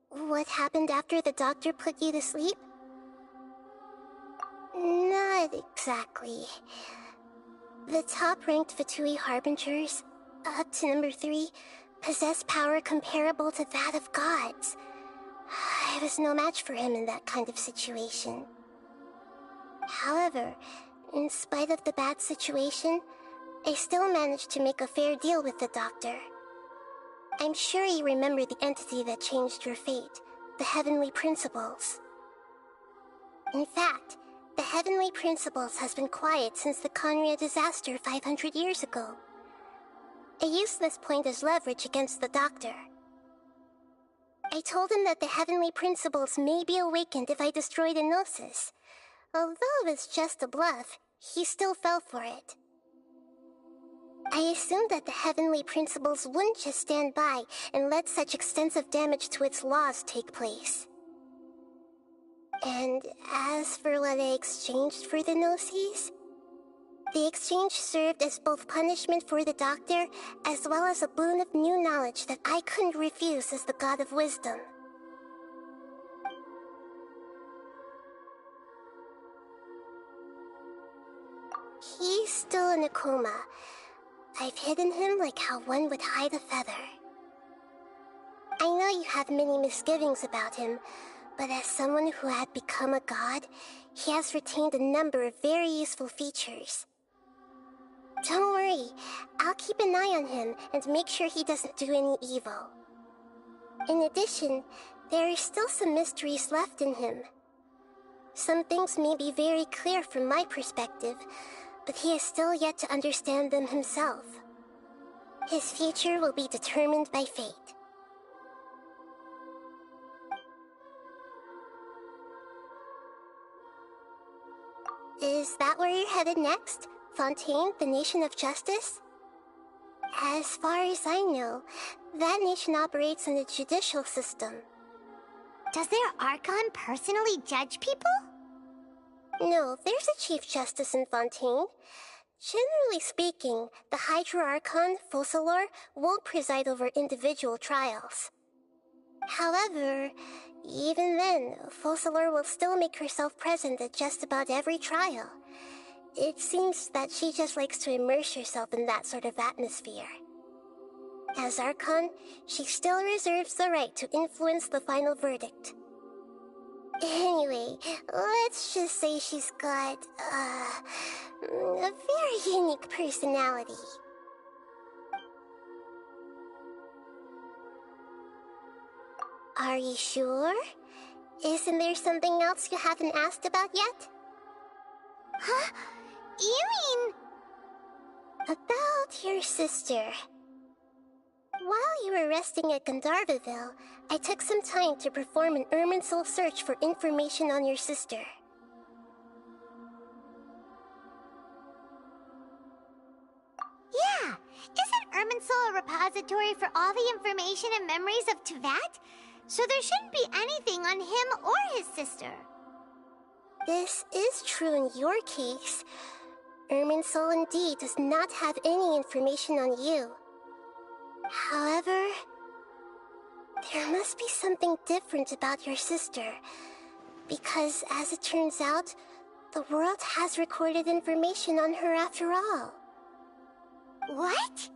what happened after the doctor put you to sleep? Not exactly. The top-ranked Fatui Harbingers, up to number 3, possess power comparable to that of gods. I was no match for him in that kind of situation. However, in spite of the bad situation, I still managed to make a fair deal with the doctor. I'm sure you remember the entity that changed your fate, the Heavenly Principles. In fact, the Heavenly Principles has been quiet since the Conria disaster 500 years ago. I used this point as leverage against the doctor. I told him that the Heavenly Principles may be awakened if I destroy the Gnosis. Although it's just a bluff, he still fell for it. I assumed that the Heavenly Principles wouldn't just stand by and let such extensive damage to its laws take place. And as for what I exchanged for the Gnosis, the exchange served as both punishment for the doctor as well as a boon of new knowledge that I couldn't refuse as the God of Wisdom. He's still in a coma. I've hidden him like how one would hide a feather. I know you have many misgivings about him, but as someone who had become a god, he has retained a number of very useful features. Don't worry, I'll keep an eye on him and make sure he doesn't do any evil. In addition, there are still some mysteries left in him. Some things may be very clear from my perspective, but he has still yet to understand them himself. His future will be determined by fate. Is that where you're headed next? Fontaine, the Nation of Justice? As far as I know, that nation operates in a judicial system. Does their Archon personally judge people? No, there's a Chief Justice in Fontaine. Generally speaking, the Hydra Archon, Focalor, won't preside over individual trials. However, even then, Focalor will still make herself present at just about every trial. It seems that she just likes to immerse herself in that sort of atmosphere. As Archon, she still reserves the right to influence the final verdict. Anyway, let's just say she's got, a very unique personality. Are you sure? Isn't there something else you haven't asked about yet? Huh? You mean... About your sister. While you were resting at Gandharvaville, I took some time to perform an Irminsul search for information on your sister. Yeah! Isn't Irminsul a repository for all the information and memories of Tevat? So there shouldn't be anything on him or his sister. This is true in your case. Irminsul indeed does not have any information on you. However, there must be something different about your sister, because as it turns out, the world has recorded information on her after all. What?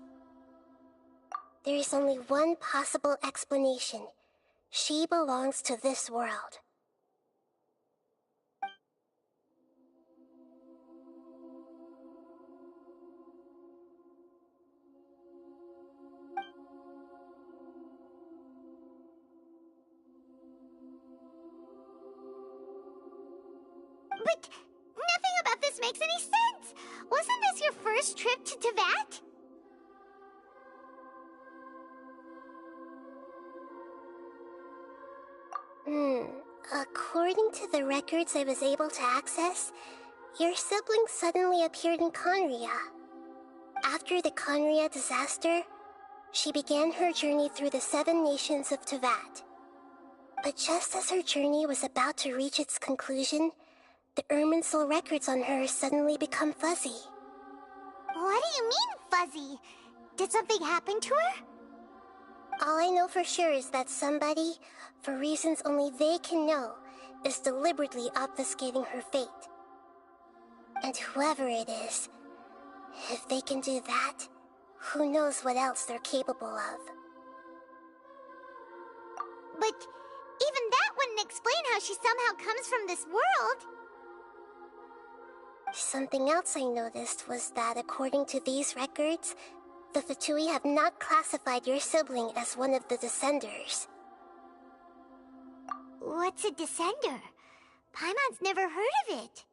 There is only one possible explanation. She belongs to this world. But nothing about this makes any sense! Wasn't this your first trip to Teyvat? According to the records I was able to access, your sibling suddenly appeared in Conria. After the Conria disaster, she began her journey through the 7 nations of Teyvat. But just as her journey was about to reach its conclusion, the Irminsul records on her suddenly become fuzzy. What do you mean, fuzzy? Did something happen to her? All I know for sure is that somebody, for reasons only they can know, is deliberately obfuscating her fate. And whoever it is, if they can do that, who knows what else they're capable of. But even that wouldn't explain how she somehow comes from this world. Something else I noticed was that according to these records, the Fatui have not classified your sibling as one of the Descenders. What's a Descender? Paimon's never heard of it.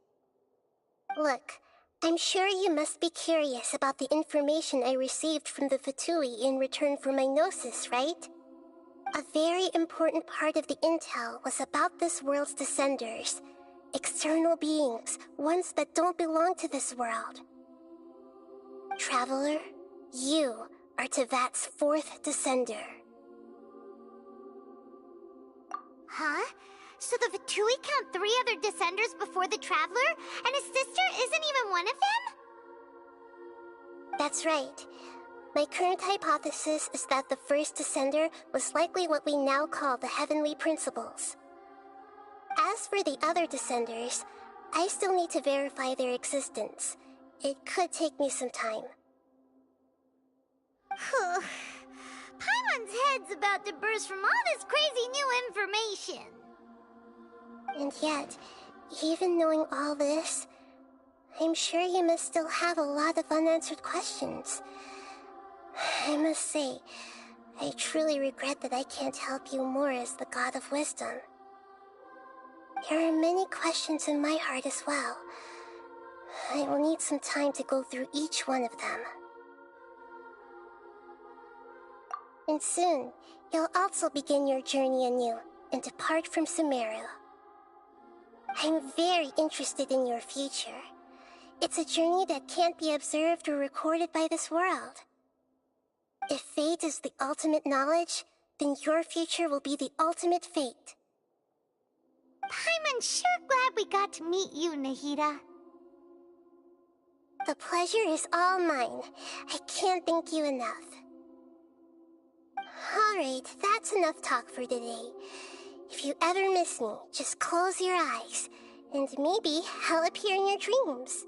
Look, I'm sure you must be curious about the information I received from the Fatui in return for my gnosis, right? A very important part of the intel was about this world's Descenders. External beings, ones that don't belong to this world. Traveler, you are Teyvat's 4th Descender. Huh? So the Fatui count 3 other Descenders before the Traveler, and his sister isn't even one of them? That's right. My current hypothesis is that the first Descender was likely what we now call the Heavenly Principles. As for the other Descenders, I still need to verify their existence. It could take me some time. Paimon's head's about to burst from all this crazy new information. And yet, even knowing all this, I'm sure you must still have a lot of unanswered questions. I must say, I truly regret that I can't help you more as the God of Wisdom. There are many questions in my heart as well. I will need some time to go through each one of them. And soon, you'll also begin your journey anew and depart from Sumeru. I'm very interested in your future. It's a journey that can't be observed or recorded by this world. If fate is the ultimate knowledge, then your future will be the ultimate fate. Paimon's sure glad we got to meet you, Nahida. The pleasure is all mine. I can't thank you enough. Alright, that's enough talk for today. If you ever miss me, just close your eyes, and maybe I'll appear in your dreams.